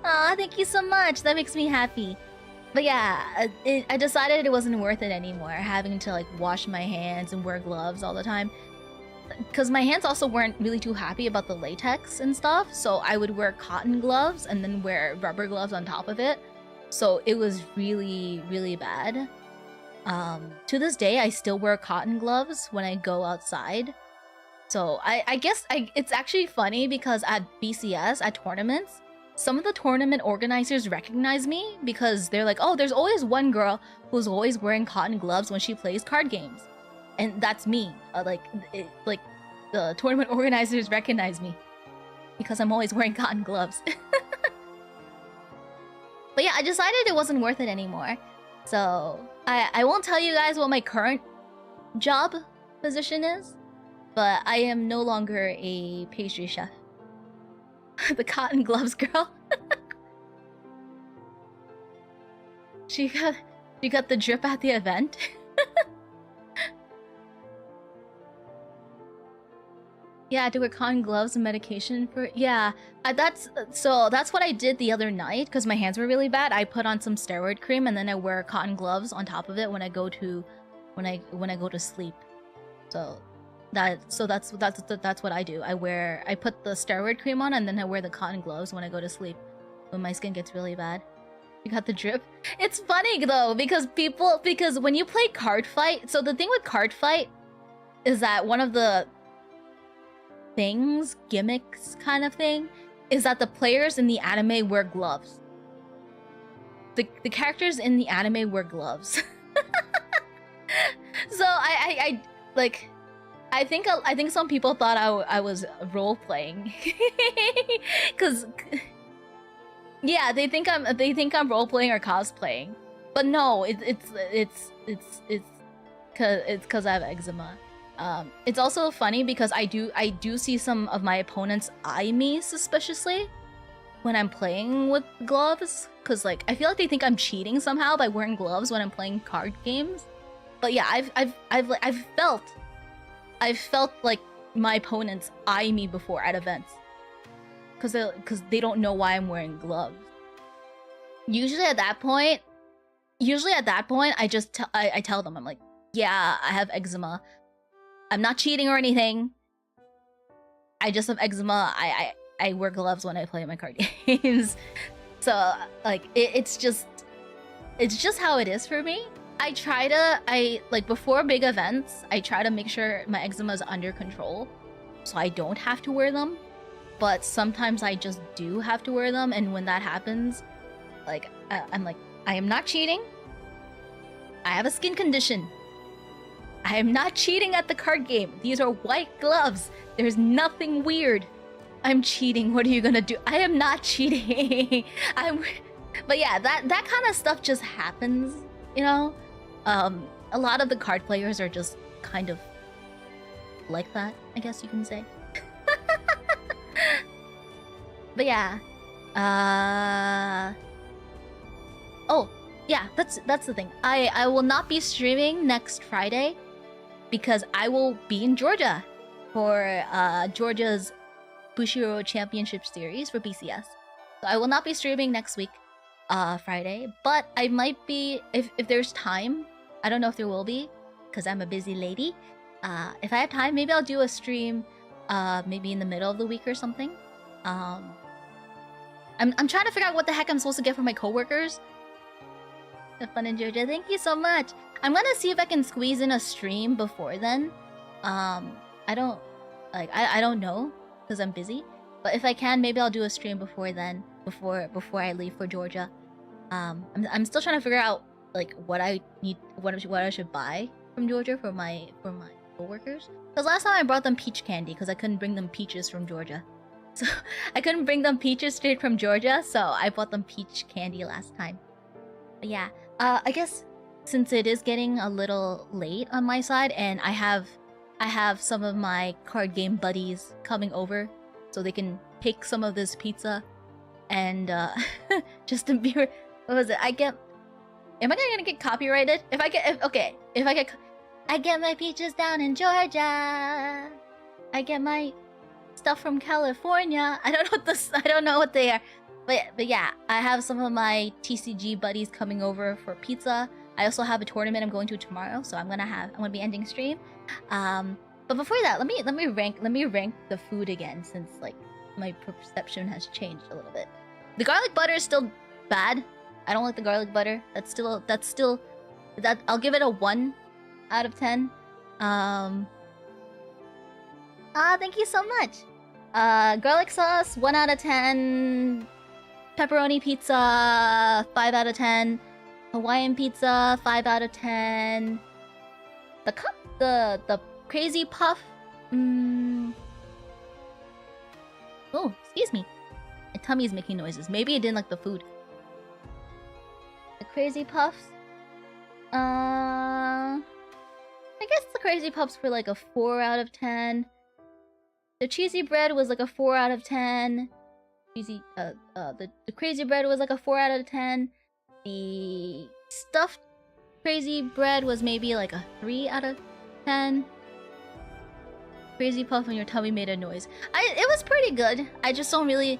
Aw, thank you so much. That makes me happy. But yeah, I decided it wasn't worth it anymore, having to like wash my hands and wear gloves all the time. Because my hands also weren't really too happy about the latex and stuff, so I would wear cotton gloves and then wear rubber gloves on top of it. So it was really, really bad. To this day, I still wear cotton gloves when I go outside. So I guess it's actually funny because at BCS, at tournaments, some of the tournament organizers recognize me because they're like, oh, there's always one girl who's always wearing cotton gloves when she plays card games. And that's me. The tournament organizers recognize me because I'm always wearing cotton gloves. But yeah, I decided it wasn't worth it anymore. So I won't tell you guys what my current job position is, but I am no longer a pastry chef. The cotton gloves girl. She got the drip at the event. Yeah, to wear cotton gloves and medication for that's what I did the other night because my hands were really bad. I put on some steroid cream and then I wear cotton gloves on top of it when I go to sleep. So that's what I do. I put the steroid cream on and then I wear the cotton gloves when I go to sleep when my skin gets really bad. You got the drip. It's funny though because when you play card fight, so the thing with card fight is that one of the gimmicks kind of thing, is that the players in the anime wear gloves. The characters in the anime wear gloves. So I think some people thought I was role playing, cause yeah, they think I'm role playing or cosplaying, but no, it's cause I have eczema. It's also funny because I do see some of my opponents eye me suspiciously when I'm playing with gloves, cause like I feel like they think I'm cheating somehow by wearing gloves when I'm playing card games. But yeah, I've felt like my opponents eye me before at events, cause they don't know why I'm wearing gloves. Usually at that point, I just I tell them, I'm like, yeah, I have eczema. I'm not cheating or anything. I just have eczema. I wear gloves when I play my card games. So like it's just how it is for me. Before big events, I try to make sure my eczema is under control, so I don't have to wear them. But sometimes I just do have to wear them, and when that happens, like I'm like, I am not cheating. I have a skin condition. I am not cheating at the card game. These are white gloves. There's nothing weird. I'm cheating. What are you gonna do? I am not cheating. But yeah, that kind of stuff just happens, you know? A lot of the card players are just kind of like that, I guess you can say. But yeah. Oh, yeah, that's the thing. I will not be streaming next Friday because I will be in Georgia for Georgia's Bushiroad Championship Series for BCS. So I will not be streaming next week, Friday, but I might be if there's time. I don't know if there will be because I'm a busy lady. If I have time, maybe I'll do a stream maybe in the middle of the week or something. I'm trying to figure out what the heck I'm supposed to get for my coworkers. Have fun in Georgia. Thank you so much. I'm gonna see if I can squeeze in a stream before then. I don't know because I'm busy. But if I can, maybe I'll do a stream before then, before I leave for Georgia. I'm still trying to figure out like what I need, what I should buy from Georgia for my coworkers. Because last time I brought them peach candy because I couldn't bring them peaches from Georgia. So I couldn't bring them peaches straight from Georgia, so I bought them peach candy last time. But yeah, I guess since it is getting a little late on my side, and I have some of my card game buddies coming over, so they can pick some of this pizza, and just to be, what was it? Am I gonna get copyrighted? I get my peaches down in Georgia. I get my stuff from California. I don't know what they are. But yeah, I have some of my TCG buddies coming over for pizza. I also have a tournament I'm going to tomorrow, so I'm gonna be ending stream. But before that, let me rank the food again, since like my perception has changed a little bit. The garlic butter is still bad. I don't like the garlic butter. That's still I'll give it a 1 out of 10. Thank you so much. Garlic sauce, 1 out of 10. Pepperoni pizza, 5 out of 10. Hawaiian pizza, 5 out of 10. The crazy puff. Oh, excuse me. My tummy is making noises. Maybe I didn't like the food. The crazy puffs. I guess the crazy puffs were like a 4 out of 10. The cheesy bread was like a 4 out of 10. The crazy bread was like a 4 out of 10. The stuffed crazy bread was maybe like a 3 out of 10. Crazy puff on your tummy made a noise. It was pretty good. I just don't really...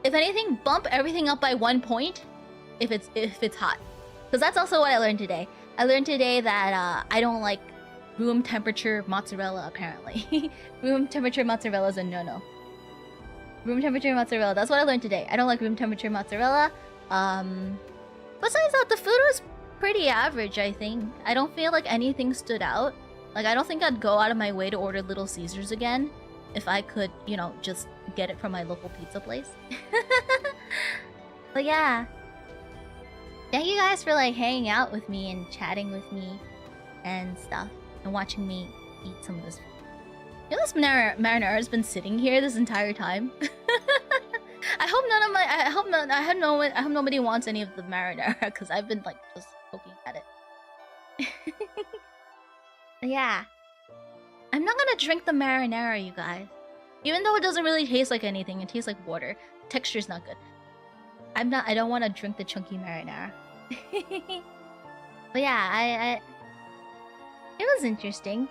If anything, bump everything up by 1 point if it's hot. Because that's also what I learned today. I learned today that I don't like room temperature mozzarella, apparently. Room temperature mozzarella is a no-no. Room temperature mozzarella, that's what I learned today. I don't like room temperature mozzarella. Besides that, the food was pretty average, I think. I don't feel like anything stood out. Like, I don't think I'd go out of my way to order Little Casars again if I could, you know, just get it from my local pizza place. But yeah. Thank you guys for, like, hanging out with me and chatting with me and stuff. And watching me eat some of this food. You know, this marinara has been sitting here this entire time. I hope nobody wants any of the marinara because I've been, like, just poking at it. Yeah. I'm not gonna drink the marinara, you guys. Even though it doesn't really taste like anything, it tastes like water. Texture's not good. I don't want to drink the chunky marinara. But yeah, it was interesting.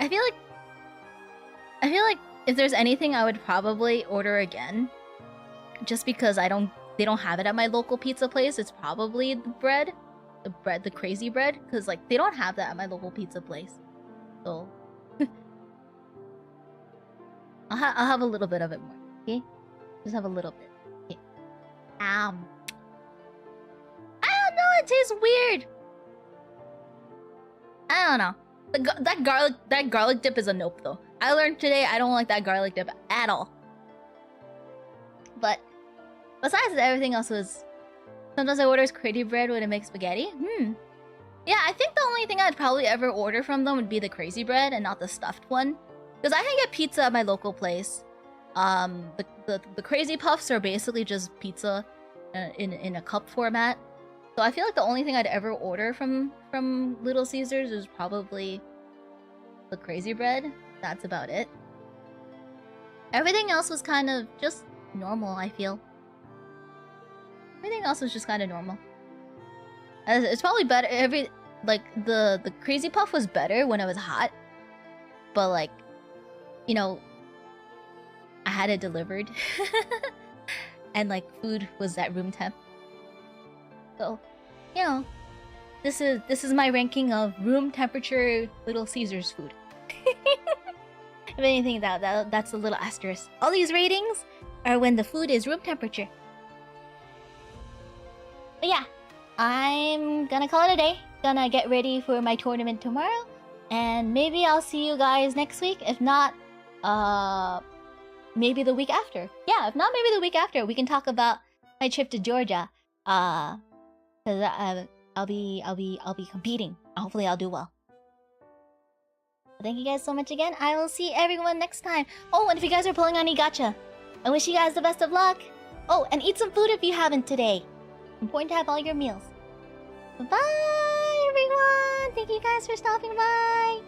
I feel like if there's anything I would probably order again, just because they don't have it at my local pizza place, it's probably the crazy bread, because like they don't have that at my local pizza place. So I'll have a little bit of it more, okay? Just have a little bit. Okay. I don't know, it tastes weird. I don't know. That garlic dip is a nope though. I learned today I don't like that garlic dip at all. But besides that, everything else was... Sometimes I order crazy bread when I make spaghetti. Yeah, I think the only thing I'd probably ever order from them would be the crazy bread and not the stuffed one. Because I can get pizza at my local place. The crazy puffs are basically just pizza in a cup format. So I feel like the only thing I'd ever order from Little Casars is probably the crazy bread. That's about it. Everything else was kind of just normal, I feel. Everything else was just kind of normal. It's probably better. The crazy puff was better when it was hot, but like, you know, I had it delivered, and like food was at room temp. So, you know, this is my ranking of room temperature Little Casars food. If anything, that's a little asterisk. All these ratings are when the food is room temperature. But yeah, I'm gonna call it a day. Gonna get ready for my tournament tomorrow, and maybe I'll see you guys next week. If not, maybe the week after. Yeah, if not, maybe the week after. We can talk about my trip to Georgia. Cause I'll be competing. Hopefully, I'll do well. Thank you guys so much again. I will see everyone next time. Oh, and if you guys are pulling on any gacha, I wish you guys the best of luck. Oh, and eat some food if you haven't today. Important to have all your meals. Bye, everyone. Thank you guys for stopping by.